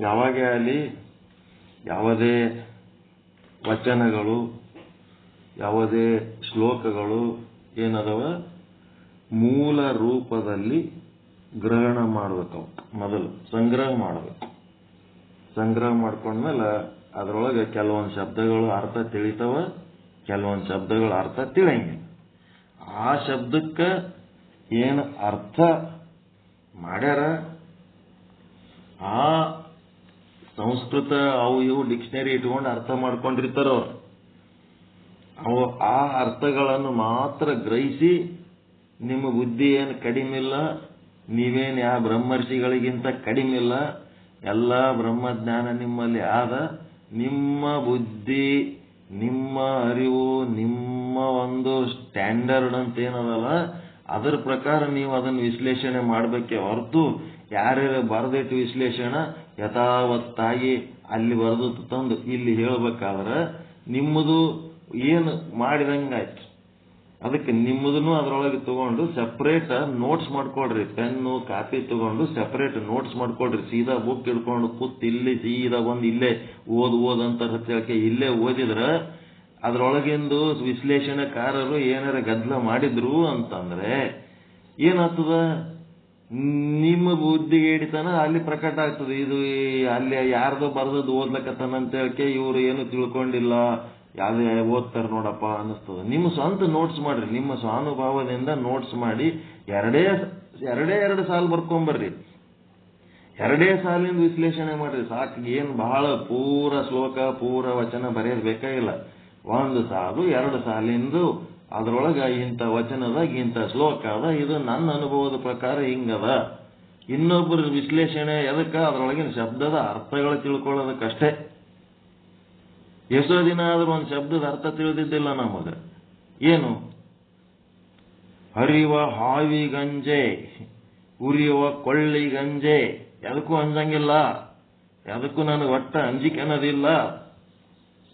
ಯಾವಾಗೇ ಆಗಲಿ ಯಾವುದೇ ವಚನಗಳು ಯಾವುದೇ ಶ್ಲೋಕಗಳು ಏನದವ ಮೂಲ ರೂಪದಲ್ಲಿ ಗ್ರಹಣ ಮಾಡಬೇಕು. ಮೊದಲು ಸಂಗ್ರಹ ಮಾಡಬೇಕು. ಸಂಗ್ರಹ ಮಾಡ್ಕೊಂಡ್ಮೇಲೆ ಅದರೊಳಗೆ ಕೆಲವೊಂದು ಶಬ್ದಗಳು ಅರ್ಥ ತಿಳಿತಾವ, ಕೆಲವೊಂದು ಶಬ್ದಗಳ ಅರ್ಥ ತಿಳಿಯಂಗಿಲ್ಲ. ಆ ಶಬ್ದಕ್ಕೆ ಏನು ಅರ್ಥ ಮಾಡ್ಯಾರ ಆ ಸಂಸ್ಕೃತ ಅವು ಇವು ಡಿಕ್ಷನರಿ ಇಟ್ಕೊಂಡು ಅರ್ಥ ಮಾಡ್ಕೊಂಡಿರ್ತಾರ. ಅವು ಆ ಅರ್ಥಗಳನ್ನು ಮಾತ್ರ ಗ್ರಹಿಸಿ ನಿಮ್ಮ ಬುದ್ಧಿ ಏನು ಕಡಿಮಿಲ್ಲ, ನೀವೇನು ಯಾವ ಬ್ರಹ್ಮರ್ಷಿಗಳಿಗಿಂತ ಕಡಿಮಿಲ್ಲ, ಎಲ್ಲ ಬ್ರಹ್ಮಜ್ಞಾನ ನಿಮ್ಮಲ್ಲಿ ಆದ. ನಿಮ್ಮ ಬುದ್ಧಿ, ನಿಮ್ಮ ಅರಿವು, ನಿಮ್ಮ ಒಂದು ಸ್ಟ್ಯಾಂಡರ್ಡ್ ಅಂತ ಏನದಲ್ಲ ಅದರ ಪ್ರಕಾರ ನೀವು ಅದನ್ನು ವಿಶ್ಲೇಷಣೆ ಮಾಡಬೇಕೇ ಹೊರತು ಯಾರ್ಯಾರು ಬರೆದಿಟ್ಟು ವಿಶ್ಲೇಷಣೆ ಯಥಾವತ್ತಾಗಿ ಅಲ್ಲಿ ಬರೆದು ತಂದು ಇಲ್ಲಿ ಹೇಳಬೇಕಾದ್ರೆ ನಿಮ್ಮದು ಏನು ಮಾಡಿದಂಗಾಯ್ತು. ಅದಕ್ಕೆ ನಿಮ್ಮದನ್ನು ಅದರೊಳಗೆ ತಗೊಂಡು ಸೆಪರೇಟ್ ನೋಟ್ಸ್ ಮಾಡ್ಕೊಳ್ರಿ. ಪೆನ್ನು ಕಾಪಿ ತಗೊಂಡು ಸೆಪರೇಟ್ ನೋಟ್ಸ್ ಮಾಡ್ಕೊಳ್ರಿ. ಸೀದಾ ಬುಕ್ ಹಿಡ್ಕೊಂಡು ಕೂತ್ ಇಲ್ಲಿ ಸೀದಾ ಬಂದು ಇಲ್ಲೇ ಓದಂತ ಹಚ್ಚಕ್ಕೆ ಇಲ್ಲೇ ಓದಿದ್ರೆ ಅದರೊಳಗಿಂದು ವಿಶ್ಲೇಷಣೆಕಾರರು ಏನಾರ ಗದ್ದಲ ಮಾಡಿದ್ರು ಅಂತಂದ್ರೆ ಏನಾಗ್ತದ, ನಿಮ್ಮ ಬುದ್ಧಿಗೆ ಹಿಡಿತಾನ ಅಲ್ಲಿ ಪ್ರಕಟ ಆಗ್ತದೆ. ಇದು ಅಲ್ಲಿ ಯಾರ್ದೋ ಬರ್ದದ್ದು ಓದ್ಲಕತ್ತಾನ ಅಂತ ಹೇಳಕ್ಕೆ ಇವರು ಏನು ತಿಳ್ಕೊಂಡಿಲ್ಲ, ಯಾವ್ದು ಓದ್ತಾರ ನೋಡಪ್ಪ ಅನ್ನಿಸ್ತದ. ನಿಮ್ಮ ಸ್ವಂತ ನೋಟ್ಸ್ ಮಾಡ್ರಿ. ನಿಮ್ಮ ಸ್ವಾನುಭಾವದಿಂದ ನೋಟ್ಸ್ ಮಾಡಿ ಎರಡು ಸಾಲು ಬರ್ಕೊಂಬರ್ರಿ. ಎರಡೇ ಸಾಲಿಂದ ವಿಶ್ಲೇಷಣೆ ಮಾಡ್ರಿ ಸಾಕು. ಏನು ಬಹಳ ಪೂರ ಶ್ಲೋಕ ಪೂರ ವಚನ ಬರೆಯೋದು ಬೇಕಾಗಿಲ್ಲ. ಒಂದು ಸಾಲು ಎರಡು ಸಾಲಿಂದು ಅದರೊಳಗ ಇಂಥ ವಚನದಾಗ ಇಂಥ ಶ್ಲೋಕ ಅದ, ಇದು ನನ್ನ ಅನುಭವದ ಪ್ರಕಾರ ಹಿಂಗದ. ಇನ್ನೊಬ್ಬರ ವಿಶ್ಲೇಷಣೆ ಎದಕ್ಕ ಅದರೊಳಗಿನ ಶಬ್ದದ ಅರ್ಥಗಳು ತಿಳ್ಕೊಳ್ಳೋದಕ್ಕಷ್ಟೇ. ಎಷ್ಟೋ ದಿನ ಆದ್ರೂ ಒಂದು ಶಬ್ದದ ಅರ್ಥ ತಿಳಿದಿದ್ದಿಲ್ಲ ನಮಗ. ಏನು ಹರಿವ ಹಾವಿ ಗಂಜೆ, ಉರಿಯುವ ಕೊಳ್ಳಿ ಗಂಜೆ, ಎದಕ್ಕೂ ಅಂಜಂಗಿಲ್ಲ, ಎದಕ್ಕೂ ನನಗೆ ಒಟ್ಟ ಅಂಜಿಕೆ ಅನ್ನೋದಿಲ್ಲ.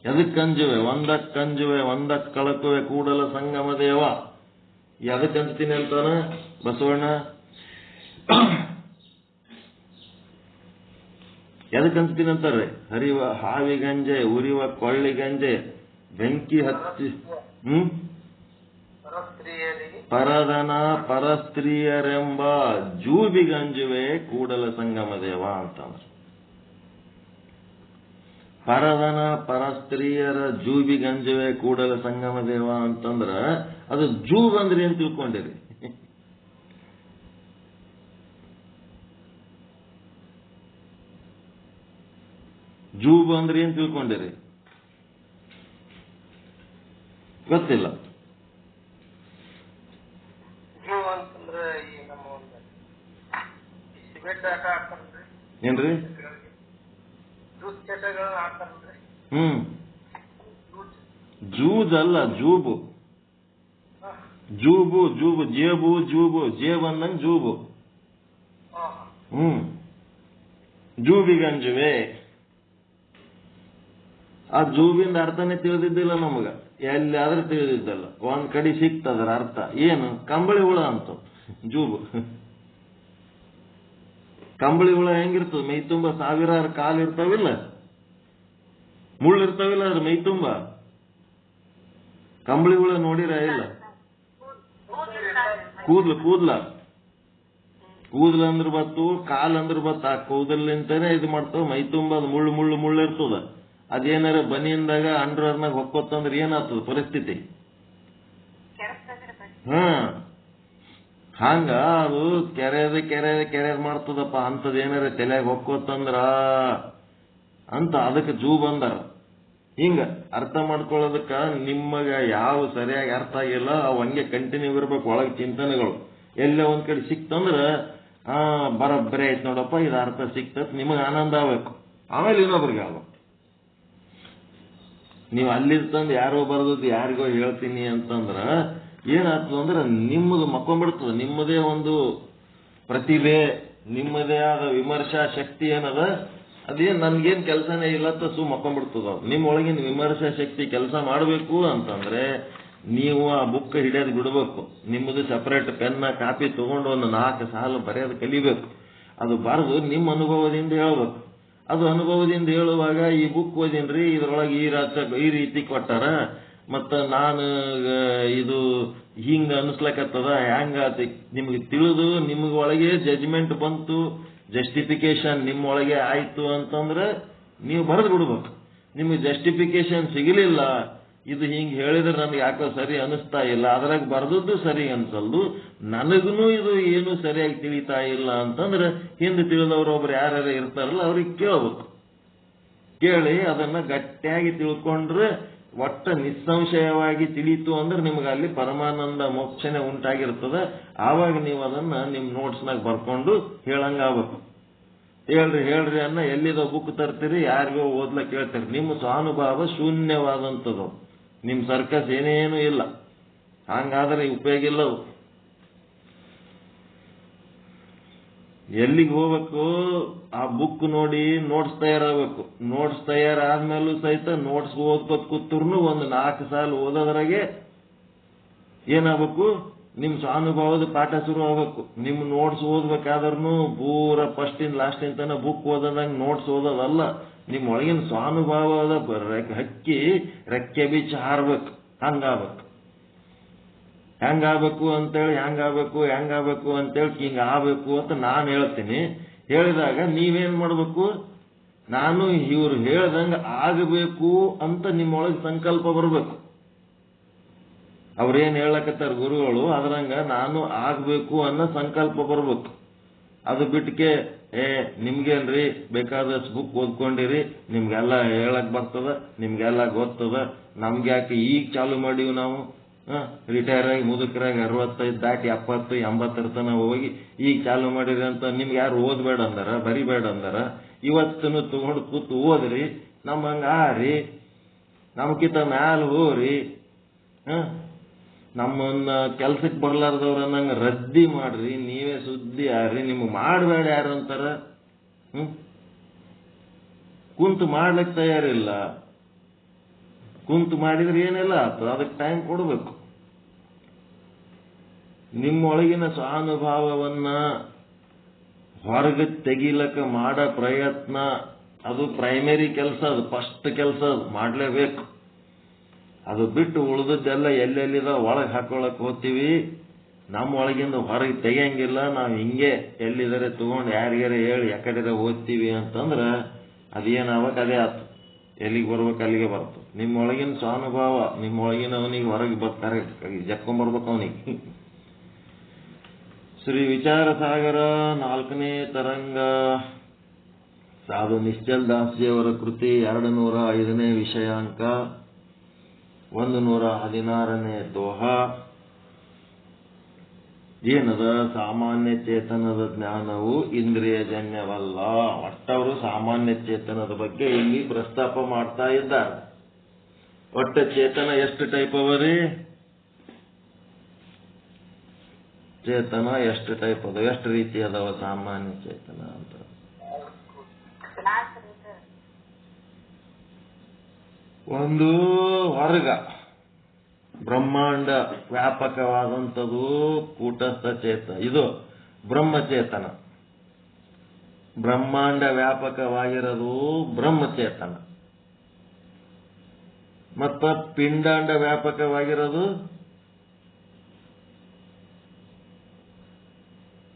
ಎದಕ್ಕೆ ಅಂಜುವೆ? ಒಂದಕ್ಕಂಜುವೆ ಒಂದಕ್ಕೆ ಕಳಕುವೆ ಕೂಡಲ ಸಂಗಮ ದೇವ. ಎದಕ್ಕೆ ಅಂಜ್ತೀನಿ ಅಂತಾನ ಬಸವಣ್ಣ? ಎದಕ್ಕೆ ಅಂಜ್ತೀನಿ ಅಂತಾರೆ? ಹರಿವ ಹಾವಿ ಗಂಜೆ, ಉರಿಯುವ ಕೊಳ್ಳಿ ಗಂಜೆ, ಬೆಂಕಿ ಹಚ್ಚಿ ಪರದನ ಪರಸ್ತ್ರೀಯರೆಂಬ ಜೂಬಿಗಂಜುವೆ ಕೂಡಲ ಸಂಗಮ ದೇವ ಅಂತಂದ್ರೆ. ಪರದನ ಪರಸ್ತ್ರೀಯರ ಜೂಬಿಗಂಜುವೆ ಕೂಡಲ ಸಂಗಮ ದೇವ ಅಂತಂದ್ರ ಅದು ಜೂಬ್ ಅಂದ್ರೆ ಏನ್ ತಿಳ್ಕೊಂಡಿರಿ? ಜೂಬ್ ಅಂದ್ರೆ ಏನ್ ತಿಳ್ಕೊಂಡಿರಿ? ಗೊತ್ತಿಲ್ಲ. ಏನ್ರಿ? ಜೂಜ್ ಅಲ್ಲ, ಜೂಬು. ಜೂಬು ಜೂಬು ಜೇಬು ಜೂಬು ಜೇಬ್ ಅಂದಂಗ್ ಜೂಬು. ಜೂಬಿಗಂಜುವೆ. ಆ ಜೂಬಿಂದ ಅರ್ಥನೇ ತಿಳಿದಿದ್ದಿಲ್ಲ ನಮಗ. ಎಲ್ಲಾದ್ರೂ ತಿಳಿದಿದ್ದಲ್ಲ. ಒಂದ್ ಕಡೆ ಸಿಕ್ತದ್ರ ಅರ್ಥ ಏನು? ಕಂಬಳಿ ಹುಳ ಅಂತ ಜೂಬು. ಕಂಬಳಿ ಹುಳ ಹೆಂಗಿರ್ತದ? ಮೈ ತುಂಬ ಸಾವಿರಾರು ಕಾಲು ಇರ್ತಾವಿಲ್ಲ, ಮುಳ್ಳು ಇರ್ತಾವಿಲ್ಲ ಅದ್ರ ಮೈ ತುಂಬ. ಕಂಬಳಿ ಹುಳ ನೋಡಿರ ಇಲ್ಲ? ಕೂದ್ಲ ಅಂದ್ರ ಬತ್ತು, ಕಾಲ್ ಅಂದ್ರ ಬತ್ತ. ಆ ಕೂದಲಿಂತಾನೆ ಇದು ಮಾಡ್ತಾವ. ಮೈ ತುಂಬ ಅದು ಮುಳ್ಳು ಇರ್ತದ. ಅದೇನಾರ ಬನಿಯಿಂದಾಗ ಅಂಡ್ರರ್ನಾಗ ಹೊಕ್ಕೋತಂದ್ರೆ ಏನಾಗ್ತದ ಪರಿಸ್ಥಿತಿ? ಹಂಗ ಅದು ಕೆರೆದ ಮಾಡ್ತದಪ್ಪ. ಅಂತದ್ ಏನಾರ ತಲೆಯಾಗ ಹೊಕ್ಕೋತಂದ್ರ ಅಂತ ಅದಕ್ಕೆ ಜೂಬ್ ಅಂದಾರ. ಹಿಂಗ ಅರ್ಥ ಮಾಡ್ಕೊಳ್ಳೋದಕ್ಕ ನಿಮಗ ಯಾವ ಸರಿಯಾಗಿ ಅರ್ಥ ಆಗಿಲ್ಲ ಅವು ಹಂಗೆ ಕಂಟಿನ್ಯೂ ಇರ್ಬೇಕು ಒಳಗೆ ಚಿಂತನೆಗಳು. ಎಲ್ಲ ಒಂದ್ ಕಡೆ ಸಿಕ್ತಂದ್ರ ಬರಬ್ಬರಿ ಆಯ್ತು ನೋಡಪ್ಪ, ಇದು ಅರ್ಥ ಸಿಕ್ತತ್, ನಿಮಗ ಆನಂದ ಆಗ್ಬೇಕು. ಆಮೇಲೆ ಇನ್ನೊಬ್ರಿಗೆ ಆಗ್ಬೇಕು. ನೀವು ಅಲ್ಲಿರ್ತಂದು ಯಾರೋ ಬರೆದದ್ದು ಯಾರಿಗೋ ಹೇಳ್ತೀನಿ ಅಂತಂದ್ರ ಏನಾಗ್ತದ ಅಂದ್ರೆ ನಿಮ್ಮದು ಮಕ್ಕೊಂಡ್ಬಿಡ್ತದ. ನಿಮ್ಮದೇ ಒಂದು ಪ್ರತಿಭೆ, ನಿಮ್ಮದೇ ಆದ ವಿಮರ್ಶಾ ಶಕ್ತಿ ಏನದ ಅದೇನ್ ನನ್ಗೇನ್ ಕೆಲಸನೇ ಇಲ್ಲತ್ತ ಮಕ್ಕೊಂಡ್ಬಿಡ್ತದ. ನಿಮ್ಮ ಒಳಗಿನ ವಿಮರ್ಶಾ ಶಕ್ತಿ ಕೆಲಸ ಮಾಡಬೇಕು ಅಂತಂದ್ರೆ ನೀವು ಆ ಬುಕ್ ಹಿಡಿಯೋದು ಬಿಡ್ಬೇಕು. ನಿಮ್ಮದು ಸಪರೇಟ್ ಪೆನ್ನ ಕಾಪಿ ತಗೊಂಡು ಒಂದು 4 ಸಾಲು ಬರೆಯೋದು ಕಲಿಬೇಕು. ಅದು ಬರೆದು ನಿಮ್ಮ ಅನುಭವದಿಂದ ಹೇಳ್ಬೇಕು. ಅದು ಅನುಭವದಿಂದ ಹೇಳುವಾಗ ಈ ಬುಕ್ ಓದಿನ್ರಿ, ಇದ್ರೊಳಗೆ ಈ ರೀತಿ ಕೊಟ್ಟಾರ, ಮತ್ತ ನಾನು ಇದು ಹಿಂಗ ಅನಿಸ್ಲಕತ್ತದ, ಹ್ಯಾಂಗ ನಿಮ್ಗೆ ತಿಳಿದು ನಿಮ್ಗೆ ಒಳಗೆ ಜಜ್ಮೆಂಟ್ ಬಂತು, ಜಸ್ಟಿಫಿಕೇಶನ್ ನಿಮ್ಮೊಳಗೆ ಆಯ್ತು ಅಂತಂದ್ರೆ ನೀವು ಬರೆದು ಬಿಡ್ಬೇಕು. ನಿಮ್ಗೆ ಜಸ್ಟಿಫಿಕೇಶನ್ ಸಿಗಲಿಲ್ಲ, ಇದು ಹಿಂಗೆ ಹೇಳಿದ್ರೆ ನನಗೆ ಯಾಕೋ ಸರಿ ಅನಿಸ್ತಾ ಇಲ್ಲ, ಅದ್ರಾಗ ಬರೆದದ್ದು ಸರಿ ಅನ್ಸಲ್ದು, ನನಗೂ ಇದು ಏನು ಸರಿಯಾಗಿ ತಿಳಿತಾ ಇಲ್ಲ ಅಂತಂದ್ರೆ ಹಿಂದೆ ತಿಳಿದವ್ರು ಒಬ್ರು ಯಾರ್ಯಾರು ಇರ್ತಾರಲ್ಲ ಅವ್ರಿಗೆ ಕೇಳ್ಬೇಕು. ಕೇಳಿ ಅದನ್ನ ಗಟ್ಟಿಯಾಗಿ ತಿಳ್ಕೊಂಡ್ರೆ ಒಟ್ಟ ನಿಸ್ಸಂಶಯವಾಗಿ ತಿಳಿತು ಅಂದ್ರೆ ನಿಮ್ಗೆ ಅಲ್ಲಿ ಪರಮಾನಂದ ಮೋಕ್ಷನೆ ಉಂಟಾಗಿರ್ತದೆ. ಆವಾಗ ನೀವು ಅದನ್ನ ನಿಮ್ ನೋಟ್ಸ್ನಾಗ ಬರ್ಕೊಂಡು ಹೇಳಂಗಾಗಬೇಕು. ಹೇಳ್ರಿ ಅನ್ನ ಎಲ್ಲಿದ ಬುಕ್ ತರ್ತೀರಿ, ಯಾರಿಗೋ ಓದ್ಲಕ್ ಕೇಳ್ತೀರಿ. ನಿಮ್ಮ ಸ್ವಾನುಭಾವ ಶೂನ್ಯವಾದಂಥದ್ದು, ನಿಮ್ ಸರ್ಕಸ್ ಏನೇನು ಇಲ್ಲ. ಹಂಗಾದ್ರೆ ಉಪಯೋಗ ಇಲ್ಲವು. ಎಲ್ಲಿಗೆ ಹೋಗ್ಬೇಕು, ಆ ಬುಕ್ ನೋಡಿ ನೋಟ್ಸ್ ತಯಾರಾಗಬೇಕು. ನೋಟ್ಸ್ ತಯಾರಾದ್ಮೇಲೂ ಸಹಿತ ನೋಟ್ಸ್ ಓದ್ಕೊತ್ ಕೂತ್ರು ಒಂದು 4 ಸಾಲು ಓದೋದ್ರಾಗೆ ಏನಾಗಬೇಕು, ನಿಮ್ ಸ್ವಾನುಭವದ ಪಾಠ ಶುರು ಆಗ್ಬೇಕು. ನಿಮ್ ನೋಟ್ಸ್ ಓದ್ಬೇಕಾದ್ರೂ ಪೂರ ಫಸ್ಟಿಂದ ಲಾಸ್ಟಿನ ತನಕ ಬುಕ್ ಓದೋದಂಗ ನೋಟ್ಸ್ ಓದೋದಲ್ಲ, ನಿಮ್ ಒಳಗಿನ ಸ್ವಾನುಭವದ ಹಕ್ಕಿ ರೆಕ್ಕೆ ಬೀಚ್ ಹಾರ್ಬೇಕು. ಹಂಗಾಗಬೇಕು. ಹೆಂಗಾಗಬೇಕು ಅಂತೇಳಿ ಹಿಂಗ ಆಗ್ಬೇಕು ಅಂತ ನಾನು ಹೇಳ್ತೀನಿ. ಹೇಳಿದಾಗ ನೀವೇನ್ ಮಾಡ್ಬೇಕು, ನಾನು ಇವ್ರು ಹೇಳ್ದಂಗ ಆಗಬೇಕು ಅಂತ ನಿಮ್ಮೊಳಗೆ ಸಂಕಲ್ಪ ಬರ್ಬೇಕು. ಅವ್ರೇನ್ ಹೇಳಕತ್ತಾರ ಗುರುಗಳು, ಅದ್ರಂಗ ನಾನು ಆಗ್ಬೇಕು ಅನ್ನೋ ಸಂಕಲ್ಪ ಬರ್ಬೇಕು. ಅದು ಬಿಟ್ಟಿಗೆ ನಿಮ್ಗೇನ್ರಿ ಬೇಕಾದಷ್ಟು ಬುಕ್ ಓದ್ಕೊಂಡಿರಿ, ನಿಮ್ಗೆಲ್ಲ ಹೇಳಕ್ ಬರ್ತದ, ನಿಮ್ಗೆಲ್ಲ ಗೊತ್ತದ, ನಮ್ಗೆ ಯಾಕೆ ಈಗ ಚಾಲು ಮಾಡೀವಿ ನಾವು, ರಿಟೈರ್ ಆಗಿ ಮುದುಕರಾಗಿ 65 ದಾಟಿ 70 80 ತನ ಹೋಗಿ ಈಗ ಚಾಲು ಮಾಡಿರಿ ಅಂತ ನಿಮ್ಗೆ ಯಾರು ಓದ್ಬೇಡ ಅಂದಾರ, ಬರಿಬೇಡ ಅಂದಾರ. ಇವತ್ತನ್ನು ತಗೊಂಡು ಕೂತು ಓದ್ರಿ, ನಮ್ಮಂಗ ಆರಿ, ನಮ್ಕಿಂತ ಮ್ಯಾಲ ಹೋರಿ, ನಮ್ಮನ್ನ ಕೆಲ್ಸಕ್ಕೆ ಬರ್ಲಾರ್ದವ್ರನ್ನಂಗ ರದ್ದಿ ಮಾಡ್ರಿ, ನೀವೇ ಸುದ್ದಿ ಆರ್ರಿ. ನಿಮ್ಗೆ ಮಾಡಬೇಡ ಯಾರು ಅಂತಾರ? ಕುಂತು ಮಾಡ್ಲಿಕ್ಕೆ ತಯಾರಿಲ್ಲ. ಕುಂತು ಮಾಡಿದ್ರೆ ಏನೆಲ್ಲ ಆಗ್ತದೆ, ಅದಕ್ಕೆ ಟೈಮ್ ಕೊಡಬೇಕು. ನಿಮ್ಮೊಳಗಿನ ಸ್ವಾನುಭಾವವನ್ನ ಹೊರಗೆ ತೆಗಿಲಕ್ಕ ಮಾಡೋ ಪ್ರಯತ್ನ ಅದು ಪ್ರೈಮರಿ ಕೆಲಸ, ಅದು ಫಸ್ಟ್ ಕೆಲಸ, ಅದು ಮಾಡಲೇಬೇಕು. ಅದು ಬಿಟ್ಟು ಉಳಿದದ್ದೆಲ್ಲ ಎಲ್ಲೆಲ್ಲಿದ ಒಳಗೆ ಹಾಕೊಳಕ್ ಹೋಗ್ತೀವಿ, ನಮ್ಮ ಒಳಗಿಂದ ಹೊರಗೆ ತೆಗಿಯಂಗಿಲ್ಲ. ನಾವು ಹಿಂಗೆ ಎಲ್ಲಿದರೆ ತಗೊಂಡು ಯಾರಿಗಾರ ಹೇಳಿ ಯಾಕಡೆ ಓದ್ತೀವಿ ಅಂತಂದ್ರೆ ಅದೇನಾಗಬೇಕು, ಅದೇ ಆತು. ಎಲ್ಲಿಗೆ ಬರ್ಬೇಕು ಅಲ್ಲಿಗೆ ಬರ್ತದೆ. ನಿಮ್ಮೊಳಗಿನ ಸ್ವಾನುಭಾವ, ನಿಮ್ಮೊಳಗಿನ ಅವನಿಗೆ ಹೊರಗೆ ಬರ್ತಾರೆ, ಜಕ್ಕೊಂಬರ್ಬೇಕು ಅವನಿಗೆ. ಶ್ರೀ ವಿಚಾರ ಸಾಗರ 4ನೇ ತರಂಗ, ಸಾಧು ನಿಶ್ಚಲ್ ದಾಸ್ಜಿಯವರ ಕೃತಿ, 205ನೇ ವಿಷಯಾಂಕ, 116ನೇ ದೋಹ. ಏನದ, ಸಾಮಾನ್ಯ ಚೇತನದ ಜ್ಞಾನವು ಇಂದ್ರಿಯಜನ್ಯವಲ್ಲ. ಒಟ್ಟವರು ಸಾಮಾನ್ಯ ಚೇತನದ ಬಗ್ಗೆ ಇಲ್ಲಿ ಪ್ರಸ್ತಾಪ ಮಾಡ್ತಾ ಇದ್ದಾರೆ. ಒಟ್ಟ ಚೇತನ ಎಷ್ಟು ಟೈಪ್ ಅವರಿ? ಚೇತನ ಎಷ್ಟು ಟೈಪ್ ಅದ, ಎಷ್ಟು ರೀತಿ ಅದಾವ ಸಾಮಾನ್ಯ ಚೇತನ ಅಂತ? ಒಂದು ವರ್ಗ ಬ್ರಹ್ಮಾಂಡ ವ್ಯಾಪಕವಾದಂಥದ್ದು ಕೂಟಸ್ಥ ಚೇತನ, ಇದು ಬ್ರಹ್ಮಚೇತನ. ಬ್ರಹ್ಮಾಂಡ ವ್ಯಾಪಕವಾಗಿರೋದು ಬ್ರಹ್ಮಚೇತನ. ಮತ್ತ ಪಿಂಡಾಂಡ ವ್ಯಾಪಕವಾಗಿರೋದು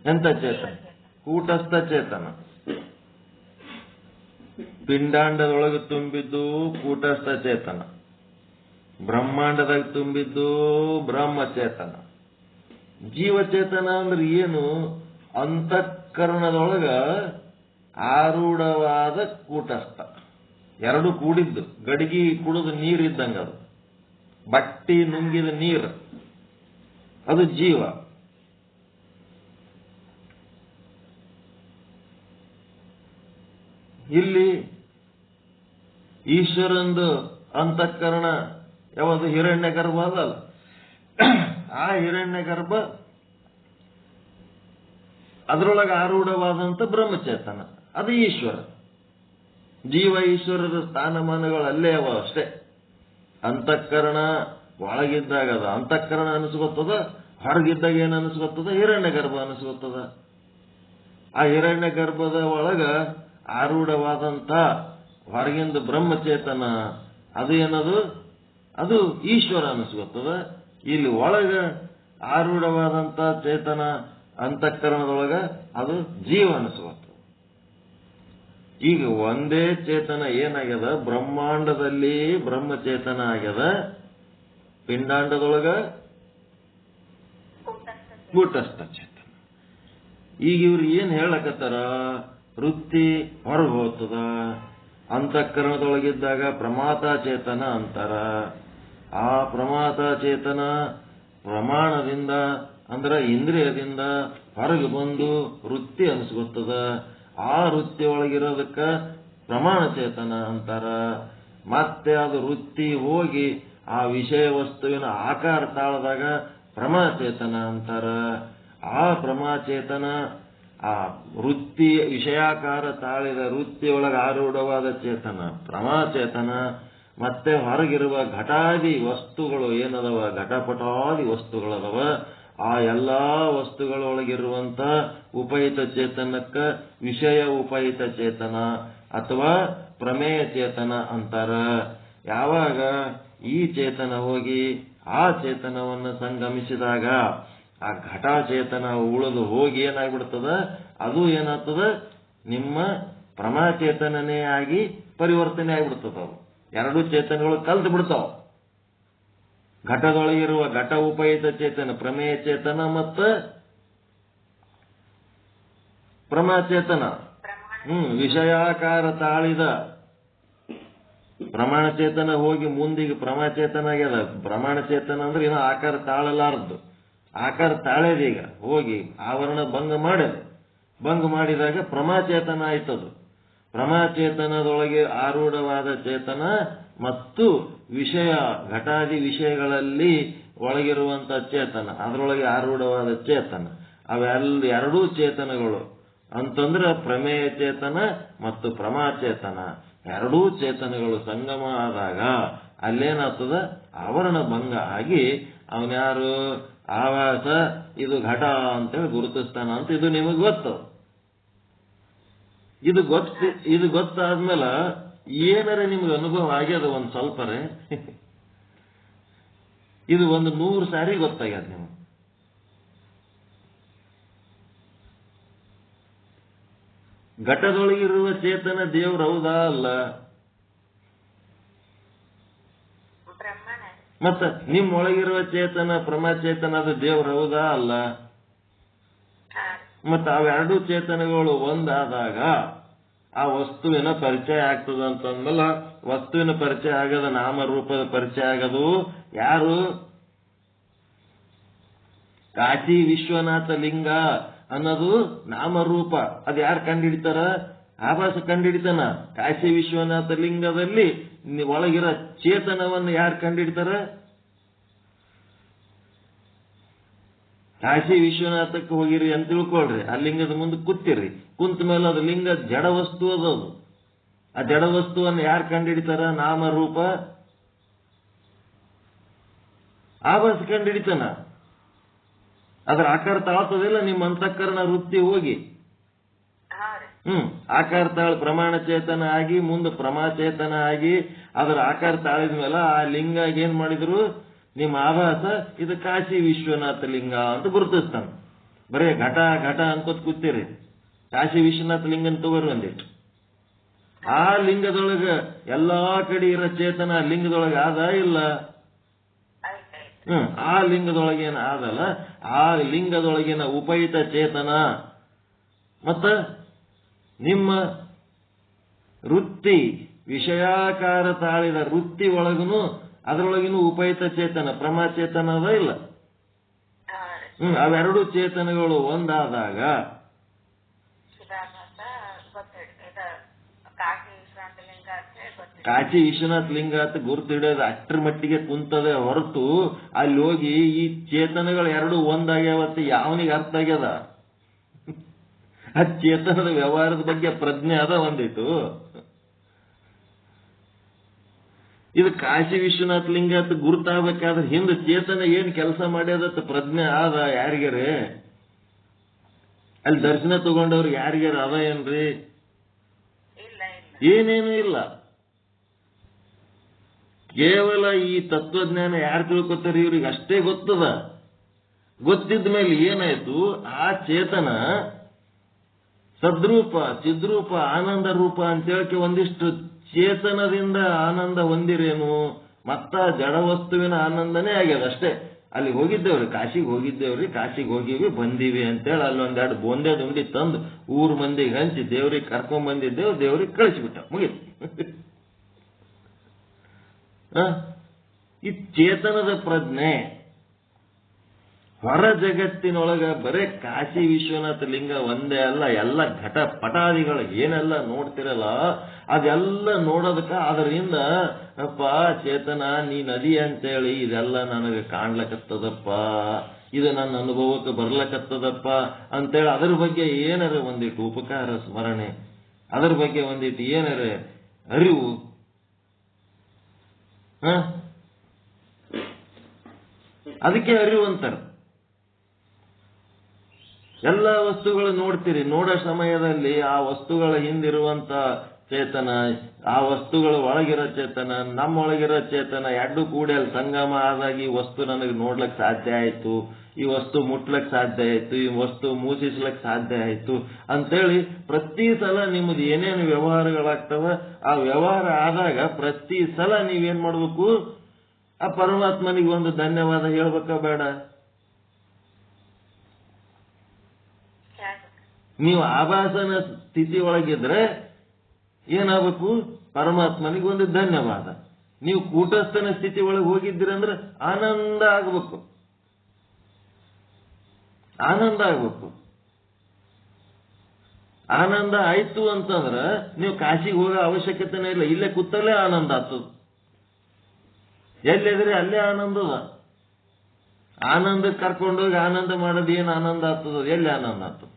ಎಂತ ಚೇತನ? ಕೂಟಸ್ಥ ಚೇತನ. ಪಿಂಡಾಂಡದೊಳಗೆ ತುಂಬಿದ್ದು ಕೂಟಸ್ಥ ಚೇತನ, ಬ್ರಹ್ಮಾಂಡದಾಗ ತುಂಬಿದ್ದು ಬ್ರಹ್ಮಚೇತನ. ಜೀವಚೇತನ ಅಂದ್ರೆ ಏನು? ಅಂತಃಕರಣದೊಳಗ ಆರೂಢವಾದ ಕೂಟಸ್ಥ, ಎರಡು ಕೂಡಿದ್ದು, ಗಡಿಗೆ ಕುಡಿದು ನೀರಿದ್ದಂಗ, ಅದು ಬಟ್ಟಿ ನುಂಗಿದ ನೀರು, ಅದು ಜೀವ. ಇಲ್ಲಿ ಈಶ್ವರಂದು ಅಂತಃಕರಣ ಯಾವುದು? ಹಿರಣ್ಯ ಗರ್ಭ ಅದಲ್ಲ. ಆ ಹಿರಣ್ಯ ಗರ್ಭ ಅದರೊಳಗೆ ಆರೂಢವಾದಂತ ಬ್ರಹ್ಮಚೇತನ, ಅದು ಈಶ್ವರ. ಜೀವ ಈಶ್ವರರ ಸ್ಥಾನಮಾನಗಳು ಅಲ್ಲೇ ಅವ ಅಷ್ಟೇ. ಅಂತಃಕರಣ ಒಳಗಿದ್ದಾಗ ಅದು ಅಂತಃಕರಣ ಅನಿಸ್ಕೊತದ, ಹೊರಗಿದ್ದಾಗ ಏನು ಅನಿಸ್ಕೊತದ? ಹಿರಣ್ಯ ಗರ್ಭ ಅನಿಸ್ಕೊತದ. ಆ ಹಿರಣ್ಯ ಗರ್ಭದ ಒಳಗ ಆರೂಢವಾದಂತ ಹೊರಗಿಂದ ಬ್ರಹ್ಮಚೇತನ ಅದು ಏನದು, ಅದು ಈಶ್ವರ ಅನಿಸ್ಕೊತದ. ಇಲ್ಲಿ ಒಳಗ ಆರೂಢವಾದಂತ ಚೇತನ ಅಂತಃಕರಣದೊಳಗ ಅದು ಜೀವ ಅನಿಸ್ಕೊತದ. ಈಗ ಒಂದೇ ಚೇತನ ಏನಾಗ್ಯದ, ಬ್ರಹ್ಮಾಂಡದಲ್ಲಿ ಬ್ರಹ್ಮಚೇತನ ಆಗ್ಯದ, ಪಿಂಡಾಂಡದೊಳಗ ಕೂಟಸ್ಥ ಚೇತನ. ಈಗ ಇವ್ರು ಏನ್ ಹೇಳಕತ್ತಾರ, ವೃತ್ತಿ ಹೊರಗೆ ಹೋಗ್ತದ, ಅಂತಃಕರಣದೊಳಗಿದ್ದಾಗ ಪ್ರಮಾತ ಚೇತನ ಅಂತಾರ. ಆ ಪ್ರಮಾತ ಚೇತನ ಪ್ರಮಾಣದಿಂದ ಅಂದ್ರ ಇಂದ್ರಿಯದಿಂದ ಹೊರಗೆ ಬಂದು ವೃತ್ತಿ ಅನಿಸ್ಕೊತದ. ಆ ವೃತ್ತಿ ಒಳಗಿರೋದಕ್ಕ ಪ್ರಮಾಣ ಚೇತನ ಅಂತಾರ. ಮತ್ತೆ ಅದು ವೃತ್ತಿ ಹೋಗಿ ಆ ವಿಷಯ ವಸ್ತುವಿನ ಆಕಾರ ತಾಳದಾಗ ಪ್ರಮಾಚೇತನ ಅಂತಾರ. ಆ ಪ್ರಮಾಚೇತನ ಆ ವೃತ್ತಿ ವಿಷಯಾಕಾರ ತಾಳಿದ ವೃತ್ತಿಯೊಳಗೆ ಆರೂಢವಾದ ಚೇತನ ಪ್ರಮಾಚೇತನ. ಮತ್ತೆ ಹೊರಗಿರುವ ಘಟಾದಿ ವಸ್ತುಗಳು ಏನದವ, ಘಟಪಟಾದಿ ವಸ್ತುಗಳದವ, ಆ ಎಲ್ಲಾ ವಸ್ತುಗಳೊಳಗಿರುವಂತ ಉಪಹಿತ ಚೇತನಕ್ಕ ವಿಷಯ ಉಪಹಿತ ಚೇತನ ಅಥವಾ ಪ್ರಮೇಯ ಚೇತನ ಅಂತಾರ. ಯಾವಾಗ ಈ ಚೇತನ ಹೋಗಿ ಆ ಚೇತನವನ್ನು ಸಂಗಮಿಸಿದಾಗ ಆ ಘಟಾಚೇತನ ಉಳಿದು ಹೋಗಿ ಏನಾಗ್ಬಿಡ್ತದ, ಅದು ಏನಾಗ್ತದ, ನಿಮ್ಮ ಪ್ರಮಾಚೇತನನೇ ಆಗಿ ಪರಿವರ್ತನೆ ಆಗ್ಬಿಡ್ತದ. ಅವು ಎರಡು ಚೇತನಗಳು ಕಲ್ತು ಬಿಡ್ತಾವ. ಘಟದೊಳಗಿರುವ ಘಟ ಉಪಹಿತ ಚೇತನ ಪ್ರಮೇಯ ಚೇತನ ಮತ್ತು ಪ್ರಮಾಚೇತನ ವಿಷಯಾಕಾರ ತಾಳಿದ ಪ್ರಮಾಣ ಚೇತನ ಹೋಗಿ ಮುಂದಿಗೆ ಪ್ರಮಾಚೇತನ ಆಗ್ಯದ. ಪ್ರಮಾಣ ಚೇತನ ಅಂದ್ರೆ ಏನೋ ಆಕಾರ ತಾಳಲಾರದ್ದು, ಆಕಾರ ತಾಳೇದೀಗ ಹೋಗಿ ಆವರಣ ಭಂಗ ಮಾಡ್ಯದ. ಭಂಗ ಮಾಡಿದಾಗ ಪ್ರಮಾಚೇತನ ಆಯ್ತದು. ಪ್ರಮಾಚೇತನದೊಳಗೆ ಆರೂಢವಾದ ಚೇತನ ಮತ್ತು ವಿಷಯ ಘಟಾದಿ ವಿಷಯಗಳಲ್ಲಿ ಒಳಗಿರುವಂತ ಚೇತನ, ಅದರೊಳಗೆ ಆರೂಢವಾದ ಚೇತನ, ಎರಡೂ ಚೇತನಗಳು ಅಂತಂದ್ರೆ ಪ್ರಮೇಯ ಚೇತನ ಮತ್ತು ಪ್ರಮಾಚೇತನ ಎರಡೂ ಚೇತನಗಳು ಸಂಗಮ ಆದಾಗ ಅಲ್ಲೇನಾಗ್ತದ, ಆವರಣ ಭಂಗ ಆಗಿ ಅವನ್ಯಾರು ಆವಾಸ ಇದು ಘಟ ಅಂತೇಳಿ ಗುರುತಿಸ್ತಾನ ಅಂತ ಇದು ನಿಮಗೆ ಗೊತ್ತು. ಇದು ಗೊತ್ತಾದ್ಮೇಲೆ ಏನಾರ ನಿಮ್ಗೆ ಅನುಭವ ಆಗ್ಯದ ಒಂದ್ ಸ್ವಲ್ಪರೇ, ಇದು ಒಂದು 100 ಸಾರಿ ಗೊತ್ತಾಗ್ಯದ ನಿಮ್ಗೆ. ಘಟದೊಳಗಿರುವ ಚೇತನ ದೇವ್ರ ಹೌದಾ ಅಲ್ಲ? ಮತ್ತ ನಿಮ್ಮೊಳಗಿರುವ ಚೇತನ ಪ್ರಮಾಚೇತನ ಅದು ದೇವ್ರ ಹೌದಾ ಅಲ್ಲ? ಮತ್ತ ಅವೆರಡೂ ಚೇತನಗಳು ಒಂದಾದಾಗ ಆ ವಸ್ತುವಿನ ಪರಿಚಯ ಆಗ್ತದ ಅಂತಂದ್ಮೇಲೆ ವಸ್ತುವಿನ ಪರಿಚಯ ಆಗದ, ನಾಮರೂಪದ ಪರಿಚಯ ಆಗದು ಯಾರು? ಕಾಶಿ ವಿಶ್ವನಾಥ ಲಿಂಗ ಅನ್ನೋದು ನಾಮರೂಪ. ಅದು ಯಾರು ಕಂಡುಹಿಡಿತಾರ? ಆಭಾಸ ಕಂಡುಹಿಡಿತಾನ. ಕಾಶಿ ವಿಶ್ವನಾಥ ಲಿಂಗದಲ್ಲಿ ಒಳಗಿರೋ ಚೇತನವನ್ನು ಯಾರು ಕಂಡುಹಿಡಿತಾರ? ಕಾಶಿ ವಿಶ್ವನಾಥಕ್ಕೆ ಹೋಗಿರಿ ಅಂತ ತಿಳ್ಕೊಳ್ರಿ, ಆ ಲಿಂಗದ ಮುಂದೆ ಕೂತಿರಿ. ಕುಂತ ಮೇಲೆ ಅದು ಲಿಂಗ ಜಡ ವಸ್ತು ಅದದು. ಆ ಜಡ ವಸ್ತುವನ್ನು ಯಾರು ಕಂಡುಹಿಡಿತಾರ? ನಾಮರೂಪ ಆಭಾಸ ಕಂಡುಹಿಡಿತಾನ. ಅದ್ರ ಆಕಾರ ತಾಳ್ತದಿಲ್ಲ ನಿಮ್ಮ ಅಂತಃಕರಣ ವೃತ್ತಿ ಹೋಗಿ ಆಕಾರ ತಾಳ ಪ್ರಮಾಣ ಚೇತನ ಆಗಿ ಮುಂದೆ ಪ್ರಮಾಚೇತನ ಆಗಿ ಅದರ ಆಕಾರ ತಾಳಿದ ಮೇಲೆ ಆ ಲಿಂಗ ಏನ್ ಮಾಡಿದ್ರು, ನಿಮ್ಮ ಆಭಾಸ ಇದು ಕಾಶಿ ವಿಶ್ವನಾಥ ಲಿಂಗ ಅಂತ ಗುರುತಿಸ್ತಾನ. ಬರೇ ಘಟ ಘಟ ಅನ್ಕೋತ್ ಕೂತೀರಿ. ಕಾಶಿ ವಿಶ್ವನಾಥ ಲಿಂಗನ್ ತಗೋರಿ ಒಂದಿಟ್ಟು. ಆ ಲಿಂಗದೊಳಗ ಎಲ್ಲಾ ಕಡೆ ಇರೋ ಚೇತನ ಲಿಂಗದೊಳಗ ಆದ ಇಲ್ಲ? ಆ ಲಿಂಗದೊಳಗೇನ ಆದಲ್ಲ, ಆ ಲಿಂಗದೊಳಗಿನ ಉಪಹಿತ ಚೇತನ ಮತ್ತ ನಿಮ್ಮ ವೃತ್ತಿ ವಿಷಯಾಕಾರ ತಾಳಿದ ವೃತ್ತಿ ಒಳಗನು ಅದರೊಳಗಿನ ಉಪಹಿತ ಚೇತನ ಪ್ರಮಾಚೇತನ ಅದ ಇಲ್ಲ? ಅವೆರಡು ಚೇತನಗಳು ಒಂದಾದಾಗ ಕಾಶಿ ವಿಶ್ವನಾಥ್ ಲಿಂಗ ಅಂತ ಗುರುತು ಹಿಡಿಯೋದು ಅಷ್ಟರ ಮಟ್ಟಿಗೆ ಕುಂತದ ಹೊರತು ಅಲ್ಲಿ ಹೋಗಿ ಈ ಚೇತನಗಳು ಎರಡು ಒಂದಾಗ್ಯಾವತ್ತು ಯಾವನಿಗೆ ಅರ್ಥ ಆಗ್ಯದ? ಆ ಚೇತನದ ವ್ಯವಹಾರದ ಬಗ್ಗೆ ಪ್ರಜ್ಞೆ ಅದ ಒಂದಿತ್ತು. ಇದು ಕಾಶಿ ವಿಶ್ವನಾಥ್ ಲಿಂಗ ಅಂತ ಗುರುತಾಗಬೇಕಾದ್ರೆ ಹಿಂದೆ ಚೇತನ ಏನ್ ಕೆಲಸ ಮಾಡ್ಯದತ್ತ ಪ್ರಜ್ಞೆ ಆದ ಯಾರಿಗಾರೆ? ಅಲ್ಲಿ ದರ್ಶನ ತಗೊಂಡವ್ರಿಗೆ ಯಾರಿಗಾರ ಅದ ಏನ್ರಿ? ಏನೇನು ಇಲ್ಲ. ಕೇವಲ ಈ ತತ್ವಜ್ಞಾನ ಯಾರು ತಿಳ್ಕೊತಾರೆ? ಇವ್ರಿಗೆ ಅಷ್ಟೇ ಗೊತ್ತದ. ಗೊತ್ತಿದ್ದ ಮೇಲೆ ಏನಾಯ್ತು, ಆ ಚೇತನ ಸದ್ರೂಪ, ಚಿದ್ರೂಪ, ಆನಂದ ರೂಪ ಅಂತ ಹೇಳಕ್ಕೆ ಒಂದಿಷ್ಟು ಚೇತನದಿಂದ ಆನಂದ ಹೊಂದಿರೇನು, ಮತ್ತ ಜಡ ವಸ್ತುವಿನ ಆನಂದನೇ ಆಗ್ಯದ ಅಷ್ಟೇ. ಅಲ್ಲಿ ಹೋಗಿದ್ದೇವ್ರಿ, ಕಾಶಿಗೆ ಹೋಗಿದ್ದೇವ್ರಿ, ಕಾಶಿಗೆ ಹೋಗಿವಿ ಬಂದೀವಿ ಅಂತೇಳಿ ಅಲ್ಲಿ ಒಂದೆರಡು ಬೋಂದೆ ದುಂಡಿ ತಂದು ಊರ್ ಮಂದಿಗೆ ಹಂಚಿ ದೇವ್ರಿಗೆ ಕರ್ಕೊಂಡ್ ಬಂದಿದ್ದೇವು, ದೇವ್ರಿಗೆ ಕಳಿಸಿಬಿಟ್ಟ, ಮುಗಿತು. ಈ ಚೇತನದ ಪ್ರಜ್ಞೆ ಹೊರ ಜಗತ್ತಿನೊಳಗ ಬರೇ ಕಾಶಿ ವಿಶ್ವನಾಥ ಲಿಂಗ ಒಂದೇ ಅಲ್ಲ, ಎಲ್ಲ ಘಟ ಪಟಾದಿಗಳು ಏನೆಲ್ಲ ನೋಡ್ತಿರಲ್ಲ ಅದೆಲ್ಲ ನೋಡೋದಕ್ಕ ಅದರಿಂದ ಅಪ್ಪ ಚೇತನ ನೀ ನದಿ ಅಂತೇಳಿ ಇದೆಲ್ಲ ನನಗೆ ಕಾಣ್ಲಕತ್ತದಪ್ಪ, ಇದು ನನ್ನ ಅನುಭವಕ್ಕೆ ಬರ್ಲಕತ್ತದಪ್ಪ ಅಂತೇಳಿ ಅದ್ರ ಬಗ್ಗೆ ಏನಾರ ಒಂದಿಟ್ಟು ಉಪಕಾರ ಸ್ಮರಣೆ, ಅದ್ರ ಬಗ್ಗೆ ಒಂದಿಟ್ಟು ಏನಾರ ಅರಿವು, ಅದಕ್ಕೆ ಅರಿವು ಅಂತಾರೆ. ಎಲ್ಲ ವಸ್ತುಗಳು ನೋಡ್ತೀರಿ, ನೋಡೋ ಸಮಯದಲ್ಲಿ ಆ ವಸ್ತುಗಳ ಹಿಂದಿರುವಂತ ಚೇತನ, ಆ ವಸ್ತುಗಳ ಒಳಗಿರೋ ಚೇತನ, ನಮ್ಮೊಳಗಿರೋ ಚೇತನ ಎರಡು ಕೂಡಿ ಅಲ್ಲಿ ಸಂಗಮ ಆದಾಗ ಈ ವಸ್ತು ನನಗೆ ನೋಡ್ಲಕ್ ಸಾಧ್ಯ ಆಯ್ತು, ಈ ವಸ್ತು ಮುಟ್ಲಕ್ ಸಾಧ್ಯ ಆಯ್ತು, ಈ ವಸ್ತು ಮೂಸಿಸ್ಲಕ್ ಸಾಧ್ಯ ಆಯ್ತು ಅಂತೇಳಿ ಪ್ರತಿ ಸಲ ನಿಮ್ಮದು ಏನೇನು ವ್ಯವಹಾರಗಳಾಗ್ತವ ಆ ವ್ಯವಹಾರ ಆದಾಗ ಪ್ರತಿ ಸಲ ನೀವೇನ್ ಮಾಡ್ಬೇಕು, ಆ ಪರಮಾತ್ಮನಿಗೆ ಒಂದು ಧನ್ಯವಾದ ಹೇಳ್ಬೇಕಾ ಬೇಡ? ನೀವು ಆಭಾಸನ ಸ್ಥಿತಿ ಒಳಗಿದ್ರೆ ಏನಾಗಬೇಕು, ಪರಮಾತ್ಮನಿಗೆ ಒಂದು ಧನ್ಯವಾದ. ನೀವು ಕೂಟಸ್ಥನ ಸ್ಥಿತಿ ಒಳಗೆ ಹೋಗಿದ್ದೀರಂದ್ರೆ ಆನಂದ ಆಗಬೇಕು, ಆನಂದ ಆಗ್ಬೇಕು. ಆನಂದ ಆಯ್ತು ಅಂತಂದ್ರೆ ನೀವು ಕಾಶಿಗೆ ಹೋಗೋ ಅವಶ್ಯಕತೆನೇ ಇಲ್ಲ, ಇಲ್ಲೇ ಕೂತಲ್ಲೇ ಆನಂದ ಆಗ್ತದ. ಎಲ್ಲಿದ್ರೆ ಅಲ್ಲೇ ಆನಂದದ. ಆನಂದಕ್ಕೆ ಕರ್ಕೊಂಡೋಗಿ ಆನಂದ ಮಾಡೋದು ಏನು ಆನಂದ ಆಗ್ತದ? ಎಲ್ಲಿ ಆನಂದ ಆಗ್ತದ?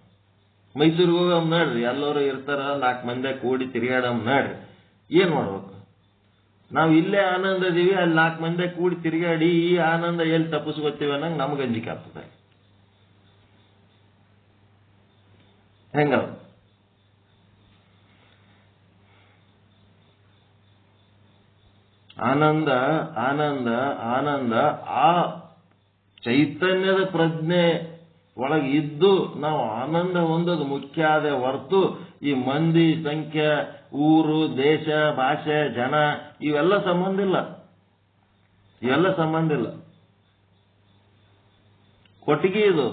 ಮೈಸೂರಿಗೆ ಹೋಗಮ್ ನೋಡ್ರಿ, ಎಲ್ಲರೂ ಇರ್ತಾರ, 4 ಮಂದಿ ಕೂಡಿ ತಿರುಗಾಡಮ್ ನೋಡ್ರಿ, ಏನ್ ಮಾಡ್ಬೇಕು? ನಾವು ಇಲ್ಲೇ ಆನಂದದೀವಿ, ಅಲ್ಲಿ 4 ಮಂದಿ ಕೂಡಿ ತಿರುಗಾಡಿ ಈ ಆನಂದ ಎಲ್ಲಿ ತಪ್ಪಿಸ್ಕೊತೀವಿ ಅನ್ನಂಗೆ ನಮ್ಗೆ ಅಂಜಿಕೆ ಆಗ್ತದೆ. ಹೆಂಗ ಆನಂದ ಆನಂದ ಆನಂದ ಆ ಚೈತನ್ಯದ ಪ್ರಜ್ಞೆ ಒಳಗೆ ಇದ್ದು ನಾವು ಆನಂದ ಹೊಂದೋದು ಮುಖ್ಯ ಆದ ಹೊರತು ಈ ಮಂದಿ ಸಂಖ್ಯೆ, ಊರು, ದೇಶ, ಭಾಷೆ, ಜನ ಇವೆಲ್ಲ ಸಂಬಂಧ ಇಲ್ಲ, ಇವೆಲ್ಲ ಸಂಬಂಧ ಇಲ್ಲ. ಕೊಟ್ಟಿಗೆ ಇದು,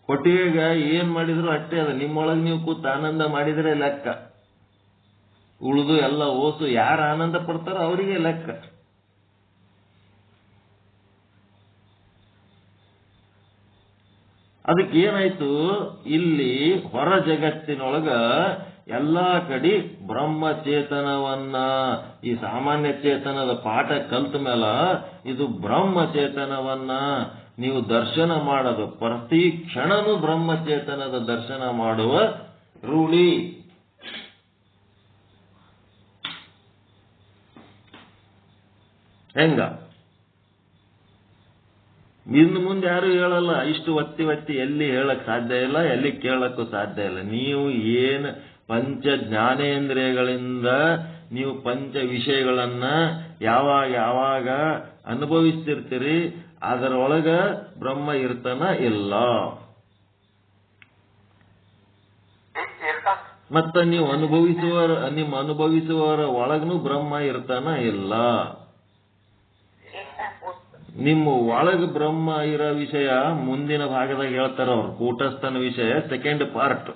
ಕೊಟ್ಟಿಗೆಗ ಏನ್ ಮಾಡಿದ್ರು ಅಷ್ಟೇ ಅದ. ನಿಮ್ಮೊಳಗೆ ನೀವು ಕೂತು ಆನಂದ ಮಾಡಿದ್ರೆ ಲೆಕ್ಕ, ಉಳಿದು ಎಲ್ಲ ಓಸು ಯಾರು ಆನಂದ ಪಡ್ತಾರೋ ಅವರಿಗೆ ಲೆಕ್ಕ. ಅದಕ್ಕೆ ಏನಾಯ್ತು, ಇಲ್ಲಿ ಹೊರ ಜಗತ್ತಿನೊಳಗ ಎಲ್ಲಾ ಕಡೆ ಬ್ರಹ್ಮಚೇತನವನ್ನ, ಈ ಸಾಮಾನ್ಯ ಚೇತನದ ಪಾಠ ಕಲ್ತ ಮೇಲ ಇದು ಬ್ರಹ್ಮಚೇತನವನ್ನ ನೀವು ದರ್ಶನ ಮಾಡೋದು, ಪ್ರತಿ ಕ್ಷಣನೂ ಬ್ರಹ್ಮಚೇತನದ ದರ್ಶನ ಮಾಡುವ ರೂಢಿ. ಹೆಂಗ ಇನ್ನು ಮುಂದೆ ಯಾರು ಹೇಳಲ್ಲ, ಇಷ್ಟು ಒತ್ತಿ ಒತ್ತಿ ಎಲ್ಲಿ ಹೇಳಕ್ ಸಾಧ್ಯ ಇಲ್ಲ, ಎಲ್ಲಿ ಕೇಳಕ್ಕೂ ಸಾಧ್ಯ ಇಲ್ಲ. ನೀವು ಏನು ಪಂಚ ಜ್ಞಾನೇಂದ್ರಿಯಗಳಿಂದ ನೀವು ಪಂಚ ವಿಷಯಗಳನ್ನ ಯಾವಾಗ ಯಾವಾಗ ಅನುಭವಿಸ್ತಿರ್ತೀರಿ ಅದರೊಳಗ ಬ್ರಹ್ಮ ಇರ್ತಾನ ಇಲ್ಲ. ಮತ್ತ ನೀವು ನಿಮ್ಮ ಅನುಭವಿಸುವವರ ಒಳಗನು ಬ್ರಹ್ಮ ಇರ್ತಾನ ಇಲ್ಲ. ನಿಮ್ಮ ಒಳಗ ಬ್ರಹ್ಮ ಇರೋ ವಿಷಯ ಮುಂದಿನ ಭಾಗದಾಗ ಹೇಳ್ತಾರ ಅವ್ರು, ಕೂಟಸ್ಥನ ವಿಷಯ ಸೆಕೆಂಡ್ ಪಾರ್ಟ್.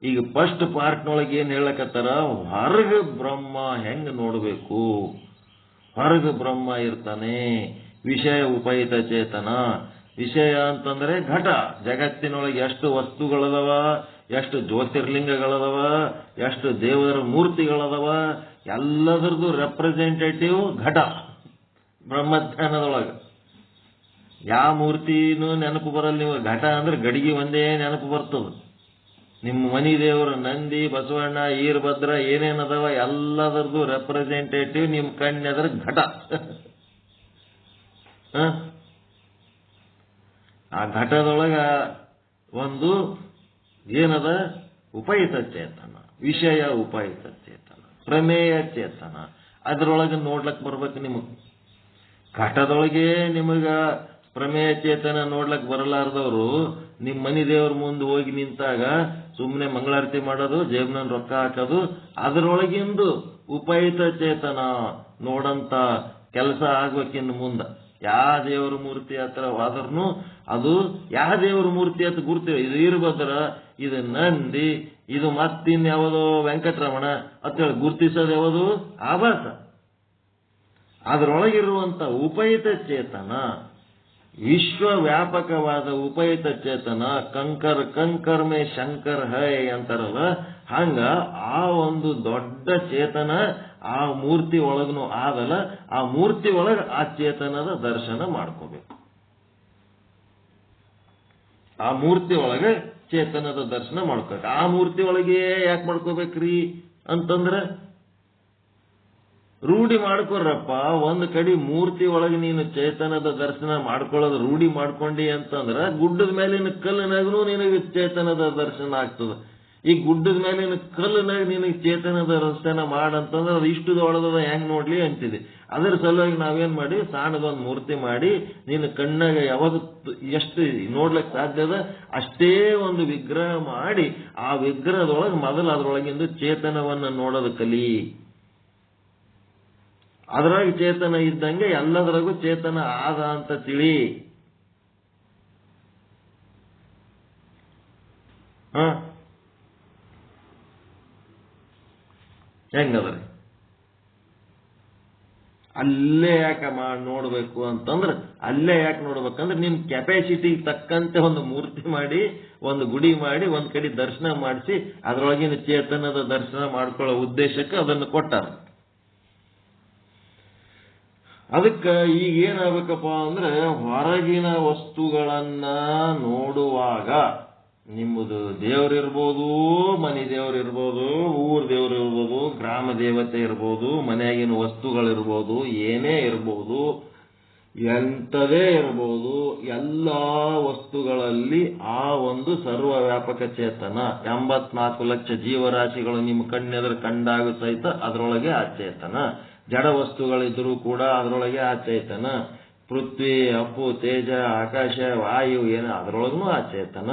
ಈಗ ಫಸ್ಟ್ ಪಾರ್ಟ್ನೊಳಗೆ ಏನ್ ಹೇಳಕತ್ತಾರ, ಹೊರಗ ಬ್ರಹ್ಮ ಹೆಂಗ್ ನೋಡ್ಬೇಕು, ಹೊರಗ ಬ್ರಹ್ಮ ಇರ್ತಾನೆ. ವಿಷಯ ಉಪಹಿತ ಚೇತನ, ವಿಷಯ ಅಂತಂದ್ರೆ ಘಟ. ಜಗತ್ತಿನೊಳಗೆ ಎಷ್ಟು ವಸ್ತುಗಳದವ, ಎಷ್ಟು ಜ್ಯೋತಿರ್ಲಿಂಗಗಳದವ, ಎಷ್ಟು ದೇವರ ಮೂರ್ತಿಗಳದವ, ಎಲ್ಲದರದ್ದು ರೆಪ್ರೆಸೆಂಟೇಟಿವ್ ಘಟ. ಬ್ರಹ್ಮಜ್ಞಾನದೊಳಗ ಯಾವ ಮೂರ್ತಿನೂ ನೆನಪು ಬರಲ್ಲ. ನೀವು ಘಟ ಅಂದ್ರೆ ಗಡಿಗೆ ಒಂದೇ ನೆನಪು ಬರ್ತದ. ನಿಮ್ಮ ಮನಿ ದೇವರು ನಂದಿ, ಬಸವಣ್ಣ, ಈರಭದ್ರ ಏನೇನದವ ಎಲ್ಲದರದ್ದು ರೆಪ್ರೆಸೆಂಟೇಟಿವ್ ನಿಮ್ಮ ಕಣ್ಣೆದ್ರ ಘಟ. ಆ ಘಟದೊಳಗ ಒಂದು ಏನದ, ಉಪಹಿತ ಚೇತನ, ವಿಷಯ ಉಪಹಿತ ಚೇತನ, ಪ್ರಮೇಯ ಚೇತನ. ಅದರೊಳಗೆ ನೋಡ್ಲಕ್ ಬರ್ಬೇಕು ನಿಮಗ್. ಘಟದೊಳಗೆ ನಿಮಗ ಪ್ರಮೇಯ ಚೇತನ ನೋಡ್ಲಕ್ ಬರಲಾರ್ದವ್ರು ನಿಮ್ ಮನಿ ದೇವ್ರ ಮುಂದೆ ಹೋಗಿ ನಿಂತಾಗ ಸುಮ್ಮನೆ ಮಂಗಳಾರತಿ ಮಾಡೋದು, ಜೇಬ್ನಲ್ಲಿ ರೊಕ್ಕ ಹಾಕೋದು, ಅದರೊಳಗಿಂದು ಉಪಹಿತ ಚೇತನ ನೋಡಂತ ಕೆಲಸ ಆಗ್ಬೇಕಿನ್ನು ಮುಂದ. ಯಾವ ದೇವರ ಮೂರ್ತಿ ಹತ್ರ ಹೋದ್ರೂ ಅದು ಯಾವ ದೇವರ ಮೂರ್ತಿ ಅಂತ ಗುರ್ತೀವಿ. ಇದು ವೀರಭದ್ರ, ಇದು ನಂದಿ, ಇದು ಮತ್ತಿನ್ ಯಾವುದೋ ವೆಂಕಟರಮಣ ಅಂತೇಳಿ ಗುರ್ತಿಸೋದು ಯಾವುದು ಆಭಾಸ. ಅದರೊಳಗಿರುವಂತ ಉಪಹಿತ ಚೇತನ, ವಿಶ್ವವ್ಯಾಪಕವಾದ ಉಪಹಿತ ಚೇತನ, ಕಂಕರ್ ಮೇ ಶಂಕರ್ ಹೈ ಅಂತಾರಲ್ಲ, ಹಂಗ ಆ ಒಂದು ದೊಡ್ಡ ಚೇತನ ಆ ಮೂರ್ತಿ ಒಳಗನು ಆಗಲ್ಲ. ಆ ಮೂರ್ತಿ ಒಳಗ ಆ ಚೇತನದ ದರ್ಶನ ಮಾಡ್ಕೋಬೇಕು. ಆ ಮೂರ್ತಿ ಒಳಗೆ ಚೇತನದ ದರ್ಶನ ಮಾಡ್ಕೋಬೇಕು. ಆ ಮೂರ್ತಿ ಒಳಗೆ ಯಾಕೆ ಮಾಡ್ಕೋಬೇಕ್ರಿ ಅಂತಂದ್ರೆ, ರೂಢಿ ಮಾಡ್ಕೊರಪ್ಪ. ಒಂದ್ ಕಡೆ ಮೂರ್ತಿ ಒಳಗೆ ನೀನು ಚೇತನದ ದರ್ಶನ ಮಾಡ್ಕೊಳ್ಳೋದು ರೂಢಿ ಮಾಡ್ಕೊಂಡಿ ಅಂತಂದ್ರ ಗುಡ್ಡದ ಮೇಲಿನ ಕಲ್ಲಿನಾಗೂ ನಿನಗೆ ಚೇತನದ ದರ್ಶನ ಆಗ್ತದೆ. ಈ ಗುಡ್ಡದ ಮೇಲಿನ ಕಲ್ಲಿನಾಗ ನಿನಗೆ ಚೇತನದ ದರ್ಶನ ಮಾಡಂತಂದ್ರೆ ಅದು ಇಷ್ಟು ದೊಡ್ಡದ ಹೆಂಗ್ ನೋಡ್ಲಿ ಅಂತಿದೆ. ಅದ್ರ ಸಲುವಾಗಿ ನಾವೇನ್ ಮಾಡಿ ಸಣ್ಣದೊಂದು ಮೂರ್ತಿ ಮಾಡಿ ನಿನ್ನ ಕಣ್ಣಾಗ ಯಾವಾಗ ಎಷ್ಟು ನೋಡ್ಲಿಕ್ಕೆ ಸಾಧ್ಯದ ಅಷ್ಟೇ ಒಂದು ವಿಗ್ರಹ ಮಾಡಿ ಆ ವಿಗ್ರಹದೊಳಗೆ ಮೊದಲು ಅದ್ರೊಳಗಿಂದ ಚೇತನವನ್ನ ನೋಡೋದು ಕಲಿ. ಅದ್ರಾಗ ಚೇತನ ಇದ್ದಂಗೆ ಎಲ್ಲದರಾಗೂ ಚೇತನ ಆದ ಅಂತ ತಿಳಿ. ಹೆಂಗದ್ರಿ? ಅಲ್ಲೇ ಯಾಕೆ ನೋಡ್ಬೇಕು ಅಂತಂದ್ರೆ, ಅಲ್ಲೇ ಯಾಕೆ ನೋಡ್ಬೇಕಂದ್ರೆ ನಿನ್ ಕೆಪಾಸಿಟಿ ತಕ್ಕಂತೆ ಒಂದು ಮೂರ್ತಿ ಮಾಡಿ, ಒಂದು ಗುಡಿ ಮಾಡಿ, ಒಂದ್ ಕಡೆ ದರ್ಶನ ಮಾಡಿಸಿ ಅದ್ರೊಳಗಿನ ಚೇತನದ ದರ್ಶನ ಮಾಡ್ಕೊಳ್ಳೋ ಉದ್ದೇಶಕ್ಕೆ ಅದನ್ನು ಕೊಟ್ಟಾರ. ಅದಕ್ಕೆ ಈಗ ಏನಾಗಬೇಕಪ್ಪ ಅಂದ್ರೆ, ಹೊರಗಿನ ವಸ್ತುಗಳನ್ನ ನೋಡುವಾಗ ನಿಮ್ಮದು ದೇವರಿರ್ಬೋದು, ಮನೆ ದೇವರಿರ್ಬೋದು, ಊರ್ ದೇವರಿರ್ಬೋದು, ಗ್ರಾಮ ದೇವತೆ ಇರ್ಬೋದು, ಮನೆಯಾಗಿನ ವಸ್ತುಗಳಿರ್ಬೋದು, ಏನೇ ಇರ್ಬೋದು, ಎಂಥದೇ ಇರ್ಬೋದು, ಎಲ್ಲ ವಸ್ತುಗಳಲ್ಲಿ ಆ ಒಂದು ಸರ್ವವ್ಯಾಪಕ ಚೇತನ 84 ಲಕ್ಷ ಜೀವರಾಶಿಗಳು ನಿಮ್ಮ ಕಣ್ಣೆದುರು ಕಂಡಾಗ ಸಹಿತ ಅದರೊಳಗೆ ಆ ಚೇತನ. ಜಡ ವಸ್ತುಗಳಿದ್ರೂ ಕೂಡ ಅದರೊಳಗೆ ಆ ಚೇತನ. ಪೃಥ್ವಿ, ಅಪ್ಪು, ತೇಜ, ಆಕಾಶ, ವಾಯು ಏನು ಅದರೊಳಗೂ ಆ ಚೇತನ.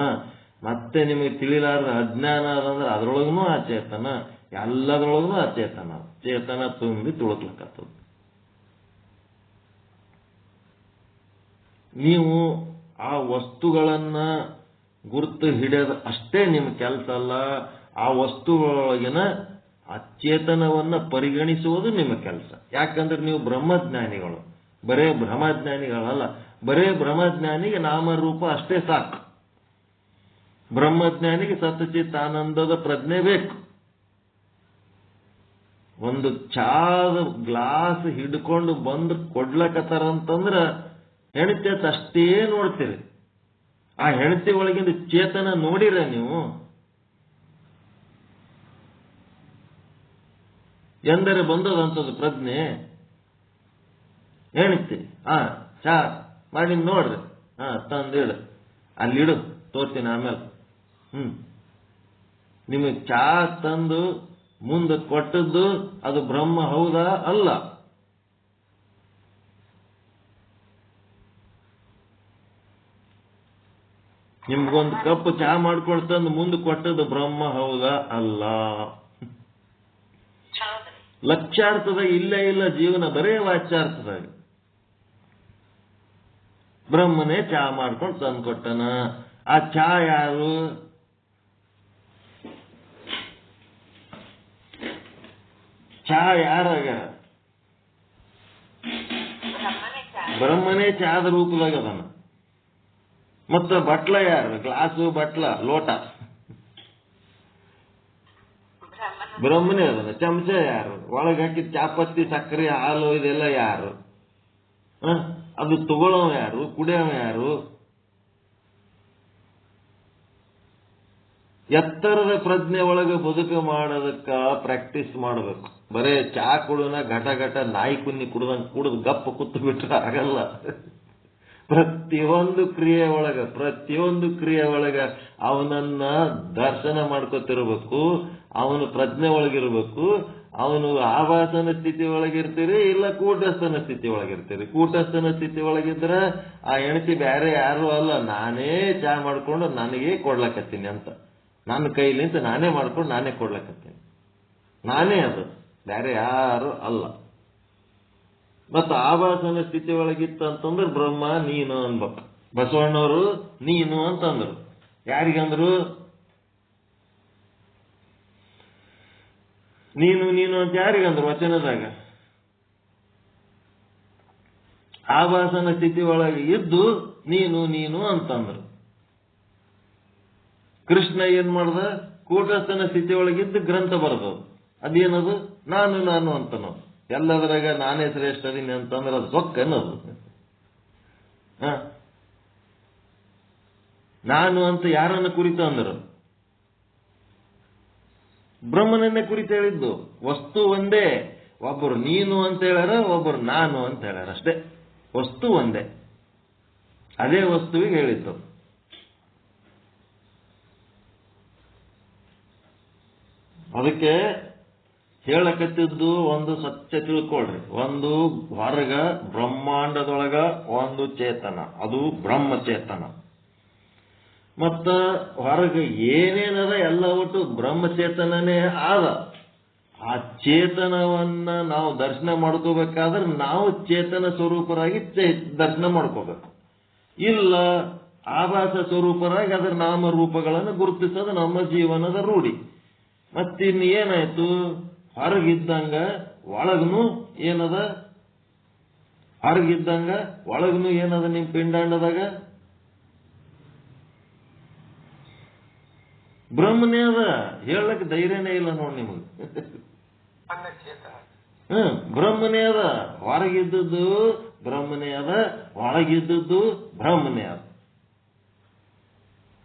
ಮತ್ತೆ ನಿಮಗೆ ತಿಳಿಲಾರದ ಅಜ್ಞಾನ ಅದಂದ್ರೆ ಅದರೊಳಗೂ ಆ ಚೇತನ. ಎಲ್ಲದರೊಳಗೂ ಆ ಚೇತನ. ಚೇತನ ತುಂಬಿ ತುಳುಕ್ಲಕ್ಕತ್ತದ. ನೀವು ಆ ವಸ್ತುಗಳನ್ನ ಗುರುತು ಹಿಡಿಯೋದು ಅಷ್ಟೇ ನಿಮ್ಮ ಕೆಲಸ ಅಲ್ಲ, ಆ ವಸ್ತುಗಳೊಳಗಿನ ಆ ಚೇತನವನ್ನ ಪರಿಗಣಿಸುವುದು ನಿಮ್ಮ ಕೆಲಸ. ಯಾಕಂದ್ರೆ ನೀವು ಬ್ರಹ್ಮಜ್ಞಾನಿಗಳು, ಬರೇ ಬ್ರಹ್ಮಜ್ಞಾನಿಗಳಲ್ಲ. ಬರೇ ಬ್ರಹ್ಮಜ್ಞಾನಿಗೆ ನಾಮರೂಪ ಅಷ್ಟೇ ಸಾಕು. ಬ್ರಹ್ಮಜ್ಞಾನಿಗೆ ಸತ್ಚಿತ್ ಆನಂದದ ಪ್ರಜ್ಞೆ ಬೇಕು. ಒಂದು ಚಾದ ಗ್ಲಾಸ್ ಹಿಡ್ಕೊಂಡು ಬಂದು ಕೊಡ್ಲಕತ್ತಾರಂತಂದ್ರ ಹೆಣತಿ ಅಷ್ಟೇ ನೋಡ್ತೀರಿ. ಆ ಹೆಣತಿ ಒಳಗಿಂದ ಚೇತನ ನೋಡಿರ ನೀವು? ಎಂದರೆ ಬಂದದಂತದ್ದು ಪ್ರಜ್ಞೆ. ಹೆಣತಿ ಚಾ ಮಾಡಿ ನೋಡ್ರಿ, ತಂದಿಡು, ಅಲ್ಲಿಡು, ತೋರ್ತೀನಿ ಆಮೇಲೆ. ನಿಮಗೆ ಚಾ ತಂದು ಮುಂದೆ ಕೊಟ್ಟದ್ದು ಅದು ಬ್ರಹ್ಮ ಹೌದಾ ಅಲ್ಲ? ನಿಮ್ಗೊಂದು ಕಪ್ ಚಾ ಮಾಡ್ಕೊಂಡು ತಂದು ಮುಂದೆ ಕೊಟ್ಟದ್ದು ಬ್ರಹ್ಮ ಹೌದಾ ಅಲ್ಲ? ಲಕ್ಷಾರ್ಥದಾಗ ಇಲ್ಲ ಜೀವನ, ಬರೇ ವಾಚ್ಯಾರ್ಥದಾಗ. ಬ್ರಹ್ಮನೇ ಚಾ ಮಾಡ್ಕೊಂಡು ತಂದು ಕೊಟ್ಟನ. ಆ ಚಾ ಯಾರು? ಚಾ ಯಾರಾಗ? ಬ್ರಹ್ಮನೇ ಚಾದ ರೂಪದಾಗ ಅದನ. ಮತ್ತ ಬಟ್ಲ ಯಾರು? ಗ್ಲಾಸು, ಬಟ್ಲ, ಲೋಟ ಬ್ರಹ್ಮನೇ ಅದನ. ಚಮಚ ಯಾರು? ಒಳಗೆ ಹಾಕಿದ ಚಾಪತ್ತಿ, ಸಕ್ಕರೆ, ಹಾಲು ಇದೆಲ್ಲ ಯಾರು? ಅದು ತಗೊಳ್ಳೋವ ಯಾರು? ಕುಡಿಯವ ಯಾರು? ಎತ್ತರದ ಪ್ರಜ್ಞೆ ಒಳಗೆ ಬದುಕು ಮಾಡೋದಕ್ಕ ಪ್ರಾಕ್ಟೀಸ್ ಮಾಡಬೇಕು. ಬರೇ ಚಾ ಕುಡಿಯೋನ ಘಟ ನಾಯಿ ಕುನ್ನಿ ಕುಡ್ದಂಗೆ ಕುಡಿದು ಗಪ್ಪ ಕೂತು ಬಿಟ್ರೆ ಆಗಲ್ಲ. ಪ್ರತಿಯೊಂದು ಕ್ರಿಯೆ ಒಳಗ ಅವನನ್ನ ದರ್ಶನ ಮಾಡ್ಕೊತಿರ್ಬೇಕು, ಅವನು ಪ್ರಜ್ಞೆ ಒಳಗಿರ್ಬೇಕು. ಅವನು ಆಭಾಸನ ಸ್ಥಿತಿ ಒಳಗಿರ್ತೀರಿ, ಇಲ್ಲ ಕೂಟಸ್ಥನ ಸ್ಥಿತಿ ಒಳಗಿರ್ತೀರಿ. ಕೂಟಸ್ಥನ ಸ್ಥಿತಿ ಒಳಗಿದ್ರ ಆ ಹೆಂಡತಿ ಬ್ಯಾರೆ ಯಾರು ಅಲ್ಲ, ನಾನೇ ಚಾ ಮಾಡ್ಕೊಂಡು ನನಗೆ ಕೊಡ್ಲಕತ್ತೀನಿ ಅಂತ, ನನ್ನ ಕೈಲಿಂತ ನಾನೇ ಮಾಡ್ಕೊಂಡು ನಾನೇ ಕೊಡ್ಲಕತ್ತೀನಿ, ನಾನೇ ಅದು, ಬ್ಯಾರೆ ಯಾರು ಅಲ್ಲ. ಮತ್ತು ಆಭಾಸನ ಸ್ಥಿತಿ ಒಳಗಿತ್ತಂತಂದ್ರೆ ಬ್ರಹ್ಮ ನೀನು ಅನ್ಬೇಕು. ಬಸವಣ್ಣವರು ನೀನು ಅಂತಂದ್ರು. ಯಾರಿಗಂದ್ರು? ನೀನು ಅಂತ ಯಾರಿಗಂದ್ರು ವಚನದಾಗ? ಆಭಾಸನ ಸ್ಥಿತಿ ಒಳಗೆ ಇದ್ದು ನೀನು ಅಂತಂದ್ರು. ಕೃಷ್ಣ ಏನ್ ಮಾಡ್ದ? ಕೂಟಸ್ಥನ ಸ್ಥಿತಿ ಒಳಗಿದ್ದು ಗ್ರಂಥ ಬರೆದು ಅದೇನದು? ನಾನು ಅಂತನೋ. ಎಲ್ಲದರಾಗ ನಾನೇ ಶ್ರೇಷ್ಠ ಅದೀನಿ ಅಂತಂದ್ರೆ ಅದು ಸೊಕ್ಕ ಅನ್ನೋದು. ನಾನು ಅಂತ ಯಾರನ್ನ ಕುರಿತು ಅಂದರು? ಬ್ರಹ್ಮನನ್ನೇ ಕುರಿತು ಹೇಳಿದ್ದು. ವಸ್ತು ಒಂದೇ, ಒಬ್ಬರು ನೀನು ಅಂತ ಹೇಳ್ಯಾರ, ಒಬ್ಬರು ನಾನು ಅಂತ ಹೇಳ್ಯಾರ, ಅಷ್ಟೇ. ವಸ್ತು ಒಂದೇ, ಅದೇ ವಸ್ತುವಿಗೆ ಹೇಳಿದ್ದು. ಅದಕ್ಕೆ ಹೇಳಕತ್ತಿದ್ದು ಒಂದು ಸತ್ಯ ತಿಳ್ಕೊಳ್ರಿ. ಒಂದು ಹೊರಗ ಬ್ರಹ್ಮಾಂಡದೊಳಗ ಒಂದು ಚೇತನ, ಅದು ಬ್ರಹ್ಮಚೇತನ. ಮತ್ತ ಹೊರಗೆ ಏನೇನದ ಎಲ್ಲ ಒಟ್ಟು ಬ್ರಹ್ಮಚೇತನನೇ ಆದ. ಆ ಚೇತನವನ್ನ ನಾವು ದರ್ಶನ ಮಾಡ್ಕೋಬೇಕಾದ್ರೆ ನಾವು ಚೇತನ ಸ್ವರೂಪರಾಗಿ ದರ್ಶನ ಮಾಡ್ಕೋಬೇಕು. ಇಲ್ಲ ಆಭಾಸ ಸ್ವರೂಪರಾಗಿ ಅದರ ನಾಮರೂಪಗಳನ್ನು ಗುರುತಿಸೋದು ನಮ್ಮ ಜೀವನದ ರೂಢಿ. ಮತ್ತಿನ್ನು ಏನಾಯ್ತು? ಹೊರಗಿದ್ದಂಗ ಒಳಗನು ಏನದ? ಹೊರಗಿದ್ದಂಗ ಒಳಗನು ಏನದ? ನಿಮ್ ಪಿಂಡಾಂಡದಾಗ ಬ್ರಹ್ಮನೇ ಅದ. ಹೇಳಕ್ ಧೈರ್ಯನೇ ಇಲ್ಲ ನೋಡಿ ನಿಮಗೆ. ಬ್ರಹ್ಮನೇ ಅದ. ಹೊರಗಿದ್ದದ್ದು ಬ್ರಹ್ಮನೇ ಅದ, ಒಳಗಿದ್ದದ್ದು ಬ್ರಹ್ಮನೇ ಅದ.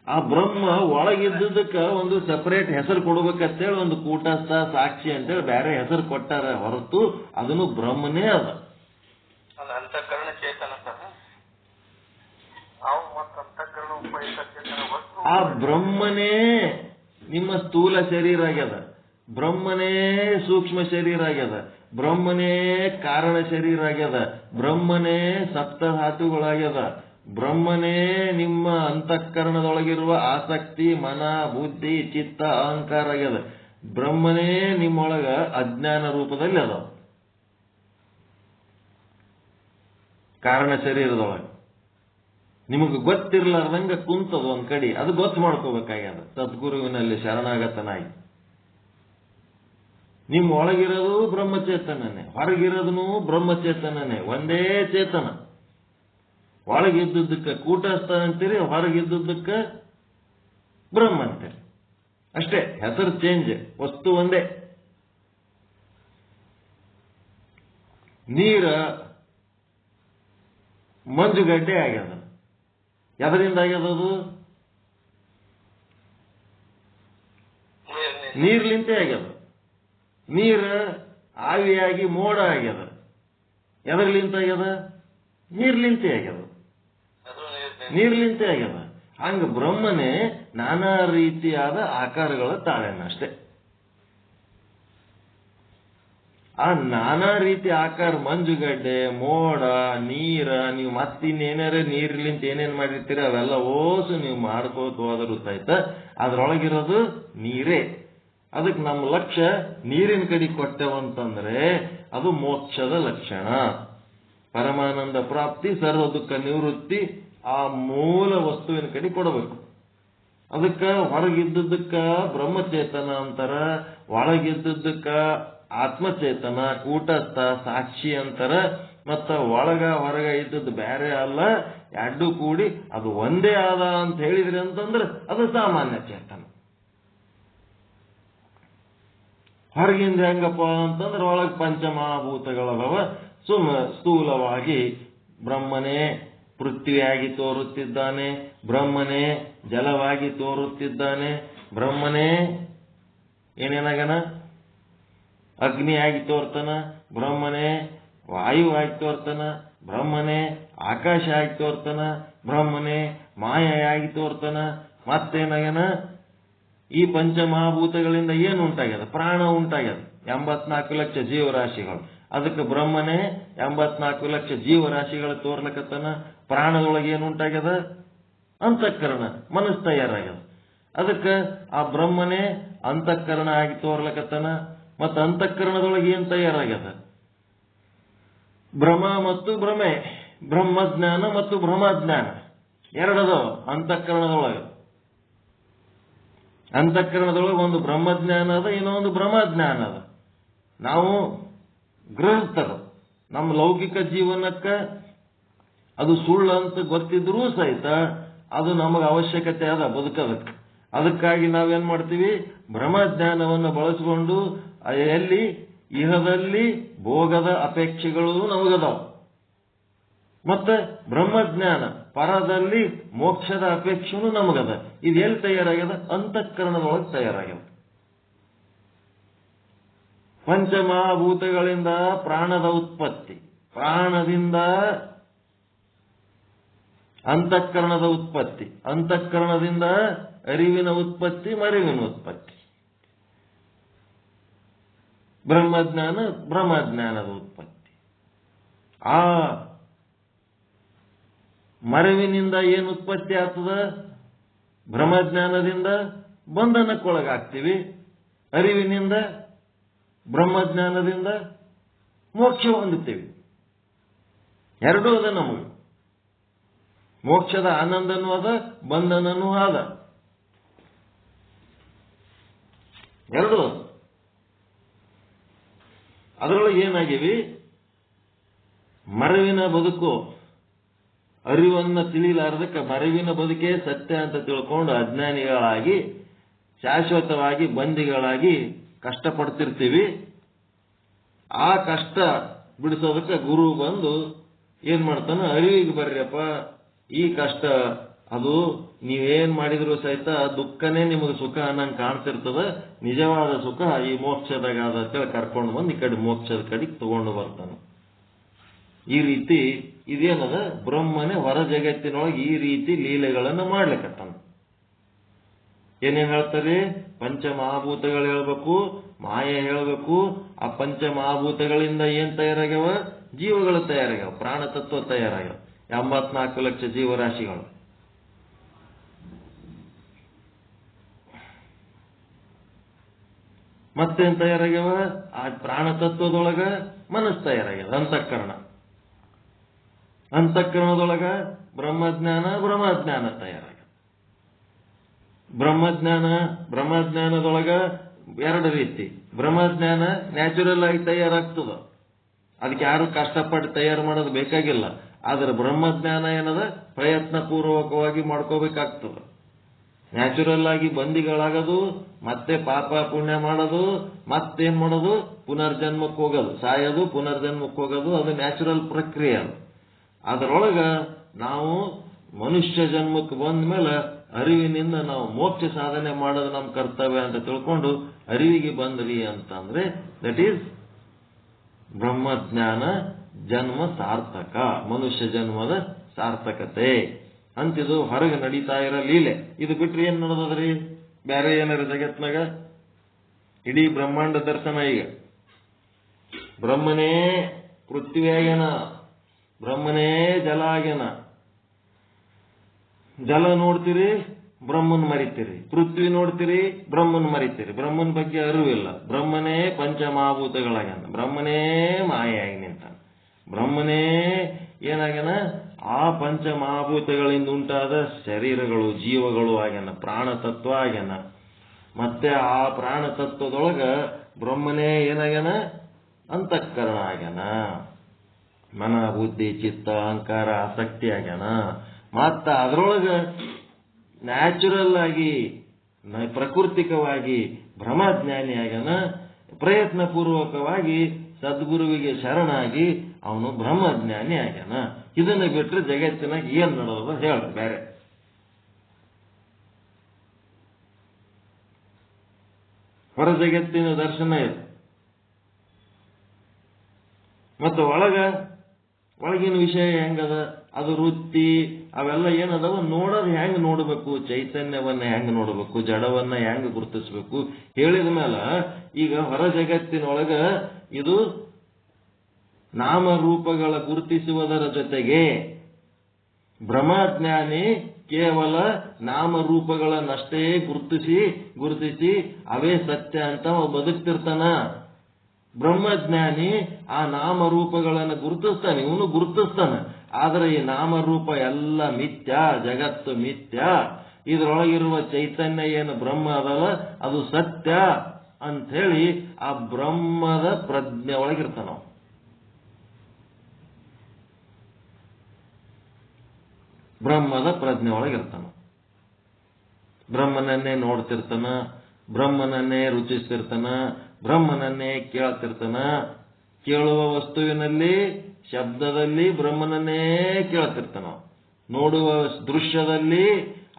ಆ ಬ್ರಹ್ಮ ಒಳಗಿದ್ದದಕ್ಕ ಒಂದು ಸಪರೇಟ್ ಹೆಸರು ಕೊಡ್ಬೇಕಂತೇಳಿ ಒಂದು ಕೂಟಸ್ಥ, ಸಾಕ್ಷಿ ಅಂತೇಳಿ ಬೇರೆ ಹೆಸರು ಕೊಟ್ಟಾರ ಹೊರತು ಅದನ್ನು ಬ್ರಹ್ಮನೇ ಅದ. ಆ ಬ್ರಹ್ಮನೇ ನಿಮ್ಮ ಸ್ಥೂಲ ಶರೀರ ಆಗ್ಯದ, ಬ್ರಹ್ಮನೇ ಸೂಕ್ಷ್ಮ ಶರೀರ ಆಗ್ಯದ, ಬ್ರಹ್ಮನೇ ಕಾರಣ ಶರೀರ ಆಗ್ಯದ, ಬ್ರಹ್ಮನೇ ಸಪ್ತಧಾತುಗಳಾಗ್ಯದ, ಬ್ರಹ್ಮನೇ ನಿಮ್ಮ ಅಂತಃಕರಣದೊಳಗಿರುವ ಆಸಕ್ತಿ, ಮನ, ಬುದ್ಧಿ, ಚಿತ್ತ, ಅಹಂಕಾರ ಆಗ್ಯದ. ಬ್ರಹ್ಮನೇ ನಿಮ್ಮೊಳಗ ಅಜ್ಞಾನ ರೂಪದಲ್ಲಿ ಅದ, ಕಾರಣ ಶರೀರದೊಳಗೆ. ನಿಮಗೆ ಗೊತ್ತಿರ್ಲಾರ್ದಂಗ ಕುಂತದ ಒಂದ್ ಕಡೆ, ಅದು ಗೊತ್ತು ಮಾಡ್ಕೋಬೇಕಾಗ್ಯದ ಸದ್ಗುರುವಿನಲ್ಲಿ ಶರಣಾಗತನಾಗಿ. ನಿಮ್ಮ ಒಳಗಿರೋದು ಬ್ರಹ್ಮಚೇತನನೇ, ಹೊರಗಿರೋದನು ಬ್ರಹ್ಮಚೇತನನೇ, ಒಂದೇ ಚೇತನ. ಒಳಗಿದ್ದಕ್ಕೆ ಕೂಟಸ್ಥ ಅಂತೀರಿ, ಹೊರಗಿದ್ದಕ್ಕೆ ಬ್ರಹ್ಮ ಅಂತೀರಿ, ಅಷ್ಟೇ. ಹೆಸರು ಚೇಂಜ್, ವಸ್ತು ಒಂದೇ. ನೀರ ಮಂಜುಗಡ್ಡೆ ಆಗ್ಯದ. ಎದರಿಂದ ಆಗ್ಯದದು? ನೀರ್ಲಿಂತೆ ಆಗ್ಯದ. ನೀರ ಆವಿಯಾಗಿ ಮೋಡ ಆಗ್ಯದ. ಎದರ್ಲಿಂತ ಆಗ್ಯದ? ನೀರ್ಲಿಂತೆ ಆಗ್ಯದ, ನೀರ್ಲಿಂತೆ ಆಗ್ಯದ. ಹಂಗ ಬ್ರಹ್ಮನೇ ನಾನಾ ರೀತಿಯಾದ ಆಕಾರಗಳ ತಾಳೇನ, ಅಷ್ಟೇ. ಆ ನಾನಾ ರೀತಿ ಆಕಾರ, ಮಂಜುಗಡ್ಡೆ, ಮೋಡ, ನೀರ, ನೀವು ಮತ್ತಿನ್ನೇನಾರ ನೀರ್ಲಿಂತ ಏನೇನ್ ಮಾಡಿರ್ತೀರ ಅವೆಲ್ಲ ಓಸು ನೀವು ಮಾಡ್ಕೋತ ಹೋದ್ರು ಸಹಿತ ಅದ್ರೊಳಗಿರೋದು ನೀರೇ. ಅದಕ್ಕೆ ನಮ್ಮ ಲಕ್ಷ್ಯ ನೀರಿನ ಕಡೆ ಕೊಟ್ಟೆವಂತಂದ್ರೆ ಅದು ಮೋಕ್ಷದ ಲಕ್ಷಣ. ಪರಮಾನಂದ ಪ್ರಾಪ್ತಿ, ಸರ್ವ ದುಃಖ ನಿವೃತ್ತಿ, ಆ ಮೂಲ ವಸ್ತುವಿನ ಕಡೆ ಕೊಡಬೇಕು. ಅದಕ್ಕ ಹೊರಗಿದ್ದಕ್ಕ ಬ್ರಹ್ಮಚೇತನ ಅಂತಾರ, ಒಳಗಿದ್ದಕ್ಕ ಆತ್ಮಚೇತನ, ಕೂಟಸ್ಥ, ಸಾಕ್ಷಿ ಅಂತಾರ. ಮತ್ತ ಒಳಗ ಹೊರಗ ಇದ್ದದ್ದು ಬೇರೆ ಅಲ್ಲ, ಎರಡು ಕೂಡಿ ಅದು ಒಂದೇ ಆದ ಅಂತ ಹೇಳಿದ್ರಿ ಅಂತಂದ್ರೆ ಅದು ಸಾಮಾನ್ಯ ಚೇತನ. ಹೊರಗಿಂದ ಹೆಂಗಪ್ಪ ಅಂತಂದ್ರೆ ಒಳಗೆ ಪಂಚಮಹಾಭೂತಗಳದವ. ಸ್ಥೂಲವಾಗಿ ಬ್ರಹ್ಮನೇ ಪೃಥ್ವಿಯಾಗಿ ತೋರುತ್ತಿದ್ದಾನೆ, ಬ್ರಹ್ಮನೇ ಜಲವಾಗಿ ತೋರುತ್ತಿದ್ದಾನೆ, ಬ್ರಹ್ಮನೇ ಏನೇನಾಗನ ಅಗ್ನಿಯಾಗಿ ತೋರ್ತಾನ, ಬ್ರಹ್ಮನೇ ವಾಯು ಆಗಿ ತೋರ್ತಾನ, ಬ್ರಹ್ಮನೇ ಆಕಾಶ ಆಗಿ ತೋರ್ತಾನ, ಬ್ರಹ್ಮನೇ ಮಾಯೆಯಾಗಿ ತೋರ್ತಾನ. ಮತ್ತೇನಾಗ್ಯಾನ, ಈ ಪಂಚಮಹಾಭೂತಗಳಿಂದ ಏನು ಉಂಟಾಗ್ಯದ? ಪ್ರಾಣ ಉಂಟಾಗ್ಯದ. 84 ಲಕ್ಷ ಜೀವರಾಶಿಗಳು. ಅದಕ್ಕೆ ಬ್ರಹ್ಮನೇ 84 ಲಕ್ಷ ಜೀವರಾಶಿಗಳು ತೋರ್ಲಕತ್ತನ. ಪ್ರಾಣದೊಳಗೆ ಏನು ಉಂಟಾಗ್ಯದ? ಅಂತಃಕರಣ, ಮನಸ್ಸು ತಯಾರಾಗ್ಯದ. ಅದಕ್ಕೆ ಆ ಬ್ರಹ್ಮನೇ ಅಂತಃಕರಣ ಆಗಿ ತೋರ್ಲಕತ್ತನ. ಮತ್ತು ಅಂತಃಕರಣದೊಳಗೆ ಏನು ತಯಾರಾಗ್ಯದ? ಭ್ರಮ ಮತ್ತು ಭ್ರಮೆ, ಬ್ರಹ್ಮಜ್ಞಾನ ಮತ್ತು ಭ್ರಮಜ್ಞಾನ ಎರಡದು ಅಂತಃಕರಣದೊಳಗೆ. ಅಂತಃಕರಣದೊಳಗೆ ಒಂದು ಬ್ರಹ್ಮಜ್ಞಾನ ಅದ, ಇನ್ನೊಂದು ಭ್ರಮಜ್ಞಾನ ಅದ. ನಾವು ಗೃಹಸ್ಥರು, ನಮ್ಮ ಲೌಕಿಕ ಜೀವನಕ್ಕೆ ಅದು ಸುಳ್ಳು ಅಂತ ಗೊತ್ತಿದ್ರೂ ಸಹಿತ ಅದು ನಮಗೆ ಅವಶ್ಯಕತೆ ಅದ ಬದುಕೋದಕ್ಕೆ. ಅದಕ್ಕಾಗಿ ನಾವೇನ್ ಮಾಡ್ತೀವಿ? ಬ್ರಹ್ಮಜ್ಞಾನವನ್ನು ಬಳಸಿಕೊಂಡು ಎಲ್ಲಿ ಇಹದಲ್ಲಿ ಭೋಗದ ಅಪೇಕ್ಷೆಗಳು ನಮಗದಾವ, ಮತ್ತೆ ಬ್ರಹ್ಮಜ್ಞಾನ ಪರದಲ್ಲಿ ಮೋಕ್ಷದ ಅಪೇಕ್ಷೆನೂ ನಮಗದ. ಇದು ಎಲ್ಲಿ ತಯಾರಾಗ್ಯದ? ಅಂತಃಕರಣದೊಳಗೆ ತಯಾರಾಗ್ಯದ. ಪಂಚಮಹಾಭೂತಗಳಿಂದ ಪ್ರಾಣದ ಉತ್ಪತ್ತಿ, ಪ್ರಾಣದಿಂದ ಅಂತಃಕರಣದ ಉತ್ಪತ್ತಿ, ಅಂತಃಕರಣದಿಂದ ಅರಿವಿನ ಉತ್ಪತ್ತಿ, ಮರಿವಿನ ಉತ್ಪತ್ತಿ, ಬ್ರಹ್ಮಜ್ಞಾನ ಬ್ರಹ್ಮಜ್ಞಾನದ ಉತ್ಪತ್ತಿ. ಆ ಮರವಿನಿಂದ ಏನು ಉತ್ಪತ್ತಿ ಆಗ್ತದ? ಬ್ರಹ್ಮಜ್ಞಾನದಿಂದ ಬಂಧನಕ್ಕೊಳಗಾಗ್ತೀವಿ, ಅರಿವಿನಿಂದ ಬ್ರಹ್ಮಜ್ಞಾನದಿಂದ ಮೋಕ್ಷ ಹೊಂದುತ್ತೇವೆ. ಎರಡೂ ಅದ ನಮಗೆ. ಮೋಕ್ಷದ ಆನಂದನೂ ಅದ, ಬಂಧನನೂ ಅದ, ಎರಡೂ ಅದ. ಅದರೊಳಗೆ ಏನಾಗಿವಿ? ಮರವಿನ ಬದುಕು ಅರಿವನ್ನು ತಿಳಿಲಾರದಕ್ಕೆ ಮರವಿನ ಬದುಕೇ ಸತ್ಯ ಅಂತ ತಿಳ್ಕೊಂಡು ಅಜ್ಞಾನಿಗಳಾಗಿ ಶಾಶ್ವತವಾಗಿ ಬಂದಿಗಳಾಗಿ ಕಷ್ಟಪಡ್ತಿರ್ತೀವಿ. ಆ ಕಷ್ಟ ಬಿಡಿಸೋದಕ್ಕೆ ಗುರು ಬಂದು ಏನ್ ಮಾಡ್ತಾನ? ಅರಿವಿಗೆ ಬರ್ರಿಯಪ್ಪ, ಈ ಕಷ್ಟ ಅದು ನೀವೇನ್ ಮಾಡಿದ್ರು ಸಹಿತ ದುಃಖನೇ ನಿಮಗೆ ಸುಖ ಅನ್ನಂಗೆ ಕಾಣ್ತಿರ್ತದ, ನಿಜವಾದ ಸುಖ ಈ ಮೋಕ್ಷದಾಗ ಅಂತೇಳಿ ಕರ್ಕೊಂಡು ಬಂದು ಈ ಕಡೆ ಮೋಕ್ಷದ ಕಡೆಗೆ ತಗೊಂಡು ಬರ್ತಾನ. ಈ ರೀತಿ ಇದೇನದ? ಬ್ರಹ್ಮನೇ ಹೊರ ಜಗತ್ತಿನೊಳಗೆ ಈ ರೀತಿ ಲೀಲೆಗಳನ್ನು ಮಾಡ್ಲಿಕ್ಕತ್ತಾನ. ಏನೇನ್ ಹೇಳ್ತಾರೆ? ಪಂಚಮಹಾಭೂತಗಳು ಹೇಳ್ಬೇಕು, ಮಾಯೆ ಹೇಳ್ಬೇಕು. ಆ ಪಂಚಮಹಾಭೂತಗಳಿಂದ ಏನ್ ತಯಾರಾಗ್ಯಾವ? ಜೀವಗಳು ತಯಾರಾಗ್ಯಾವ, ಪ್ರಾಣ ತತ್ವ ತಯಾರಾಗ್ಯಾವ, 84 ಲಕ್ಷ ಜೀವರಾಶಿಗಳು. ಮತ್ತೇನ್ ತಯಾರಾಗ್ಯಾವ? ಆ ಪ್ರಾಣ ತತ್ವದೊಳಗ ಮನಸ್ಸು ತಯಾರಾಗ್ಯದ, ಅಂತಃಕರಣ. ಅಂತಃಕರಣದೊಳಗ ಬ್ರಹ್ಮಜ್ಞಾನ ಬ್ರಹ್ಮಜ್ಞಾನ ತಯಾರಾಗ್ಯದ. ಬ್ರಹ್ಮಜ್ಞಾನದೊಳಗ ಎರಡು ರೀತಿ. ಬ್ರಹ್ಮಜ್ಞಾನ ನ್ಯಾಚುರಲ್ ಆಗಿ ತಯಾರಾಗ್ತದ, ಅದಕ್ಕೆ ಯಾರು ಕಷ್ಟಪಟ್ಟು ತಯಾರು ಮಾಡೋದು ಬೇಕಾಗಿಲ್ಲ. ಆದ್ರೆ ಬ್ರಹ್ಮಜ್ಞಾನ ಏನದ? ಪ್ರಯತ್ನ ಪೂರ್ವಕವಾಗಿ ಮಾಡ್ಕೋಬೇಕಾಗ್ತದ. ನ್ಯಾಚುರಲ್ ಆಗಿ ಬಂದಿಗಳಾಗೋದು, ಮತ್ತೆ ಪಾಪ ಪುಣ್ಯ ಮಾಡೋದು, ಮತ್ತೇನ್ ಮಾಡೋದು? ಪುನರ್ಜನ್ಮಕ್ಕೆ ಹೋಗೋದು, ಸಾಯೋದು, ಪುನರ್ಜನ್ಮಕ್ಕೆ ಹೋಗೋದು, ಅದು ನ್ಯಾಚುರಲ್ ಪ್ರಕ್ರಿಯೆ. ಅದರೊಳಗ ನಾವು ಮನುಷ್ಯ ಜನ್ಮಕ್ಕೆ ಬಂದ ಮೇಲೆ ಅರಿವಿನಿಂದ ನಾವು ಮೋಕ್ಷ ಸಾಧನೆ ಮಾಡೋದು ನಮ್ಮ ಕರ್ತವ್ಯ ಅಂತ ತಿಳ್ಕೊಂಡು ಅರಿವಿಗೆ ಬಂದ್ರಿ ಅಂತಂದ್ರೆ ದಟ್ ಈಸ್ ಬ್ರಹ್ಮಜ್ಞಾನ ಜನ್ಮ ಸಾರ್ಥಕ, ಮನುಷ್ಯ ಜನ್ಮದ ಸಾರ್ಥಕತೆ ಅಂತಿದು ಹೊರಗೆ ನಡೀತಾ ಇರೋ ಲೀಲೆ. ಇದು ಬಿಟ್ರೆ ಏನ್ ನಡೆದದ್ರಿ? ಬೇರೆ ಏನಾರ ಜಗತ್ನಾಗ? ಇಡೀ ಬ್ರಹ್ಮಾಂಡ ದರ್ಶನ. ಈಗ ಬ್ರಹ್ಮನೇ ಪೃಥ್ವಿ ಆಗ್ಯಾನ, ಬ್ರಹ್ಮನೇ ಜಲ ಆಗ್ಯಾನ. ಜಲ ನೋಡ್ತೀರಿ, ಬ್ರಹ್ಮನ್ ಮರಿತೀರಿ. ಪೃಥ್ವಿ ನೋಡ್ತೀರಿ, ಬ್ರಹ್ಮನ್ ಮರಿತೀರಿ. ಬ್ರಹ್ಮನ್ ಬಗ್ಗೆ ಅರಿವಿಲ್ಲ. ಬ್ರಹ್ಮನೇ ಪಂಚಮಹಾಭೂತಗಳಾಗ್ಯಾನ, ಬ್ರಹ್ಮನೇ ಮಾಯೆಯಾಗಿ ನಿಂತಾನ. ಬ್ರಹ್ಮನೇ ಏನಾಗ್ಯಾನ? ಆ ಪಂಚಮಹಾಭೂತಗಳಿಂದ ಉಂಟಾದ ಶರೀರಗಳು, ಜೀವಗಳು ಆಗ್ಯಾನ, ಪ್ರಾಣ ತತ್ವ ಆಗ್ಯಾನ. ಮತ್ತೆ ಆ ಪ್ರಾಣ ತತ್ವದೊಳಗ ಬ್ರಹ್ಮನೇ ಏನಾಗ್ಯಾನ? ಅಂತಃಕರಣ ಆಗ್ಯಾನ. ಮನ ಬುದ್ಧಿ ಚಿತ್ತ ಅಹಂಕಾರ ಆಸಕ್ತಿ ಆಗ್ಯಾನ. ಮತ್ತ ಅದರೊಳಗ ನ್ಯಾಚುರಲ್ ಆಗಿ ಪ್ರಕೃತಿಕವಾಗಿ ಬ್ರಹ್ಮಜ್ಞಾನಿ ಆಗ್ಯಾನ. ಪ್ರಯತ್ನ ಪೂರ್ವಕವಾಗಿ ಸದ್ಗುರುವಿಗೆ ಶರಣಾಗಿ ಅವನು ಬ್ರಹ್ಮಜ್ಞಾನಿ ಆಗ್ಯಾನ. ಇದನ್ನ ಬಿಟ್ಟರೆ ಜಗತ್ತಿನಾಗ ಏನ್ ನಡೆದ ಹೇಳ್ರಿ? ಬೇರೆ ಹೊರ ಜಗತ್ತಿನ ದರ್ಶನ ಇದೆ. ಮತ್ತು ಒಳಗಿನ ವಿಷಯ ಹೆಂಗದ, ಅದು ವೃತ್ತಿ ಅವೆಲ್ಲ ಏನದವ ನೋಡೋದು ಹೆಂಗ್ ನೋಡಬೇಕು, ಚೈತನ್ಯವನ್ನ ಹೆಂಗ್ ನೋಡಬೇಕು, ಜಡವನ್ನ ಹೆಂಗ್ ಗುರುತಿಸ್ಬೇಕು ಹೇಳಿದ ಮೇಲೆ ಈಗ ಹೊರ ಜಗತ್ತಿನೊಳಗ ಇದು ನಾಮರೂಪಗಳ ಗುರುತಿಸುವುದರ ಜೊತೆಗೆ ಬ್ರಹ್ಮಜ್ಞಾನಿ ಕೇವಲ ನಾಮರೂಪಗಳನ್ನಷ್ಟೇ ಗುರುತಿಸಿ ಅವೇ ಸತ್ಯ ಅಂತ ಬದುಕ್ತಿರ್ತಾನ. ಬ್ರಹ್ಮಜ್ಞಾನಿ ಆ ನಾಮರೂಪಗಳನ್ನು ಗುರುತಿಸ್ತಾನೆ, ಇವನು ಗುರುತಿಸ್ತಾನೆ. ಆದರೆ ಈ ನಾಮರೂಪ ಎಲ್ಲ ಮಿಥ್ಯ, ಜಗತ್ತು ಮಿಥ್ಯ, ಇದರೊಳಗಿರುವ ಚೈತನ್ಯ ಏನು ಬ್ರಹ್ಮ ಅದಲ್ಲ ಅದು ಸತ್ಯ ಅಂತ ಹೇಳಿ ಆ ಬ್ರಹ್ಮದ ಪ್ರಜ್ಞೆ ಒಳಗಿರ್ತಾನ. ಬ್ರಹ್ಮದ ಪ್ರಜ್ಞೆ ಒಳಗಿರ್ತಾನ. ಬ್ರಹ್ಮನನ್ನೇ ನೋಡ್ತಿರ್ತಾನ, ಬ್ರಹ್ಮನನ್ನೇ ರುಚಿಸ್ತಿರ್ತಾನ, ಬ್ರಹ್ಮನನ್ನೇ ಕೇಳ್ತಿರ್ತಾನ. ಕೇಳುವ ವಸ್ತುವಿನಲ್ಲಿ ಶಬ್ದದಲ್ಲಿ ಬ್ರಹ್ಮನನ್ನೇ ಕೇಳ್ತಿರ್ತಾನ, ನೋಡುವ ದೃಶ್ಯದಲ್ಲಿ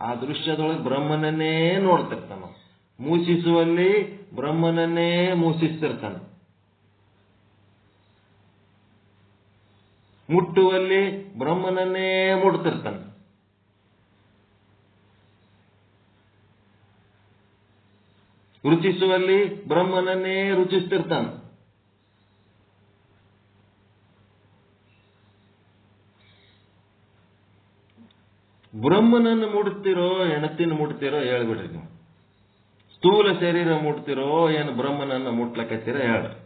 ಆ ದೃಶ್ಯದೊಳಗೆ ಬ್ರಹ್ಮನನ್ನೇ ನೋಡ್ತಿರ್ತಾನ, ಮೂಸಿಸುವಲ್ಲಿ ಬ್ರಹ್ಮನನ್ನೇ ಮೂಸಿಸ್ತಿರ್ತಾನ, ಮುಟ್ಟುವಲ್ಲಿ ಬ್ರಹ್ಮನನ್ನೇ ಮುಟ್ತಿರ್ತಾನೆ. ರುಚಿಸುವಲ್ಲಿ ಬ್ರಹ್ಮನನ್ನೇ ರುಚಿಸ್ತಿರ್ತಾನೆ. ಬ್ರಹ್ಮನನ್ನು ಮುಡ್ತಿರೋ ಹೆಣತಿನ ಮುಡ್ತಿರೋ ಹೇಳ್ಬಿಡ್ರಿ ನೀವು. ಸ್ಥೂಲ ಶರೀರ ಮುಟ್ತಿರೋ ಏನು ಬ್ರಹ್ಮನನ್ನ ಮುಟ್ಲಕತ್ತೀರೋ ಹೇಳ್ರಿ.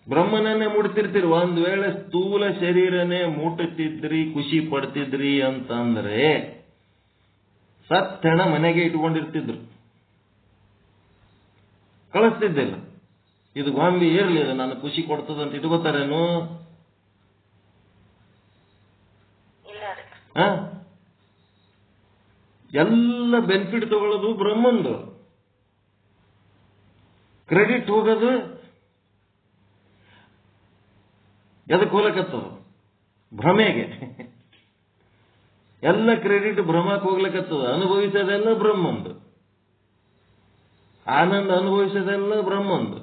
ಬ್ರಹ್ಮನನ್ನೇ ಮುಡ್ತಿರ್ತೀರಿ. ಒಂದ್ ವೇಳೆ ಸ್ಥೂಲ ಶರೀರನೇ ಮುಟ್ಟುತ್ತಿದ್ರಿ, ಖುಷಿ ಪಡ್ತಿದ್ರಿ ಅಂತಂದ್ರೆ ಸತ್ಯಣ ಮನೆಗೆ ಇಟ್ಕೊಂಡಿರ್ತಿದ್ರು, ಕಳಿಸ್ತಿದ್ದಿಲ್ಲ. ಇದು ಗೊಂಬಿ ಇರ್ಲಿಲ್ಲ, ನಾನು ಖುಷಿ ಕೊಡ್ತದಂತ ಇಟ್ಕೋತಾರೇನು? ಎಲ್ಲ ಬೆನಿಫಿಟ್ ತಗೊಳ್ಳೋದು ಬ್ರಹ್ಮಂದು, ಕ್ರೆಡಿಟ್ ಹೋಗೋದು ಎದಕ್ಕೆ ಹೋಗ್ಲಕತ್ತದ? ಭ್ರಮೆಗೆ. ಎಲ್ಲ ಕ್ರೆಡಿಟ್ ಭ್ರಮಕ್ಕೆ ಹೋಗ್ಲಕತ್ತದ. ಅನುಭವಿಸೋದೆಲ್ಲ ಬ್ರಹ್ಮಂದು, ಆನಂದ ಅನುಭವಿಸೋದೆಲ್ಲ ಬ್ರಹ್ಮಂದು.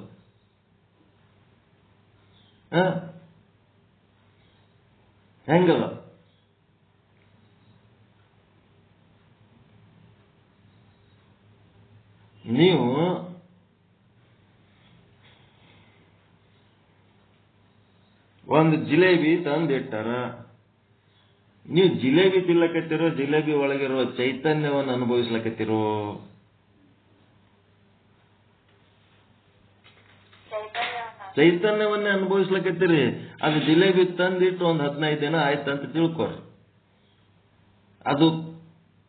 ಹೆಂಗದ? ನೀವು ಒಂದು ಜಿಲೇಬಿ ತಂದಿಟ್ಟಾರ, ನೀವು ಜಿಲೇಬಿ ತಿನ್ಲಕತ್ತಿರೋ, ಜಿಲೇಬಿ ಒಳಗಿರುವ ಚೈತನ್ಯವನ್ನು ಅನುಭವಿಸ್ಲಕತ್ತಿರೋ? ಚೈತನ್ಯವನ್ನೇ ಅನುಭವಿಸ್ಲಕತ್ತೀರಿ. ಅದು ಜಿಲೇಬಿ ತಂದಿಟ್ಟು ಒಂದು 15 ದಿನ ಆಯ್ತಂತ ತಿಳ್ಕೊರಿ, ಅದು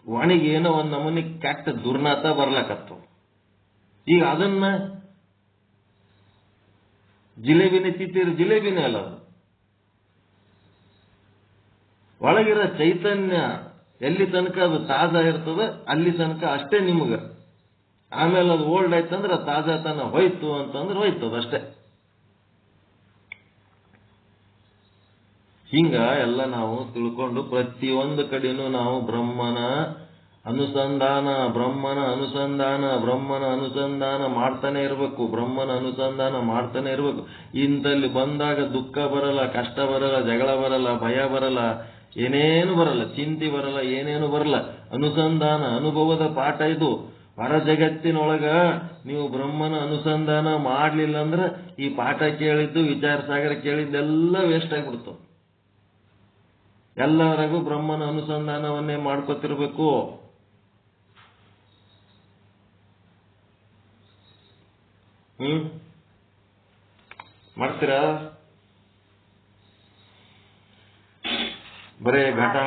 ಒಣಗಿ ಏನೋ ಒಂದು ನಮೂನಿ ಕೆಟ್ಟ ದುರ್ನಾತ ಬರ್ಲಕತ್ತು. ಈಗ ಅದನ್ನ ಜಿಲೇಬಿನೇ ತಿಂತೀರಿ, ಜಿಲೇಬಿನೇ ಅಲ್ಲ ಅದು. ಒಳಗಿರೋ ಚೈತನ್ಯ ಎಲ್ಲಿ ತನಕ ಅದು ತಾಜಾ ಇರ್ತದ ಅಲ್ಲಿ ತನಕ ಅಷ್ಟೇ ನಿಮ್ಗ. ಆಮೇಲೆ ಅದು ಓಲ್ಡ್ ಆಯ್ತಂದ್ರೆ ತಾಜಾತನ ಹೋಯ್ತು ಅಂತಂದ್ರೆ ಹೋಯ್ತದ ಅಷ್ಟೇ. ಹಿಂಗ ಎಲ್ಲ ನಾವು ತಿಳ್ಕೊಂಡು ಪ್ರತಿಯೊಂದು ಕಡೆನೂ ನಾವು ಬ್ರಹ್ಮನ ಅನುಸಂಧಾನ ಮಾಡ್ತಾನೆ ಇರಬೇಕು. ಬ್ರಹ್ಮನ ಅನುಸಂಧಾನ ಮಾಡ್ತಾನೆ ಇರಬೇಕು. ಇಂಥಲ್ಲಿ ಬಂದಾಗ ದುಃಖ ಬರಲ್ಲ, ಕಷ್ಟ ಬರಲ್ಲ, ಜಗಳ ಬರಲ್ಲ, ಭಯ ಬರಲ್ಲ, ಏನೇನು ಬರಲ್ಲ, ಚಿಂತೆ ಬರಲ್ಲ, ಏನೇನು ಬರಲ್ಲ. ಅನುಸಂಧಾನ ಅನುಭವದ ಪಾಠ ಇದು. ಹೊರ ಜಗತ್ತಿನೊಳಗ ನೀವು ಬ್ರಹ್ಮನ ಅನುಸಂಧಾನ ಮಾಡ್ಲಿಲ್ಲ ಅಂದ್ರೆ ಈ ಪಾಠ ಕೇಳಿದ್ದು, ವಿಚಾರ ಸಾಗರ ಕೇಳಿದ್ದೆಲ್ಲ ವೇಸ್ಟ್ ಆಗ್ಬಿಡ್ತು. ಎಲ್ಲರಿಗೂ ಬ್ರಹ್ಮನ ಅನುಸಂಧಾನವನ್ನೇ ಮಾಡ್ಕೊತಿರ್ಬೇಕು. ಮಾಡ್ತೀರಾ? ಬರೇ ಘಟ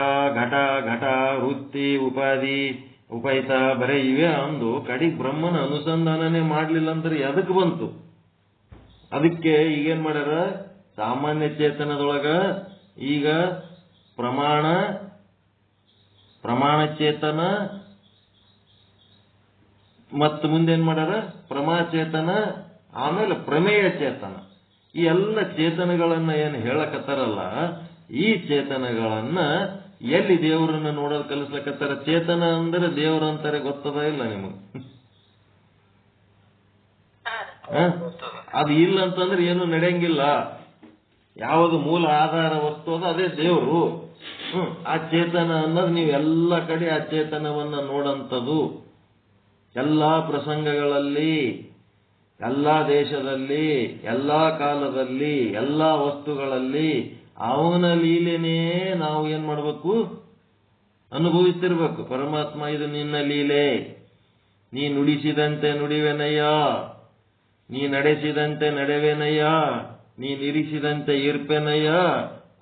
ಘಟ ಘಟ ವೃತ್ತಿ ಉಪಾಧಿ ಉಪಹಿತ ಬರೇ ಇವೇ ಅಂದು ಕಡಿಗೆ ಬ್ರಹ್ಮನ ಅನುಸಂಧಾನನೇ ಮಾಡ್ಲಿಲ್ಲ ಅಂದ್ರೆ ಎದಕ್ ಬಂತು? ಅದಕ್ಕೆ ಈಗೇನ್ ಮಾಡ್ಯಾರ, ಸಾಮಾನ್ಯ ಚೇತನದೊಳಗ ಈಗ ಪ್ರಮಾಣ ಚೇತನ ಮತ್ತು ಮುಂದೇನ್ ಮಾಡ್ಯಾರ, ಪ್ರಮಾಚೇತನ, ಆಮೇಲೆ ಪ್ರಮೇಯ ಚೇತನ. ಈ ಎಲ್ಲ ಚೇತನಗಳನ್ನ ಏನು ಹೇಳಕತ್ತಾರಲ್ಲ, ಈ ಚೇತನಗಳನ್ನ ಎಲ್ಲಿ ದೇವರನ್ನ ನೋಡೋದು ಕಲಿಸ್ಲಕತ್ತಾರ. ಚೇತನ ಅಂದ್ರೆ ದೇವ್ರ ಅಂತಾರೆ, ಗೊತ್ತದ ಇಲ್ಲ ನಿಮಗೆ? ಅದು ಇಲ್ಲ ಅಂತಂದ್ರೆ ಏನು ನಡೆಯಂಗಿಲ್ಲ. ಯಾವುದು ಮೂಲ ಆಧಾರ ವಸ್ತು ಅದ ಅದೇ ದೇವರು. ಆ ಚೇತನ ಅನ್ನೋದು ನೀವು ಎಲ್ಲ ಕಡೆ ಆ ಚೇತನವನ್ನ ನೋಡಂಥದ್ದು. ಎಲ್ಲಾ ಪ್ರಸಂಗಗಳಲ್ಲಿ, ಎಲ್ಲಾ ದೇಶದಲ್ಲಿ, ಎಲ್ಲಾ ಕಾಲದಲ್ಲಿ, ಎಲ್ಲಾ ವಸ್ತುಗಳಲ್ಲಿ ಅವನ ಲೀಲೆನೇ ನಾವು ಏನ್ ಮಾಡ್ಬೇಕು? ಅನುಭವಿಸ್ತಿರ್ಬೇಕು. ಪರಮಾತ್ಮ ಇದು ನಿನ್ನ ಲೀಲೆ, ನೀ ನುಡಿಸಿದಂತೆ ನುಡಿವೆನಯ್ಯ, ನೀ ನಡೆಸಿದಂತೆ ನಡೆವೆನಯ್ಯ, ನೀ ನಿರಿಸಿದಂತೆ ಇರ್ಪೆನಯ್ಯ,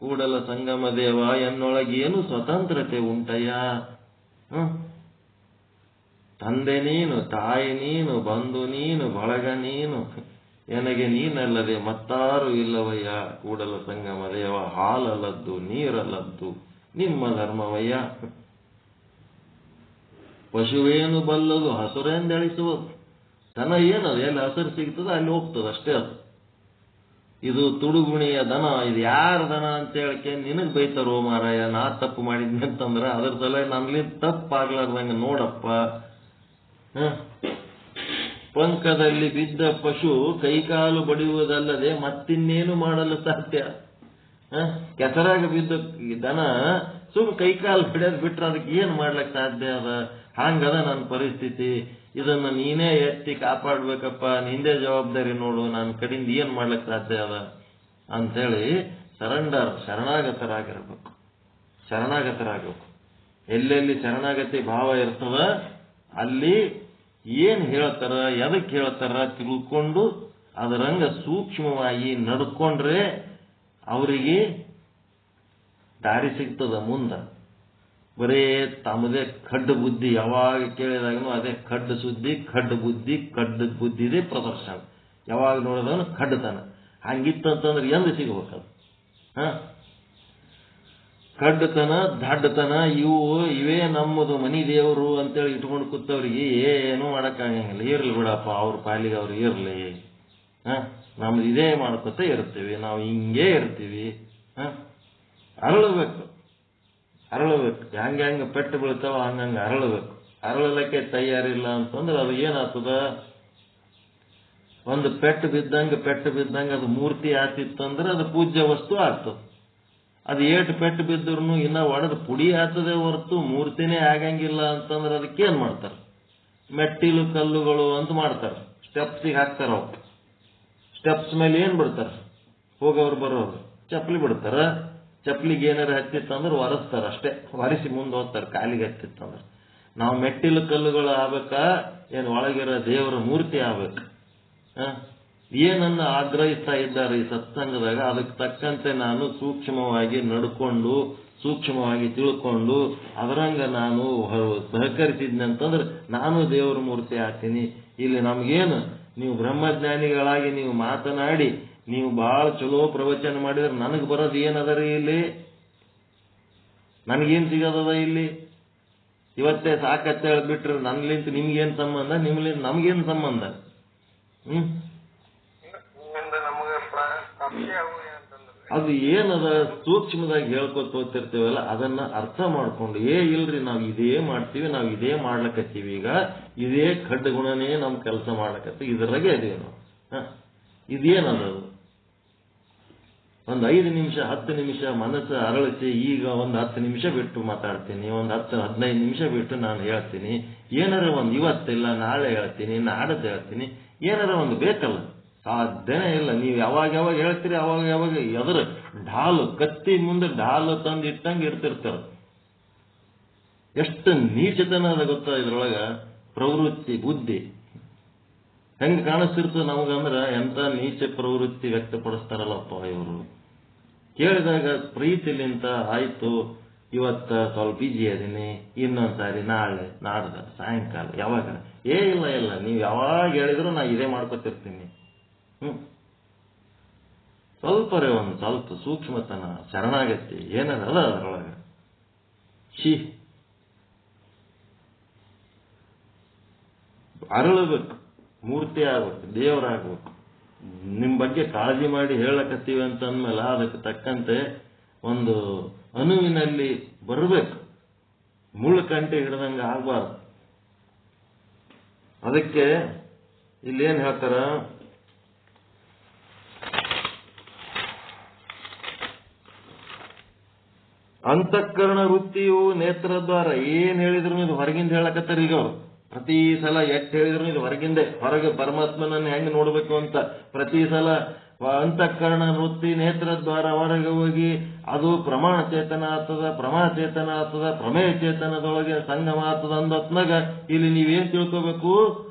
ಕೂಡಲ ಸಂಗಮ ದೇವ ಎನ್ನೊಳಗೇನು ಸ್ವತಂತ್ರತೆ ಉಂಟಯ್ಯ. ತಂದೆ ನೀನು, ತಾಯಿ ನೀನು, ಬಂಧು ನೀನು, ಬಳಗ ನೀನು, ನನಗೆ ನೀನಲ್ಲದೆ ಮತ್ತಾರು ಇಲ್ಲವಯ್ಯ. ಕೂಡಲ ಸಂಗಮ ದೇವ ಹಾಲಲ್ಲದ್ದು ನೀರಲ್ಲದ್ದು ನಿಮ್ಮ ಧರ್ಮವಯ್ಯ. ಪಶುವೇನು ಬಲ್ಲದು ಹಸುರೆಂದೆಳಿಸುವುದು. ದನ ಏನದು, ಎಲ್ಲಿ ಹಸಿರು ಸಿಗ್ತದ ಅಲ್ಲಿ ಹೋಗ್ತದ ಅಷ್ಟೇ. ಅದು ಇದು ತುಡುಗುಣಿಯ ದನ, ಇದು ಯಾರ ದನ ಅಂತ ಹೇಳಕ್ಕೆ ನಿನಗ್ ಬೈತಾರೋ ಮಾರಾಯ. ನಾ ತಪ್ಪು ಮಾಡಿದ್ನಿ ಅಂತಂದ್ರ ಅದ್ರ ಸಲ ನನ್ಲಿ ತಪ್ಪಾಗ್ಲಾರ್ದಂಗ ನೋಡಪ್ಪ. ಪಂಕದಲ್ಲಿ ಬಿದ್ದ ಪಶು ಕೈಕಾಲು ಬಡಿಯುವುದಲ್ಲದೆ ಮತ್ತಿನ್ನೇನು ಮಾಡಲು ಸಾಧ್ಯ? ಕೆಸರಾಗ ಬಿದ್ದ ದನ ಸುಮ್ ಕೈಕಾಲು ಬಿಡೋದು ಬಿಟ್ರೆ ಅದಕ್ಕೆ ಏನ್ ಮಾಡ್ಲಿಕ್ಕೆ ಸಾಧ್ಯ ಅದ? ಹಂಗದ ನನ್ನ ಪರಿಸ್ಥಿತಿ. ಇದನ್ನ ನೀನೇ ಎತ್ತಿ ಕಾಪಾಡ್ಬೇಕಪ್ಪ, ನಿಂದೇ ಜವಾಬ್ದಾರಿ ನೋಡು, ನನ್ನ ಕಡೆಯಿಂದ ಏನ್ ಮಾಡ್ಲಿಕ್ಕೆ ಸಾಧ್ಯ ಅದ ಅಂತೇಳಿ ಶರಣಾಗತರಾಗಿರ್ಬೇಕು. ಎಲ್ಲೆಲ್ಲಿ ಶರಣಾಗತಿ ಭಾವ ಇರ್ತದ ಅಲ್ಲಿ ಏನ್ ಹೇಳ್ತಾರ, ಎದಕ್ಕೆ ಹೇಳ್ತಾರ ತಿಳ್ಕೊಂಡು ಅದರಂಗ ಸೂಕ್ಷ್ಮವಾಗಿ ನಡ್ಕೊಂಡ್ರೆ ಅವರಿಗೆ ದಾರಿ ಸಿಗ್ತದ ಮುಂದ. ಬರೇ ತಮ್ಮದೇ ಖಡ್ಡ ಬುದ್ಧಿ, ಯಾವಾಗ ಕೇಳಿದಾಗನು ಅದೇ ಖಡ್ಡ ಸುದ್ದಿ, ಖಡ್ಡ ಬುದ್ಧಿದೇ ಪ್ರದರ್ಶನ. ಯಾವಾಗ ನೋಡಿದವನು ಖಡ್ಡತನ. ಹಂಗಿತ್ತಂತಂದ್ರೆ ಎಂದು ಸಿಗ್ಬೇಕದು? ಖಡ್ಡತನ, ದಡ್ಡತನ ಇವೇ ನಮ್ಮದು ಮನಿ ದೇವರು ಅಂತೇಳಿ ಇಟ್ಕೊಂಡು ಕೂತವ್ರಿಗೆ ಏನು ಮಾಡಕ್ಕಾಗಂಗಿಲ್ಲ. ಇರ್ಲಿ ಬಿಡಪ್ಪ, ಅವ್ರ ಪಾಲಿಗೆ ಅವ್ರು ಇರ್ಲಿ, ನಮ್ದು ಇದೇ ಮಾಡ್ಕೊತ ಇರ್ತೀವಿ, ನಾವು ಹಿಂಗೇ ಇರ್ತೀವಿ. ಅರಳಬೇಕು. ಹೆಂಗ ಪೆಟ್ಟು ಬೀಳ್ತಾವ ಹಂಗಂಗ ಅರಳಬೇಕು. ಅರಳಲಿಕ್ಕೆ ತಯಾರಿಲ್ಲ ಅಂತಂದ್ರೆ ಅದು ಏನಾಗ್ತದ? ಒಂದು ಪೆಟ್ಟು ಬಿದ್ದಂಗ ಅದು ಮೂರ್ತಿ ಆತಿತ್ತಂದ್ರೆ ಅದು ಪೂಜ್ಯ ವಸ್ತು ಆಗ್ತದ. ಅದು ಏಟು ಪೆಟ್ಟು ಬಿದ್ದರೂ ಇನ್ನ ಒಡೆದು ಪುಡಿ ಆಗ್ತದೆ ಹೊರತು ಮೂರ್ತಿನೇ ಆಗಂಗಿಲ್ಲ ಅಂತಂದ್ರೆ ಅದಕ್ಕೇನ್ ಮಾಡ್ತಾರೆ? ಮೆಟ್ಟಿಲು ಕಲ್ಲುಗಳು ಅಂತ ಮಾಡ್ತಾರೆ, ಸ್ಟೆಪ್ಸಿಗೆ ಹಾಕ್ತಾರ. ಅವು ಸ್ಟೆಪ್ಸ್ ಮೇಲೆ ಏನ್ ಬಿಡ್ತಾರ? ಹೋಗೋರು ಬರೋರು ಚಪ್ಪಲಿ ಬಿಡ್ತಾರ. ಚಪ್ಪಲಿಗೆ ಏನಾರ ಹತ್ತಿತ್ತಂದ್ರೆ ಒರೆಸ್ತಾರ ಅಷ್ಟೇ, ಒರೆಸಿ ಮುಂದೆ ಹೋಗ್ತಾರೆ. ಕಾಲಿಗೆ ಹತ್ತಿತ್ತಂದ್ರೆ ನಾವು ಮೆಟ್ಟಿಲು ಕಲ್ಲುಗಳು ಆಗ್ಬೇಕಾ, ಏನು ಒಳಗಿರೋ ದೇವರ ಮೂರ್ತಿ ಆಗ್ಬೇಕು? ಏನನ್ನ ಆಗ್ರಹಿಸ್ತಾ ಇದ್ದಾರೆ ಈ ಸತ್ಸಂಗದಾಗ, ಅದಕ್ಕೆ ತಕ್ಕಂತೆ ನಾನು ಸೂಕ್ಷ್ಮವಾಗಿ ನಡ್ಕೊಂಡು, ಸೂಕ್ಷ್ಮವಾಗಿ ತಿಳ್ಕೊಂಡು ಅದರಂಗ ನಾನು ಸಹಕರಿಸಿದ್ನಿ ಅಂತಂದ್ರೆ ನಾನು ದೇವರ ಮೂರ್ತಿ ಆಗ್ತೀನಿ. ಇಲ್ಲಿ ನಮ್ಗೇನು, ನೀವು ಬ್ರಹ್ಮಜ್ಞಾನಿಗಳಾಗಿ ನೀವು ಮಾತನಾಡಿ ನೀವು ಬಹಳ ಚಲೋ ಪ್ರವಚನ ಮಾಡಿದ್ರೆ ನನಗೆ ಬರೋದು ಏನದರಿ? ಇಲ್ಲಿ ನನಗೇನ್ ಸಿಗೋದದ? ಇಲ್ಲಿ ಇವತ್ತೇ ಸಾಕತ್ತೆ ಹೇಳ್ಬಿಟ್ರೆ ನನ್ಲಿಂತ ನಿಮ್ಗೇನ್ ಸಂಬಂಧ, ನಿಮ್ಲಿಂದ ನಮ್ಗೇನ್ ಸಂಬಂಧ? ಅದು ಏನದ ಸೂಕ್ಷ್ಮದಾಗಿ ಹೇಳ್ಕೊತ ಹೋಗ್ತಿರ್ತೀವಲ್ಲ, ಅದನ್ನ ಅರ್ಥ ಮಾಡ್ಕೊಂಡು ಇಲ್ರಿ ನಾವು ಇದೇ ಮಾಡ್ತೀವಿ, ನಾವು ಇದೇ ಮಾಡ್ಲಕತ್ತೀವಿ, ಈಗ ಇದೇ ಖಡ್ಡ ಗುಣನೇ ನಮ್ ಕೆಲಸ ಮಾಡ್ಲಕತ್ತೀವಿ, ಇದ್ರಾಗೆ ಅದೇವಿ ನಾವು. ಇದೇನದು? ಒಂದು 5 ನಿಮಿಷ 10 ನಿಮಿಷ ಮನಸ್ಸು ಅರಳಿಸಿ ಈಗ ಒಂದು 10 ನಿಮಿಷ ಬಿಟ್ಟು ಮಾತಾಡ್ತೀನಿ, ಒಂದು 10-15 ನಿಮಿಷ ಬಿಟ್ಟು ನಾನು ಹೇಳ್ತೀನಿ. ಏನಾರ ಒಂದು ಇವತ್ತಿಲ್ಲ ನಾಳೆ ಹೇಳ್ತೀನಿ, ನಾಡದ್ದು ಹೇಳ್ತೀನಿ, ಏನಾರ ಒಂದು ಬೇಕಲ್ಲ? ಸಾಧ್ಯನೇ ಇಲ್ಲ. ನೀವು ಯಾವಾಗ ಹೇಳ್ತೀರಿ ಅವಾಗ ಎದುರು ಢಾಲು, ಕತ್ತಿ ಮುಂದೆ ಢಾಲು ತಂದು ಇಟ್ಟಂಗೆ ಇರ್ತಿರ್ತಾರ. ಎಷ್ಟು ನೀಚತನ ಅದ ಗೊತ್ತಾ ಇದ್ರೊಳಗ? ಪ್ರವೃತ್ತಿ ಬುದ್ಧಿ ಹೆಂಗ್ ಕಾಣಿಸ್ತಿರ್ತದೆ ನಮಗಂದ್ರ ಎಂತ ನೀಚ ಪ್ರವೃತ್ತಿ ವ್ಯಕ್ತಪಡಿಸ್ತಾರಲ್ಲಪ್ಪ ಇವರು. ಕೇಳಿದಾಗ ಪ್ರೀತಿಲಿಂತ ಆಯ್ತು, ಇವತ್ತ ಸ್ವಲ್ಪ ಬಿಜಿ ಅದೀನಿ, ಇನ್ನೊಂದ್ಸಾರಿ ನಾಳೆ ನಾಡ್ದ ಸಾಯಂಕಾಲ ಯಾವಾಗ ಇಲ್ಲ ನೀವು ಯಾವಾಗ ಹೇಳಿದ್ರು ನಾ ಇದೇ ಮಾಡ್ಕೊತಿರ್ತೀನಿ. ಸ್ವಲ್ಪ ಸೂಕ್ಷ್ಮತನ, ಶರಣಾಗತಿ ಏನಾರ ಅದ ಅದ್ರೊಳಗ. ಅರಳಬೇಕು, ಮೂರ್ತಿ ಆಗ್ಬೇಕು, ದೇವರಾಗ್ಬೇಕು. ನಿಮ್ ಬಗ್ಗೆ ಕಾಳಜಿ ಮಾಡಿ ಹೇಳಕತ್ತೀವಿ ಅಂತ ಅಂದ್ಮೇಲೆ ಅದಕ್ಕೆ ತಕ್ಕಂತೆ ಒಂದು ಅಣುವಿನಲ್ಲಿ ಬರಬೇಕು, ಮುಳ್ಳು ಕಂಟೆ ಹಿಡ್ದಂಗ ಆಗ್ಬಾರ್ದು. ಅದಕ್ಕೆ ಇಲ್ಲೇನ್ ಹೇಳ್ತಾರ? ಅಂತಃಕರಣ ವೃತ್ತಿಯು ನೇತ್ರದ್ವಾರ. ಏನ್ ಹೇಳಿದ್ರು ಇದು ಹೊರಗಿಂದ ಹೇಳಕತ್ತಾರ ಈಗ ಅವ್ರು. ಪ್ರತಿ ಸಲ ಎಷ್ಟ್ ಹೇಳಿದ್ರು ಇದು ಹೊರಗಿಂದೆ, ಹೊರಗೆ ಪರಮಾತ್ಮನನ್ನ ಹೆಂಗ್ ನೋಡ್ಬೇಕು ಅಂತ ಪ್ರತಿ ಸಲ ಅಂತಃಕರಣ ವೃತ್ತಿ ನೇತ್ರದ್ವಾರ ಹೊರಗೆ ಹೋಗಿ ಅದು ಪ್ರಮಾಣ ಚೇತನ ಆಗ್ತದ, ಪ್ರಮಾಣ ಚೇತನ ಆಗ್ತದ, ಪ್ರಮೇಯ ಚೇತನದೊಳಗೆ ಸಂಗಮ ಆಗ್ತದ ಅಂದತ್ನಾಗ ಇಲ್ಲಿ ನೀವೇನ್ ತಿಳ್ಕೋಬೇಕು?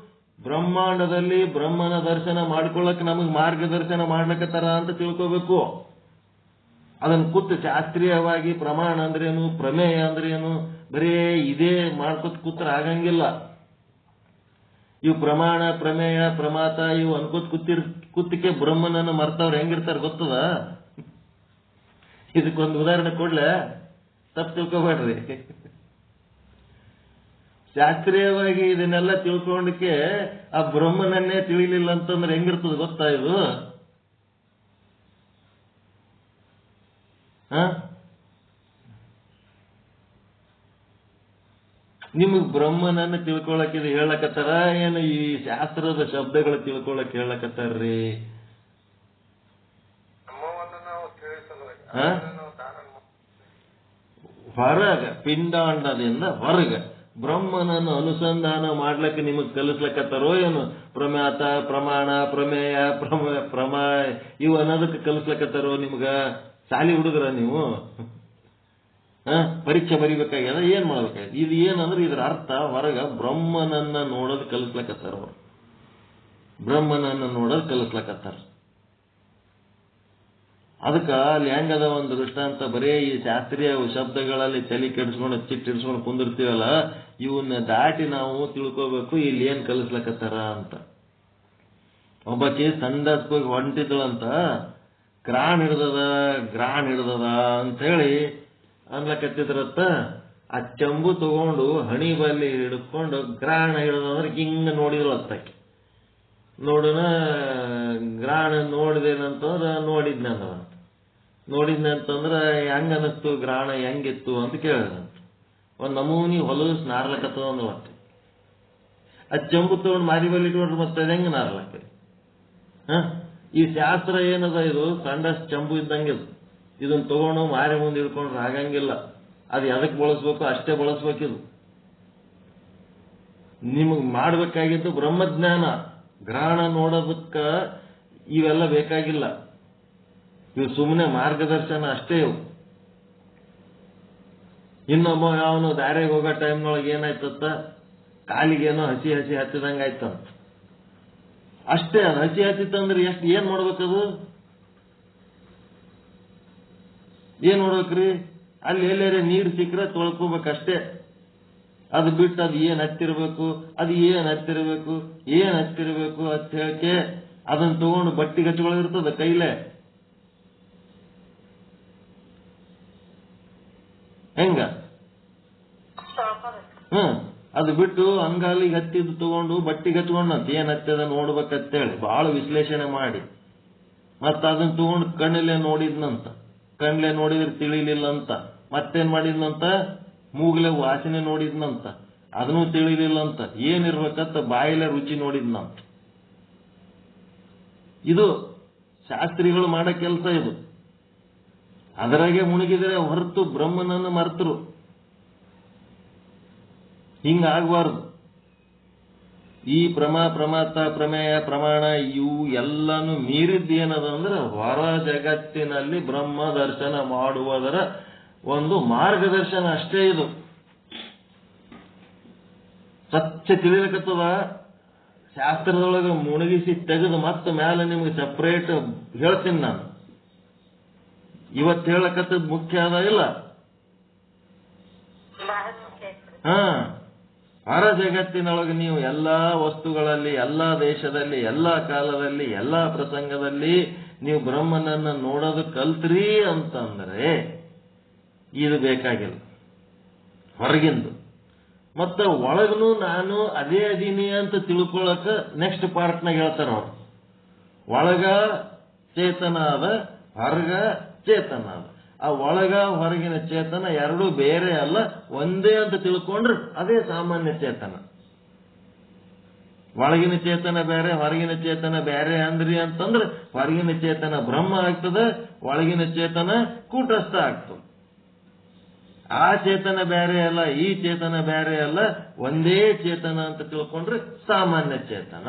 ಬ್ರಹ್ಮಾಂಡದಲ್ಲಿ ಬ್ರಹ್ಮನ ದರ್ಶನ ಮಾಡ್ಕೊಳ್ಳಕ್ ನಮಗ್ ಮಾರ್ಗದರ್ಶನ ಮಾಡ್ಲಕತ್ತಾರ ಅಂತ ತಿಳ್ಕೋಬೇಕು. ಅದನ್ನ ಕೂತು ಶಾಸ್ತ್ರೀಯವಾಗಿ ಪ್ರಮಾಣ ಅಂದ್ರೇನು, ಪ್ರಮೇಯ ಅಂದ್ರೇನು, ಬರೀ ಇದೇ ಮಾಡ್ಕೊತ್ ಕೂತ್ರ ಆಗಂಗಿಲ್ಲ. ಇವು ಪ್ರಮಾಣ, ಪ್ರಮೇಯ, ಪ್ರಮಾತ ಇವು ಅನ್ಕೋತ್ ಕೂತಿಕೆ ಬ್ರಹ್ಮನನ್ನು ಮರ್ತವ್ರು ಹೆಂಗಿರ್ತಾರ ಗೊತ್ತದ? ಇದಕ್ಕೊಂದು ಉದಾಹರಣೆ ಕೊಡ್ಲೆ, ತಪ್ಪು ತಿಳ್ಕೊಬೇಡ್ರಿ. ಶಾಸ್ತ್ರೀಯವಾಗಿ ಇದನ್ನೆಲ್ಲ ತಿಳ್ಕೊಂಡಕ್ಕೆ ಆ ಬ್ರಹ್ಮನನ್ನೇ ತಿಳಿಲಿಲ್ಲ ಅಂತಂದ್ರೆ ಹೆಂಗಿರ್ತದ ಗೊತ್ತಾ ಇದು? ನಿಮಗ್ ಬ್ರಹ್ಮನನ್ನ ತಿಳ್ಕೊಳಕ್ ಇದು ಹೇಳಕತ್ತಾರ ಏನು ಈ ಶಾಸ್ತ್ರದ ಶಬ್ದಗಳು ತಿಳ್ಕೊಳಕ್ ಹೇಳಕತ್ತಾರ್ರಿ? ಹೊರಗ ಪಿಂಡಾಂಡದಿಂದ ಹೊರಗ ಬ್ರಹ್ಮನನ್ನು ಅನುಸಂಧಾನ ಮಾಡ್ಲಕ್ಕೆ ನಿಮಗ್ ಕಲಿಸ್ಲಕತ್ತಾರೋ ಏನು? ಪ್ರಮ್ಯಾತ, ಪ್ರಮಾಣ, ಪ್ರಮೇಯ, ಪ್ರಮಾಯ ಇವು ಅನ್ನೋದಕ್ಕೆ ಕಲಿಸ್ಲಕತ್ತಾರೋ ನಿಮ್ಗ? ಶಾಲಿ ಹುಡುಗರ ನೀವು? ಪರೀಕ್ಷೆ ಬರಿಬೇಕಾಗ್ಯದ, ಏನ್ ಮಾಡ್ಬೇಕಾಗ್ಯದ? ಇದು ಏನಂದ್ರೆ ಇದ್ರ ಅರ್ಥ ಹೊರಗ ಬ್ರಹ್ಮನನ್ನ ನೋಡೋದು ಕಲಿಸ್ಲಕತ್ತಾರ ಅವ್ರು. ಬ್ರಹ್ಮನನ್ನ ನೋಡೋದು ಕಲಿಸ್ಲಕತ್ತಾರ. ಅದಕ್ಕ ಅಲ್ಲಿ ಹೆಂಗದ ಒಂದು ದೃಷ್ಟಾಂತ, ಬರೇ ಈ ಶಾಸ್ತ್ರೀಯ ಶಬ್ದಗಳಲ್ಲಿ ತಲೆ ಕೆಡಿಸ್ಕೊಂಡು ಚಿಟ್ಟಿಡ್ಸ್ಕೊಂಡು ಕುಂದಿರ್ತೀವಲ್ಲ, ಇವನ್ನ ದಾಟಿ ನಾವು ತಿಳ್ಕೋಬೇಕು ಇಲ್ಲಿ ಏನ್ ಕಲಿಸ್ಲಕತ್ತಾರ ಅಂತ. ಒಬ್ಬಾಕಿ ಸಂಡಾಸ್ಕೋಗಿ ಹೊಂಟಿದ್ಳಂತ, ಗ್ರಾಣ ಹಿಡ್ದದ ಅಂತ ಹೇಳಿ ಅನ್ಲಕತ್ತಿದ್ರತ್ತ. ಆ ಚಂಬು ತಗೊಂಡು ಹಣಿ ಬಲ್ಲಿ ಹಿಡ್ಕೊಂಡು ಗ್ರಾಣ ಹಿಡ್ದಂದ್ರೆ ಹಿಂಗ ನೋಡಿದ್ಳತ್ತಾಕಿ. ನೋಡೋಣ ಗ್ರಾಣ ನೋಡಿದೇನಂತಂದ್ರ ನೋಡಿದ್ನಂತಂದ್ರ ಹೆಂಗ ಅನಿಸ್ತು ಗ್ರಾಣ ಹೆಂಗಿತ್ತು ಅಂತ ಕೇಳಿದಂತ. ಒಂದ್ ನಮೂನಿ ಹೊಲಸ್ ನಾರ್ಲಕತ್ತದ ಅಂದ್ಲತ್ತ. ಆ ಚಂಬು ತಗೊಂಡು ಮಾರಿ ಬಲ್ಲಿ ಇಟ್ಕೊಂಡ್ರೆ ಮತ್ತೆ ಹೆಂಗ ನಾರ್ಲಕ್ಕ? ಈ ಶಾಸ್ತ್ರ ಏನದ, ಇದು ಸಣ್ಣ ಚಂಬು ಇದ್ದಂಗೆ. ಇದನ್ನ ತಗೊಂಡು ಮಾರಿ ಮುಂದೆ ಇಡ್ಕೊಂಡ್ರೆ ಆಗಂಗಿಲ್ಲ. ಅದು ಎದಕ್ ಬಳಸ್ಬೇಕು ಅಷ್ಟೇ ಬಳಸ್ಬೇಕಿದು. ನಿಮಗ್ ಮಾಡ್ಬೇಕಾಗಿದ್ದು ಬ್ರಹ್ಮಜ್ಞಾನ. ಗ್ರಹಣ ನೋಡೋದಕ್ಕ ಇವೆಲ್ಲ ಬೇಕಾಗಿಲ್ಲ. ಇವು ಸುಮ್ಮನೆ ಮಾರ್ಗದರ್ಶನ ಅಷ್ಟೇ. ಇವು ಇನ್ನೊಬ್ಬ ಅವನು ದಾರಿಗೆ ಹೋಗೋ ಟೈಮ್ನೊಳಗೆ ಏನಾಯ್ತತ್ತ, ಕಾಲಿಗೇನೋ ಹಸಿ ಹತ್ತಿದಂಗ ಆಯ್ತಂತ. ಅಷ್ಟೇ. ಅದು ಹಸಿ ಹತ್ತಿತ್ತಂದ್ರೆ ಏನ್ ಮಾಡ್ಬೇಕದು? ಏನ್ ನೋಡ್ಬೇಕ್ರಿ? ಅಲ್ಲಿ ಎಲ್ಲಾರೆ ನೀರು ಸಿಕ್ಕರೆ ತೊಳ್ಕೋಬೇಕಷ್ಟೇ. ಅದು ಬಿಟ್ಟು ಅದು ಏನ್ ಹತ್ತಿರ್ಬೇಕು ಅಂತ ಹೇಳಕ್ಕೆ ಅದನ್ನ ತಗೊಂಡು ಬಟ್ಟಿ ಹಚ್ಕೊಳ್ಳಿರ್ತದ ಕೈಲೇ. ಹೆಂಗ? ಅದು ಬಿಟ್ಟು ಅಂಗಾಲಿಗೆ ಹತ್ತಿದ್ದು ತಗೊಂಡು ಬಟ್ಟಿಗೆ ಹಚ್ಕೊಂಡಂತ ಏನ್ ಹತ್ತದ ನೋಡ್ಬೇಕಂತೇಳಿ ಬಹಳ ವಿಶ್ಲೇಷಣೆ ಮಾಡಿ, ಮತ್ತ ಅದನ್ನ ತಗೊಂಡು ಕಣ್ಣಲ್ಲೇ ನೋಡಿದ್ನಂತ. ಕಣ್ಲೆ ನೋಡಿದ್ರೆ ತಿಳಿಲಿಲ್ಲ ಅಂತ ಮತ್ತೇನ್ ಮಾಡಿದ್ನಂತ, ಮೂಗ್ಲೆ ವಾಸನೆ ನೋಡಿದ್ನಂತ, ಅದನ್ನೂ ತಿಳಿಲಿಲ್ಲ ಅಂತ ಏನಿರ್ಬೇಕಂತ ಬಾಯಿಲೆ ರುಚಿ ನೋಡಿದ್ನಂತ. ಇದು ಶಾಸ್ತ್ರಿಗಳು ಮಾಡೋ ಕೆಲಸ ಇದು. ಅದರಾಗೆ ಮುಳುಗಿದರೆ ಹೊರತು ಬ್ರಹ್ಮನನ್ನು ಮರ್ತರು. ಹಿಂಗಾಗಬಾರ್ದು. ಈ ಪ್ರಮಾತ, ಪ್ರಮೇಯ, ಪ್ರಮಾಣ ಇವು ಎಲ್ಲಾನು ಮೀರಿದ್ದೇನದ ಅಂದ್ರೆ ಹೊರ ಜಗತ್ತಿನಲ್ಲಿ ಬ್ರಹ್ಮ ದರ್ಶನ ಮಾಡುವುದರ ಒಂದು ಮಾರ್ಗದರ್ಶನ ಅಷ್ಟೇ ಇದು. ಸ್ವಚ್ಛ ತಿಳಿಯಕತ್ತದ. ಶಾಸ್ತ್ರದೊಳಗೆ ಮುಳುಗಿಸಿ ತೆಗೆದು ಮತ್ತೆ ಮೇಲೆ ನಿಮ್ಗೆ ಸಪ್ರೇಟ್ ಹೇಳ್ತೀನಿ ನಾನು. ಇವತ್ತು ಹೇಳಕತ್ತದ ಮುಖ್ಯ ಅದ ಇಲ್ಲ? ಹೊರ ಜಗತ್ತಿನೊಳಗೆ ನೀವು ಎಲ್ಲಾ ವಸ್ತುಗಳಲ್ಲಿ, ಎಲ್ಲಾ ದೇಶದಲ್ಲಿ, ಎಲ್ಲಾ ಕಾಲದಲ್ಲಿ, ಎಲ್ಲಾ ಪ್ರಸಂಗದಲ್ಲಿ ನೀವು ಬ್ರಹ್ಮನನ್ನ ನೋಡೋದು ಕಲ್ತ್ರಿ ಅಂತಂದ್ರೆ ಇದು ಬೇಕಾಗಿಲ್ಲ ಹೊರಗಿಂದು. ಮತ್ತ ಒಳಗನು ನಾನು ಅದೇ ಅದೀನಿ ಅಂತ ತಿಳ್ಕೊಳಕ ನೆಕ್ಸ್ಟ್ ಪಾರ್ಟ್ನಾಗ ಹೇಳ್ತಾರ ಅವ್ರು. ಒಳಗ ಚೇತನ ಅದ, ಹೊರಗ ಚೇತನ ಅದ. ಆ ಒಳಗ ಹೊರಗಿನ ಚೇತನ ಎರಡೂ ಬೇರೆ ಅಲ್ಲ, ಒಂದೇ ಅಂತ ತಿಳ್ಕೊಂಡ್ರೆ ಅದೇ ಸಾಮಾನ್ಯ ಚೇತನ. ಒಳಗಿನ ಚೇತನ ಬೇರೆ, ಹೊರಗಿನ ಚೇತನ ಬೇರೆ ಅಂದ್ರಿ ಅಂತಂದ್ರೆ ಹೊರಗಿನ ಚೇತನ ಬ್ರಹ್ಮ ಆಗ್ತದೆ, ಒಳಗಿನ ಚೇತನ ಕೂಟಸ್ಥ ಆಗ್ತದೆ. ಆ ಚೇತನ ಬೇರೆ ಅಲ್ಲ, ಈ ಚೇತನ ಬೇರೆ ಅಲ್ಲ, ಒಂದೇ ಚೇತನ ಅಂತ ತಿಳ್ಕೊಂಡ್ರೆ ಸಾಮಾನ್ಯ ಚೇತನ.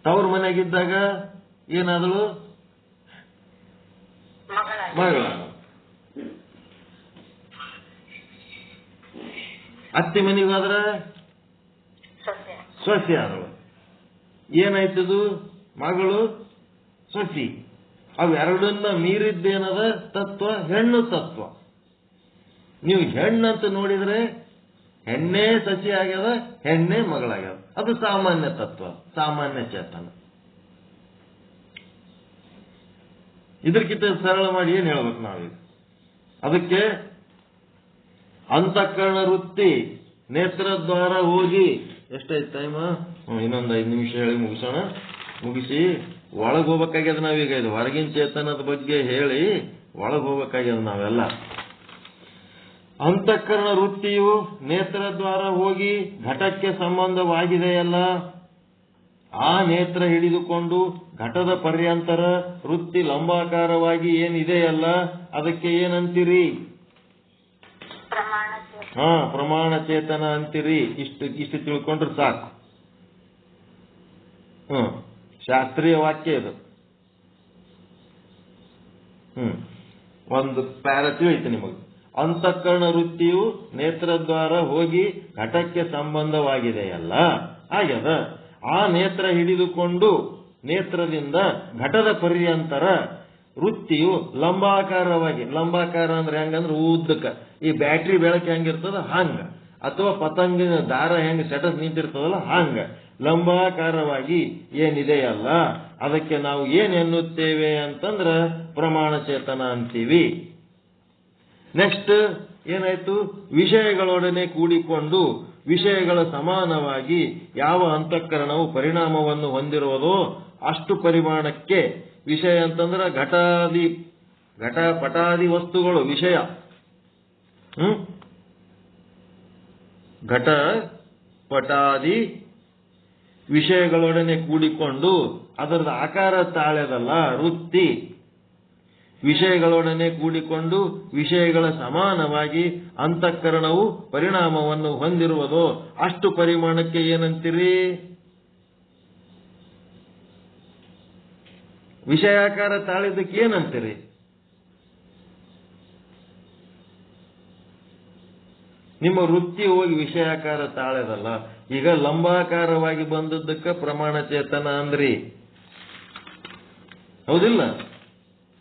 ತವ್ರ ಮನೆಗಿದ್ದಾಗ ಏನಾದಳು? ಮಗಳ. ಅತ್ತಿ ಮನೆಗೆ ಹೋದ್ರ ಸೊಸೆ ಆದಳು. ಏನಾಯ್ತದು? ಮಗಳು ಸೊಸಿ. ಅವೆರಡನ್ನ ಮೀರಿದ್ದೇನದ ತತ್ವ? ಹೆಣ್ಣು ತತ್ವ. ನೀವು ಹೆಣ್ಣಂತ ನೋಡಿದ್ರೆ ಹೆಣ್ಣೇ ಸಸಿ ಆಗ್ಯದ, ಹೆಣ್ಣೇ ಮಗಳಾಗ್ಯದ. ಅದು ಸಾಮಾನ್ಯ ತತ್ವ, ಸಾಮಾನ್ಯ ಚೇತನ. ಇದಕ್ಕಿಂತ ಸರಳ ಮಾಡಿ ಏನ್ ಹೇಳ್ಬೇಕು ನಾವೀಗ? ಅದಕ್ಕೆ ಅಂತಃಕರಣ ವೃತ್ತಿ ನೇತ್ರದ್ವಾರ ಹೋಗಿ, ಎಷ್ಟೈತ್ ಟೈಮ್? ಇನ್ನೊಂದು 5 ನಿಮಿಷ ಹೇಳಿ ಮುಗಿಸೋಣ. ಮುಗಿಸಿ ಒಳಗೆ ಹೋಗ್ಬೇಕಾಗ್ಯದ ನಾವೀಗ. ಇದು ಹೊರಗಿನ ಚೇತನದ ಬಗ್ಗೆ ಹೇಳಿ ಒಳಗೆ ಹೋಗ್ಬೇಕಾಗ್ಯದ ನಾವೆಲ್ಲ. ಅಂತಃಕರಣ ವೃತ್ತಿಯು ನೇತ್ರದ್ವಾರ ಹೋಗಿ ಘಟಕ್ಕೆ ಸಂಬಂಧವಾಗಿದೆಯಲ್ಲ, ಆ ನೇತ್ರ ಹಿಡಿದುಕೊಂಡು ಘಟದ ಪರ್ಯಂತರ ವೃತ್ತಿ ಲಂಬಾಕಾರವಾಗಿ ಏನಿದೆಯಲ್ಲ, ಅದಕ್ಕೆ ಏನಂತೀರಿ? ಪ್ರಮಾಣ ಚೇತನ ಅಂತೀರಿ. ಇಷ್ಟು ತಿಳ್ಕೊಂಡ್ರೆ ಸಾಕು. ಶಾಸ್ತ್ರೀಯ ವಾಕ್ಯ ಇದು. ಒಂದು ಪ್ಯಾರ ತಿಳಿತು ನಿಮಗೆ. ಅಂತಃಕರಣ ವೃತ್ತಿಯು ನೇತ್ರದ್ವಾರ ಹೋಗಿ ಘಟಕ್ಕೆ ಸಂಬಂಧವಾಗಿದೆಯಲ್ಲ, ಆಗ್ಯದ. ಆ ನೇತ್ರ ಹಿಡಿದುಕೊಂಡು ನೇತ್ರದಿಂದ ಘಟದ ಪರ್ಯಂತರ ವೃತ್ತಿಯು ಲಂಬಾಕಾರವಾಗಿ, ಲಂಬಾಕಾರ ಅಂದ್ರೆ ಹೆಂಗಂದ್ರೆ ಉದ್ದಕ್ಕ, ಈ ಬ್ಯಾಟ್ರಿ ಬೆಳಕು ಹೆಂಗಿರ್ತದ ಹಂಗ, ಅಥವಾ ಪತಂಗಿನ ದಾರ ಹೆಂಗ ಸೆಟಸ್ ನಿಂತಿರ್ತದಲ್ಲ ಹಂಗ ಲಂಬಾಕಾರವಾಗಿ ಏನಿದೆಯಲ್ಲ, ಅದಕ್ಕೆ ನಾವು ಏನ್ ಎನ್ನುತ್ತೇವೆ ಅಂತಂದ್ರ ಪ್ರಮಾಣ ಚೇತನ ಅಂತೀವಿ. ನೆಕ್ಸ್ಟ್ ಏನಾಯ್ತು? ವಿಷಯಗಳೊಡನೆ ಕೂಡಿಕೊಂಡು ವಿಷಯಗಳ ಸಮಾನವಾಗಿ ಯಾವ ಅಂತಃಕರಣವು ಪರಿಣಾಮವನ್ನು ಹೊಂದಿರುವುದೋ ಅಷ್ಟು ಪರಿಮಾಣಕ್ಕೆ, ವಿಷಯ ಅಂತಂದ್ರೆ ಘಟ ಪಟಾದಿ ವಸ್ತುಗಳು ವಿಷಯ. ಘಟ ಪಟಾದಿ ವಿಷಯಗಳೊಡನೆ ಕೂಡಿಕೊಂಡು ಅದರದ ಆಕಾರ ತಾಳೆದಲ್ಲ ವೃತ್ತಿ, ವಿಷಯಗಳೊಡನೆ ಕೂಡಿಕೊಂಡು ವಿಷಯಗಳ ಸಮಾನವಾಗಿ ಅಂತಃಕರಣವು ಪರಿಣಾಮವನ್ನು ಹೊಂದಿರುವುದೋ ಅಷ್ಟು ಪರಿಮಾಣಕ್ಕೆ ಏನಂತೀರಿ? ವಿಷಯಾಕಾರ ತಾಳಿದ್ದಕ್ಕೆ ಏನಂತೀರಿ? ನಿಮ್ಮ ವೃತ್ತಿ ಹೋಗಿ ವಿಷಯಾಕಾರ ತಾಳೆದಲ್ಲ, ಈಗ ಲಂಬಾಕಾರವಾಗಿ ಬಂದದ್ದಕ್ಕ ಪ್ರಮಾಣ ಚೇತನ ಅಂದ್ರಿ, ಹೌದಿಲ್ಲ?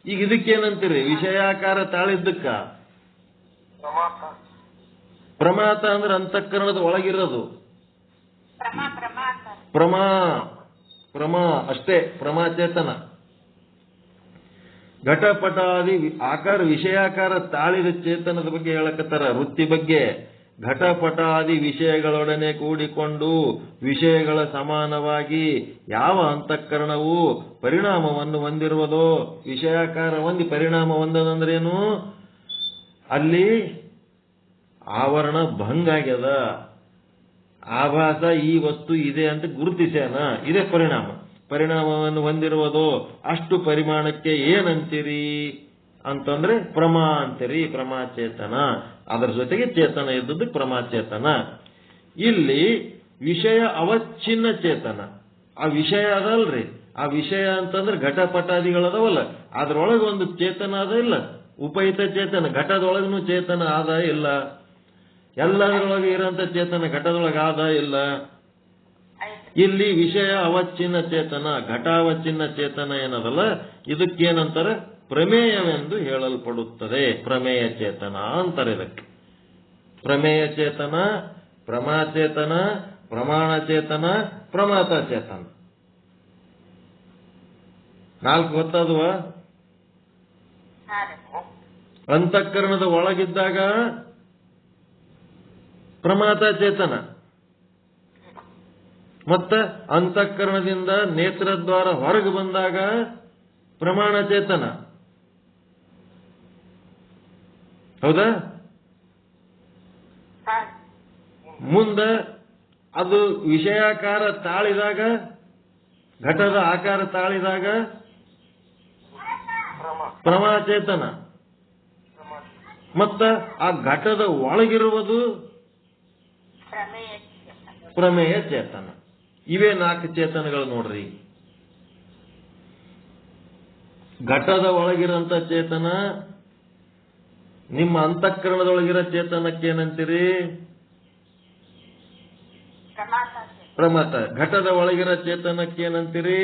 ಈಗ ಇದಕ್ಕೇನಂತೀರಿ? ವಿಷಯಾಕಾರ ತಾಳಿದ್ದಕ್ಕ ಪ್ರಮಾತ ಅಂದ್ರೆ ಅಂತಃಕರಣದ ಒಳಗಿರೋದು. ಪ್ರಮಾ ಅಷ್ಟೇ ಪ್ರಮಾಚೇತನ. ಘಟಪಟಾದಿ ಆಕಾರ ವಿಷಯಾಕಾರ ತಾಳಿದ ಚೇತನದ ಬಗ್ಗೆ ಹೇಳಕತ್ತಾರ, ವೃತ್ತಿ ಬಗ್ಗೆ. ಘಟಪಟಾದಿ ವಿಷಯಗಳೊಡನೆ ಕೂಡಿಕೊಂಡು ವಿಷಯಗಳ ಸಮಾನವಾಗಿ ಯಾವ ಅಂತಃಕರಣವು ಪರಿಣಾಮವನ್ನು ಹೊಂದಿರುವುದೋ, ವಿಷಯಾಕಾರ ಹೊಂದಿ ಪರಿಣಾಮ ಹೊಂದದಂದ್ರೇನು? ಅಲ್ಲಿ ಆವರಣ ಭಂಗ ಆಗ್ಯದ, ಆಭಾಸ ಈ ವಸ್ತು ಇದೆ ಅಂತ ಗುರುತಿಸ್ಯಾನ, ಇದೇ ಪರಿಣಾಮವನ್ನು ಹೊಂದಿರುವುದೋ ಅಷ್ಟು ಪರಿಮಾಣಕ್ಕೆ ಏನಂತೀರಿ ಅಂತಂದ್ರೆ ಪ್ರಮಾ ಅಂತೀರಿ, ಪ್ರಮಾಚೇತನ. ಅದರ ಜೊತೆಗೆ ಚೇತನ ಇದ್ದದ್ದು ಪ್ರಮಾಚೇತನ. ಇಲ್ಲಿ ವಿಷಯ ಅವಚ್ಛಿನ್ನ ಚೇತನ. ಆ ವಿಷಯ ಅದಲ್ರಿ, ಆ ವಿಷಯ ಅಂತಂದ್ರೆ ಘಟಪಟಾದಿಗಳದವಲ್ಲ, ಅದ್ರೊಳಗೆ ಒಂದು ಚೇತನ ಅದ ಇಲ್ಲ, ಉಪಹಿತ ಚೇತನ. ಘಟದೊಳಗನು ಚೇತನ ಆದ ಇಲ್ಲ, ಎಲ್ಲದರೊಳಗೆ ಇರೋಂಥ ಚೇತನ ಘಟದೊಳಗೆ ಆದ ಇಲ್ಲ. ಇಲ್ಲಿ ವಿಷಯ ಅವಚ್ಛಿನ್ನ ಚೇತನ, ಘಟಾವಚ್ಛಿನ್ನ ಚೇತನ ಏನದಲ್ಲ, ಇದಕ್ಕೇನಂತಾರೆ? ಪ್ರಮೇಯವೆಂದು ಹೇಳಲ್ಪಡುತ್ತದೆ. ಪ್ರಮೇಯ ಚೇತನ ಅಂತಾರೆ ಇದಕ್ಕೆ. ಪ್ರಮೇಯ ಚೇತನ, ಪ್ರಮಾಚೇತನ, ಪ್ರಮಾಣ ಚೇತನ, ಪ್ರಮಾತ ಚೇತನ. 4 ಗೊತ್ತದ್ವ? ಅಂತಃಕರಣದ ಒಳಗಿದ್ದಾಗ ಪ್ರಮಾತ ಚೇತನ, ಮತ್ತ ಅಂತಃಕರಣದಿಂದ ನೇತ್ರದ್ವಾರ ಹೊರಗೆ ಬಂದಾಗ ಪ್ರಮಾಣ ಚೇತನ. ಹೌದಾ? ಮುಂದ ಅದು ವಿಷಯಾಕಾರ ತಾಳಿದಾಗ, ಘಟದ ಆಕಾರ ತಾಳಿದಾಗ ಪ್ರಮಾಚೇತನ. ಮತ್ತ ಆ ಘಟದ ಒಳಗಿರುವುದು ಪ್ರಮೇಯ ಚೇತನ. ಇವೇ 4 ಚೇತನಗಳು ನೋಡ್ರಿ. ಘಟದ ಒಳಗಿರಂತ ಚೇತನ, ನಿಮ್ಮ ಅಂತಃಕರಣದೊಳಗಿರೋ ಚೇತನಕ್ಕೆ ಏನಂತೀರಿ? ಪ್ರಮತ. ಘಟದ ಒಳಗಿರೋ ಚೇತನಕ್ಕೆ ಏನಂತೀರಿ?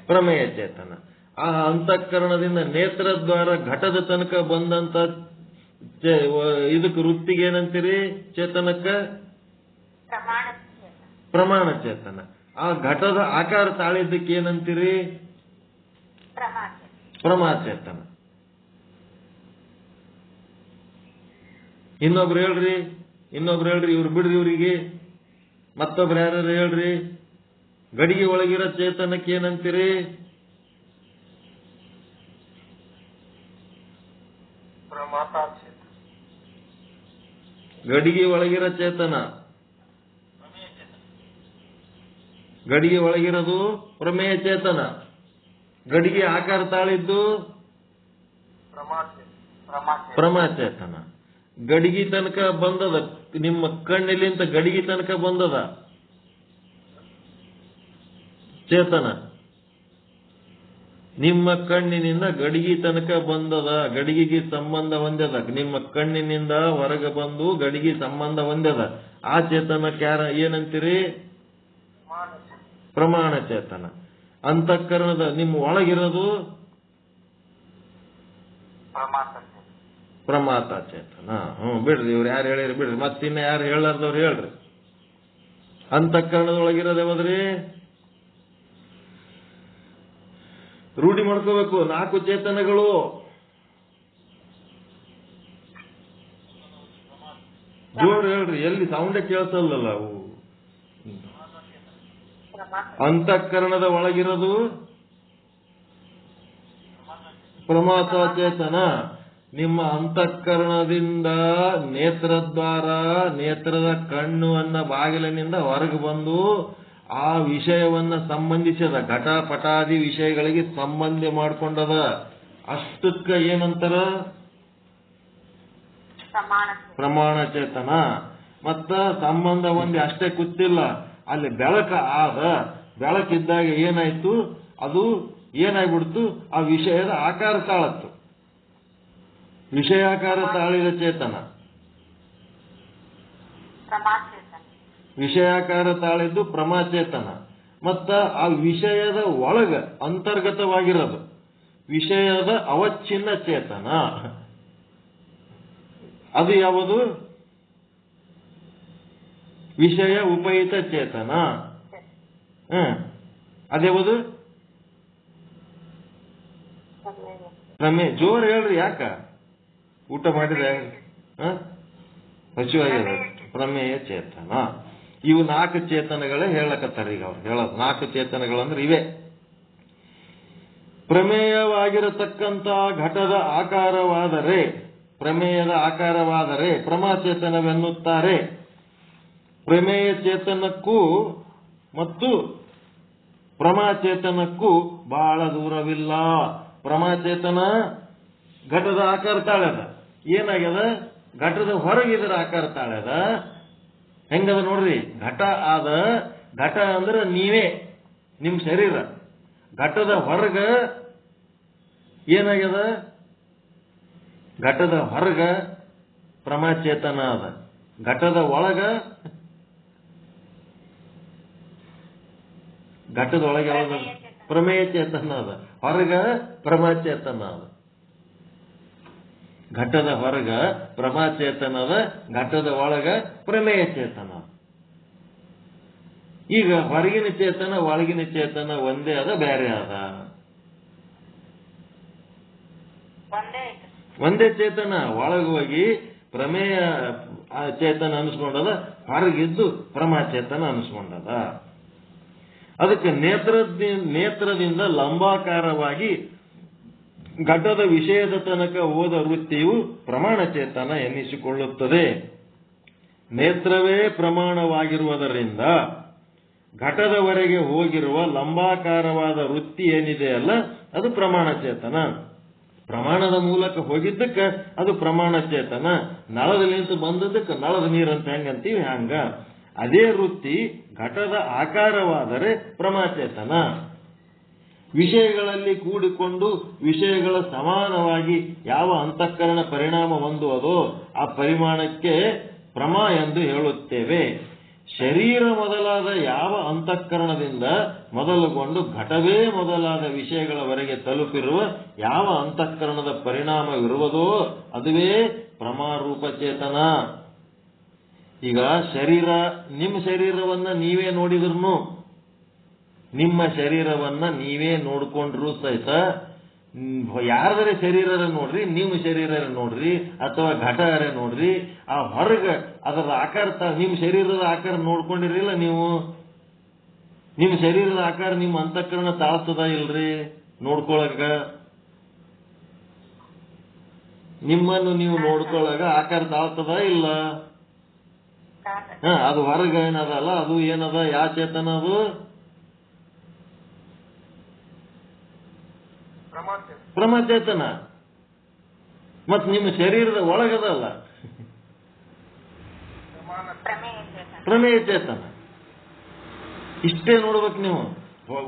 ಪ್ರಮೇಯ ಚೇತನ. ಆ ಅಂತಃಕರಣದಿಂದ ನೇತ್ರದ್ವಾರ ಘಟದ ತನಕ ಬಂದಂತ ಇದಕ್ಕೆ ವೃತ್ತಿಗೆ ಏನಂತೀರಿ? ಚೇತನಕ್ಕ ಪ್ರಮಾಣ ಚೇತನ. ಆ ಘಟದ ಆಕಾರ ತಾಳಿದ್ದಕ್ಕೆ ಏನಂತೀರಿ? ಪ್ರಮಾಚೇತನ. ಇನ್ನೊಬ್ರು ಹೇಳ್ರಿ, ಇವ್ರು ಬಿಡ್ರಿ, ಇವರಿಗೆ ಮತ್ತೊಬ್ರು ಯಾರು ಹೇಳ್ರಿ. ಗಡಿಗೆ ಒಳಗಿರೋ ಚೇತನಕ್ಕೆ ಏನಂತೀರಿ? ಗಡಿಗೆ ಒಳಗಿರೋ ಚೇತನ, ಗಡಿಗೆ ಒಳಗಿರೋದು ಪ್ರಮೇಯ ಚೇತನ. ಗಡಿಗೆ ಆಕಾರ ತಾಳಿದ್ದು ಪ್ರಮಾಚೇತನ. ಗಡಿಗೆ ತನಕ ಬಂದದ, ನಿಮ್ಮ ಕಣ್ಣಿಲಿಂದ ಗಡಿಗೆ ತನಕ ಬಂದದ ಚೇತನ. ನಿಮ್ಮ ಕಣ್ಣಿನಿಂದ ಗಡಿಗೆ ತನಕ ಬಂದದ, ಗಡಿಗೆಗೆ ಸಂಬಂಧ ಹೊಂದದ. ನಿಮ್ಮ ಕಣ್ಣಿನಿಂದ ಹೊರಗೆ ಬಂದು ಗಡಿಗೆ ಸಂಬಂಧ ಹೊಂದದ. ಆ ಚೇತನಕ್ಕೆ ಏನಂತೀರಿ? ಪ್ರಮಾಣ ಚೇತನ. ಅಂತಃಕರಣದ ನಿಮ್ಮ ಒಳಗಿರೋದು ಪ್ರಮಾತ ಚೇತನ. ಬಿಡ್ರಿ, ಇವ್ರು ಯಾರು ಹೇಳಿರಿ ಬಿಡ್ರಿ, ಮತ್ತಿನ್ನ ಯಾರು ಹೇಳಾರ್ದವ್ರು ಹೇಳ್ರಿ. ಅಂತಃಕರಣದೊಳಗಿರೋದು ಯಾವದ್ರಿ? ರೂಢಿ ಮಾಡ್ಕೋಬೇಕು. 4 ಚೇತನಗಳು. ಜೋರು ಹೇಳ್ರಿ, ಎಲ್ಲಿ ಸೌಂಡೇ ಕೇಳಿಸಲ್ಲ ಅವು. ಅಂತಃಕರಣದ ಒಳಗಿರೋದು ಪ್ರಮಾತ ಚೇತನ. ನಿಮ್ಮ ಅಂತಃಕರಣದಿಂದ ನೇತ್ರದ್ವಾರ, ನೇತ್ರದ ಕಣ್ಣು ಅನ್ನ ಬಾಗಿಲಿನಿಂದ ಹೊರಗೆ ಬಂದು ಆ ವಿಷಯವನ್ನ ಸಂಬಂಧಿಸದ ಘಟ ಪಟಾದಿ ವಿಷಯಗಳಿಗೆ ಸಂಬಂಧ ಮಾಡಿಕೊಂಡದ. ಅಷ್ಟಕ್ಕ ಏನಂತಾರ? ಪ್ರಮಾಣ ಚೇತನ. ಮತ್ತ ಸಂಬಂಧ ಹೊಂದಿ ಅಷ್ಟೇ ಕೂತಿಲ್ಲ, ಅಲ್ಲಿ ಬೆಳಕ ಆದ. ಬೆಳಕಿದ್ದಾಗ ಏನಾಯ್ತು? ಅದು ಏನಾಗ್ಬಿಡ್ತು? ಆ ವಿಷಯದ ಆಕಾರ ತಾಳತ್ತು. ವಿಷಯಾಕಾರ ತಾಳಿದ ಚೇತನ, ವಿಷಯಾಕಾರ ತಾಳಿದ್ದು ಪ್ರಮಾಚೇತನ. ಮತ್ತ ಆ ವಿಷಯದ ಒಳಗ ಅಂತರ್ಗತವಾಗಿರೋದು ವಿಷಯದ ಅವಚ್ಛಿನ್ನ ಚೇತನ. ಅದು ಯಾವುದು? ವಿಷಯ ಉಪಹಿತ ಚೇತನ. ಅದ್ಯಾವುದು? ಪ್ರಮೇಯ. ಜೋರ್ ಹೇಳ್ರಿ, ಯಾಕ? ಊಟ ಮಾಡಿದ್ರೆ ಹಸಿವಾಗ್ಯದ. ಪ್ರಮೇಯ ಚೇತನ. ಇವು 4 ಚೇತನಗಳೇ ಹೇಳಕತ್ತಾರ. ಈಗ ಅವ್ರು ಹೇಳೋದು 4 ಚೇತನಗಳಂದ್ರೆ ಇವೆ. ಪ್ರಮೇಯವಾಗಿರತಕ್ಕಂತ ಘಟದ ಆಕಾರವಾದರೆ, ಪ್ರಮೇಯದ ಆಕಾರವಾದರೆ ಪ್ರಮಾಚೇತನವೆನ್ನುತ್ತಾರೆ. ಪ್ರಮೇಯ ಚೇತನಕ್ಕೂ ಮತ್ತು ಪ್ರಮಾಚೇತನಕ್ಕೂ ಬಹಳ ದೂರವಿಲ್ಲ. ಪ್ರಮಾಚೇತನ ಘಟದ ಆಕಾರ ತಾಳ್ಯದ. ಏನಾಗ್ಯದ? ಘಟದ ಹೊರಗಿದ್ರ ಆಕಾರ ತಾಳ್ಯದ. ಹೆಂಗದ ನೋಡ್ರಿ. ಘಟ ಆದ. ಘಟ ಅಂದ್ರೆ ನೀವೇ, ನಿಮ್ ಶರೀರ. ಘಟದ ಹೊರಗ ಏನಾಗ್ಯದ? ಘಟದ ಹೊರಗ ಪ್ರಮಾಚೇತನ ಅದ. ಘಟದ ಒಳಗ, ಘಟದ ಒಳಗೆ ಯಾವ್ದು? ಪ್ರಮೇಯ ಚೇತನ ಅದ. ಹೊರಗ ಪ್ರಮಾಚೇತನ ಅದ. ಘಟದ ಹೊರಗ ಪ್ರಮಾಚೇತನದ, ಘಟದ ಒಳಗ ಪ್ರಮೇಯ ಚೇತನ. ಈಗ ಹೊರಗಿನ ಚೇತನ ಒಳಗಿನ ಚೇತನ ಒಂದೇ ಅದ, ಬೇರೆ ಅದ? ಒಂದೇ ಚೇತನ. ಒಳಗೆ ಹೋಗಿ ಪ್ರಮೇಯ ಚೇತನ ಅನಿಸ್ಕೊಂಡದ, ಹೊರಗಿದ್ದು ಪ್ರಮಾಚೇತನ ಅನಿಸ್ಕೊಂಡದ. ಅದಕ್ಕೆ ನೇತ್ರದಿಂದ ಲಂಬಾಕಾರವಾಗಿ ಘಟದ ವಿಷಯದ ತನಕ ಹೋದ ವೃತ್ತಿಯು ಪ್ರಮಾಣ ಚೇತನ ಎನ್ನಿಸಿಕೊಳ್ಳುತ್ತದೆ. ನೇತ್ರವೇ ಪ್ರಮಾಣವಾಗಿರುವುದರಿಂದ ಘಟದವರೆಗೆ ಹೋಗಿರುವ ಲಂಬಾಕಾರವಾದ ವೃತ್ತಿ ಏನಿದೆ ಅಲ್ಲ, ಅದು ಪ್ರಮಾಣ ಚೇತನ. ಪ್ರಮಾಣದ ಮೂಲಕ ಹೋಗಿದ್ದಕ್ಕೆ ಅದು ಪ್ರಮಾಣ ಚೇತನ. ನಳದಲ್ಲಿಂತ ಬಂದದ್ದಕ್ಕೆ ನಳದ ನೀರಂತ ಹೆಂಗಂತೀವಿ ಹಂಗ. ಅದೇ ವೃತ್ತಿ ಘಟದ ಆಕಾರವಾದರೆ ಪ್ರಮಾಚೇತನ. ವಿಷಯಗಳಲ್ಲಿ ಕೂಡಿಕೊಂಡು ವಿಷಯಗಳ ಸಮಾನವಾಗಿ ಯಾವ ಅಂತಃಕರಣ ಪರಿಣಾಮ ಹೊಂದುವುದೋ ಆ ಪರಿಮಾಣಕ್ಕೆ ಪ್ರಮಾ ಎಂದು ಹೇಳುತ್ತೇವೆ. ಶರೀರ ಮೊದಲಾದ ಯಾವ ಅಂತಃಕರಣದಿಂದ ಮೊದಲುಗೊಂಡು ಘಟವೇ ಮೊದಲಾದ ವಿಷಯಗಳವರೆಗೆ ತಲುಪಿರುವ ಯಾವ ಅಂತಃಕರಣದ ಪರಿಣಾಮವಿರುವುದೋ ಅದುವೇ ಪ್ರಮಾರೂಪ ಚೇತನ. ಈಗ ಶರೀರ, ನಿಮ್ಮ ಶರೀರವನ್ನ ನೀವೇ ನೋಡಿದ್ರು, ನಿಮ್ಮ ಶರೀರವನ್ನ ನೀವೇ ನೋಡ್ಕೊಂಡ್ರು ಸಹಿತ ಯಾರದರೆ ಶರೀರ ನೋಡ್ರಿ, ನಿಮ್ಮ ಶರೀರ ನೋಡ್ರಿ ಅಥವಾ ಘಟರೆ ನೋಡ್ರಿ, ಆ ಹೊರಗ ಅದರ ಆಕಾರ ನಿಮ್ಮ ಶರೀರದ ಆಕಾರ ನೋಡ್ಕೊಂಡಿರಿಲ್ಲ ನೀವು. ನಿಮ್ಮ ಶರೀರದ ಆಕಾರ ನಿಮ್ಮ ಅಂತಃಕರಣ ತಾಳ್ತದ ಇಲ್ರಿ ನೋಡ್ಕೊಳಕ? ನಿಮ್ಮನ್ನು ನೀವು ನೋಡ್ಕೊಳಗ ಆಕಾರ ತಾಳ್ತದ ಇಲ್ಲ? ಅದು ಹೊರಗ ಏನದಲ್ಲ, ಅದು ಏನದ, ಯಾವ ಚೇತನ ಅದು? ಪ್ರಮಾಚೇತನ. ಮತ್ ನಿಮ್ಮ ಶರೀರದ ಒಳಗದಲ್ಲ ಪ್ರಮೇಯ ಚೇತನ. ಇಷ್ಟೇ ನೋಡ್ಬೇಕು ನೀವು.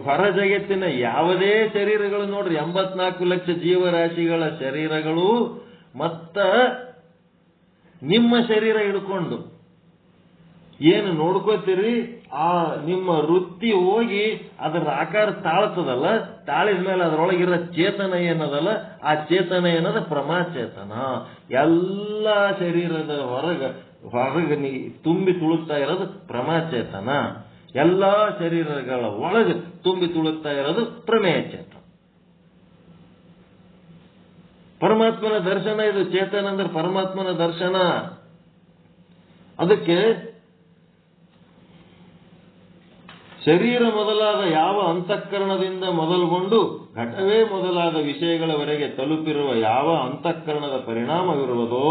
ಹೊರ ಜಗತ್ತಿನ ಯಾವುದೇ ಶರೀರಗಳು ನೋಡ್ರಿ, 84 ಲಕ್ಷ ಜೀವರಾಶಿಗಳ ಶರೀರಗಳು ಮತ್ತ ನಿಮ್ಮ ಶರೀರ ಹಿಡ್ಕೊಂಡು ಏನು ನೋಡ್ಕೋತೀರಿ, ಆ ನಿಮ್ಮ ವೃತ್ತಿ ಹೋಗಿ ಅದರ ಆಕಾರ ತಾಳ್ತದಲ್ಲ, ತಾಳಿದ ಮೇಲೆ ಅದರೊಳಗಿರೋ ಚೇತನ ಏನದಲ್ಲ, ಆ ಚೇತನ ಏನದ ಪ್ರಮಾಚೇತನ. ಎಲ್ಲ ಶರೀರದ ಹೊರಗೆ ತುಂಬಿ ತುಳುಕ್ತಾ ಇರೋದು ಪ್ರಮಾಚೇತನ. ಎಲ್ಲಾ ಶರೀರಗಳ ಒಳಗೆ ತುಂಬಿ ತುಳುಕ್ತಾ ಇರೋದು ಪ್ರಮೇಯ ಚೇತನ. ಪರಮಾತ್ಮನ ದರ್ಶನ ಇದು. ಚೇತನ ಅಂದ್ರೆ ಪರಮಾತ್ಮನ ದರ್ಶನ. ಅದಕ್ಕೆ ಶರೀರ ಮೊದಲಾದ ಯಾವ ಅಂತಃಕರಣದಿಂದ ಮೊದಲುಗೊಂಡು ಘಟವೇ ಮೊದಲಾದ ವಿಷಯಗಳವರೆಗೆ ತಲುಪಿರುವ ಯಾವ ಅಂತಃಕರಣದ ಪರಿಣಾಮವಿರುವುದೋ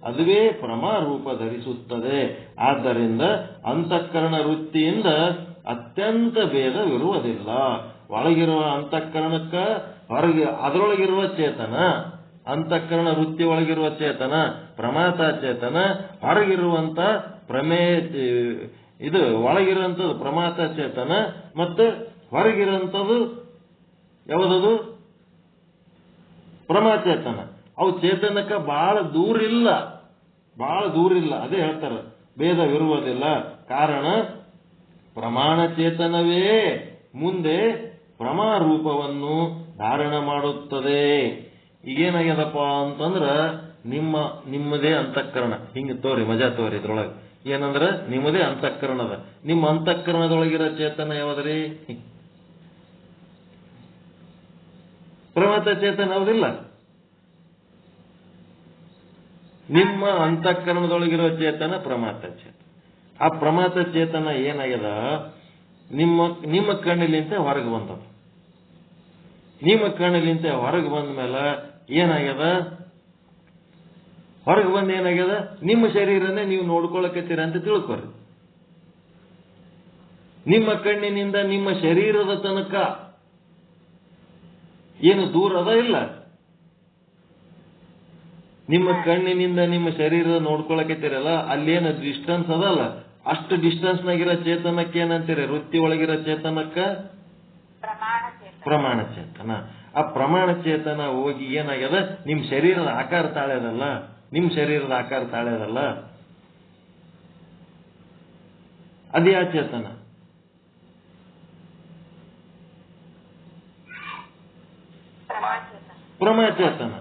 ಅದುವೇ ಪ್ರಮಾರೂಪ ಧರಿಸುತ್ತದೆ. ಆದ್ದರಿಂದ ಅಂತಃಕರಣ ವೃತ್ತಿಯಿಂದ ಅತ್ಯಂತ ಭೇದವಿರುವುದಿಲ್ಲ. ಒಳಗಿರುವ ಅಂತಃಕರಣಕ್ಕ ಹೊರಗೆ ಅದರೊಳಗಿರುವ ಚೇತನ, ಅಂತಃಕರಣ ವೃತ್ತಿ ಒಳಗಿರುವ ಚೇತನ ಪ್ರಮಾತ ಚೇತನ, ಹೊರಗಿರುವಂತ ಪ್ರಮೇಯ ಇದು ಒಳಗಿರುವಂಥದ್ದು ಪ್ರಮಾತ ಚೇತನ, ಮತ್ತು ಹೊರಗಿರುವಂಥದ್ದು ಯಾವುದದು ಪ್ರಮಾಚೇತನ. ಅವು ಚೇತನಕ್ಕೆ ಬಹಳ ದೂರ ಇಲ್ಲ. ಅದೇ ಹೇಳ್ತಾರೆ ಭೇದವಿರುವುದಿಲ್ಲ. ಕಾರಣ ಪ್ರಮಾಣ ಚೇತನವೇ ಮುಂದೆ ಪ್ರಮಾರೂಪವನ್ನು ಧಾರಣ ಮಾಡುತ್ತದೆ. ಈಗೇನಾಗ್ಯದಪ್ಪ ಅಂತಂದ್ರ ನಿಮ್ಮದೇ ಅಂತಃಕರಣ ಹಿಂಗೆ ತೋರಿ ಮಜಾ ತೋರಿ ಇದ್ರೊಳಗೆ ಏನಂದ್ರ ನಿಮ್ಮದೇ ಅಂತಃಕರಣದ, ನಿಮ್ಮ ಅಂತಃಕರಣದೊಳಗಿರೋ ಚೇತನ ಯಾವದ್ರಿ? ಪ್ರಮಾತ ಚೇತನ ಹೌದಿಲ್ಲ? ನಿಮ್ಮ ಅಂತಃಕರಣದೊಳಗಿರೋ ಚೇತನ ಪ್ರಮಾತ ಚೇತನ. ಆ ಪ್ರಮಾತ ಚೇತನ ಏನಾಗ್ಯದ, ನಿಮ್ಮ ಕಣ್ಣಿಲಿಂತ ಹೊರಗೆ ಬಂದದ. ನಿಮ್ಮ ಕಣ್ಣಿಲಿಂತ ಹೊರಗೆ ಬಂದ ಮೇಲೆ ಏನಾಗ್ಯದ, ಹೊರಗೆ ಬಂದು ಏನಾಗ್ಯದ, ನಿಮ್ಮ ಶರೀರನೇ ನೀವು ನೋಡ್ಕೊಳಕತ್ತೀರ ಅಂತ ತಿಳ್ಕೊರಿ. ನಿಮ್ಮ ಕಣ್ಣಿನಿಂದ ನಿಮ್ಮ ಶರೀರದ ತನಕ ಏನು ದೂರ ಅದ ಇಲ್ಲ? ನಿಮ್ಮ ಕಣ್ಣಿನಿಂದ ನಿಮ್ಮ ಶರೀರ ನೋಡ್ಕೊಳಕತ್ತೀರಲ್ಲ, ಅಲ್ಲೇನು ಡಿಸ್ಟೆನ್ಸ್ ಅದಲ್ಲ, ಅಷ್ಟು ಡಿಸ್ಟೆನ್ಸ್ನಾಗಿರೋ ಚೇತನಕ್ಕೆ ಏನಂತೀರಿ? ವೃತ್ತಿ ಒಳಗಿರೋ ಚೇತನಕ್ಕ ಪ್ರಮಾಣ ಚೇತನ. ಆ ಪ್ರಮಾಣ ಚೇತನ ಹೋಗಿ ಏನಾಗ್ಯದ, ನಿಮ್ಮ ಶರೀರದ ಆಕಾರ ತಾಳ್ಯದಲ್ಲ, ಅದೇ ಆ ಚೇತನ. ಪ್ರಮಾಚೇತನ.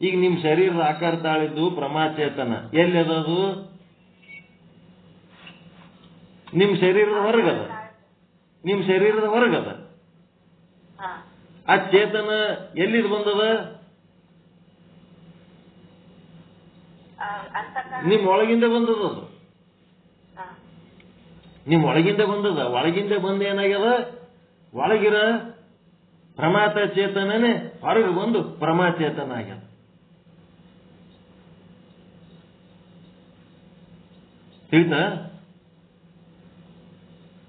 ಈಗ ನಿಮ್ ಶರೀರದ ಆಕಾರ ತಾಳಿದ್ದು ಪ್ರಮಾಚೇತನ ಎಲ್ಲಿ ಅದದು? ನಿಮ್ ಶರೀರದ ಹೊರಗದ. ಆ ಚೇತನ ಎಲ್ಲಿದ್ ಬಂದದ? ನಿಮ್ ಒಳಗಿಂದ ಬಂದದ. ಅದು ನಿಮ್ ಒಳಗಿಂದ ಬಂದದ. ಒಳಗಿಂದ ಬಂದ ಏನಾಗ್ಯದ, ಒಳಗಿರ ಪ್ರಮಾತ ಚೇತನನೇ ಹೊರಗೆ ಬಂದು ಪ್ರಮಾಚೇತನ ಆಗ್ಯದ. ತಿಳಿತಾ?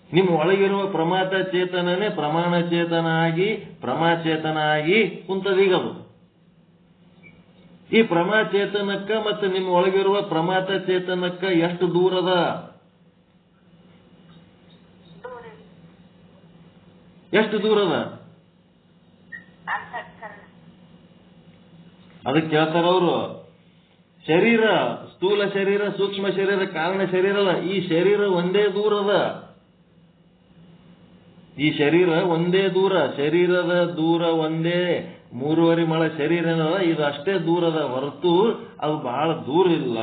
ನಿಮ್ಮ ಒಳಗಿರುವ ಪ್ರಮಾತ ಚೇತನನೇ ಪ್ರಮಾಣ ಚೇತನ ಆಗಿ ಪ್ರಮಾಚೇತನ ಆಗಿ ಕುಂತದೀಗದು. ಈ ಪ್ರಮಾಚೇತನಕ್ಕ ಮತ್ತು ನಿಮ್ಮ ಒಳಗಿರುವ ಪ್ರಮಾತ ಚೇತನಕ್ಕ ಎಷ್ಟು ದೂರದ? ಎಷ್ಟು ದೂರದ? ಅದಕ್ಕೆ ಕೇಳ್ತಾರ ಅವರು. ಶರೀರ, ಸ್ಥೂಲ ಶರೀರ, ಸೂಕ್ಷ್ಮ ಶರೀರ, ಕಾರಣ ಶರೀರ ಅಲ್ಲ, ಈ ಶರೀರ ಒಂದೇ ದೂರದ. ಈ ಶರೀರ ಒಂದೇ ದೂರ, ಶರೀರದ ದೂರ ಒಂದೇ. 3.5 ಮಳ ಶರೀರ ಏನದ, ಇದು ಅಷ್ಟೇ ದೂರದ ಹೊರತು ಅದು ಬಹಳ ದೂರ ಇಲ್ಲ.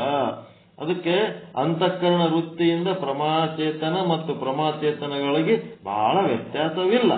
ಅದಕ್ಕೆ ಅಂತಃಕರಣ ವೃತ್ತಿಯಿಂದ ಪ್ರಮಾಚೇತನ ಮತ್ತು ಪ್ರಮಾಚೇತನಗಳಿಗೆ ಬಹಳ ವ್ಯತ್ಯಾಸವಿಲ್ಲ.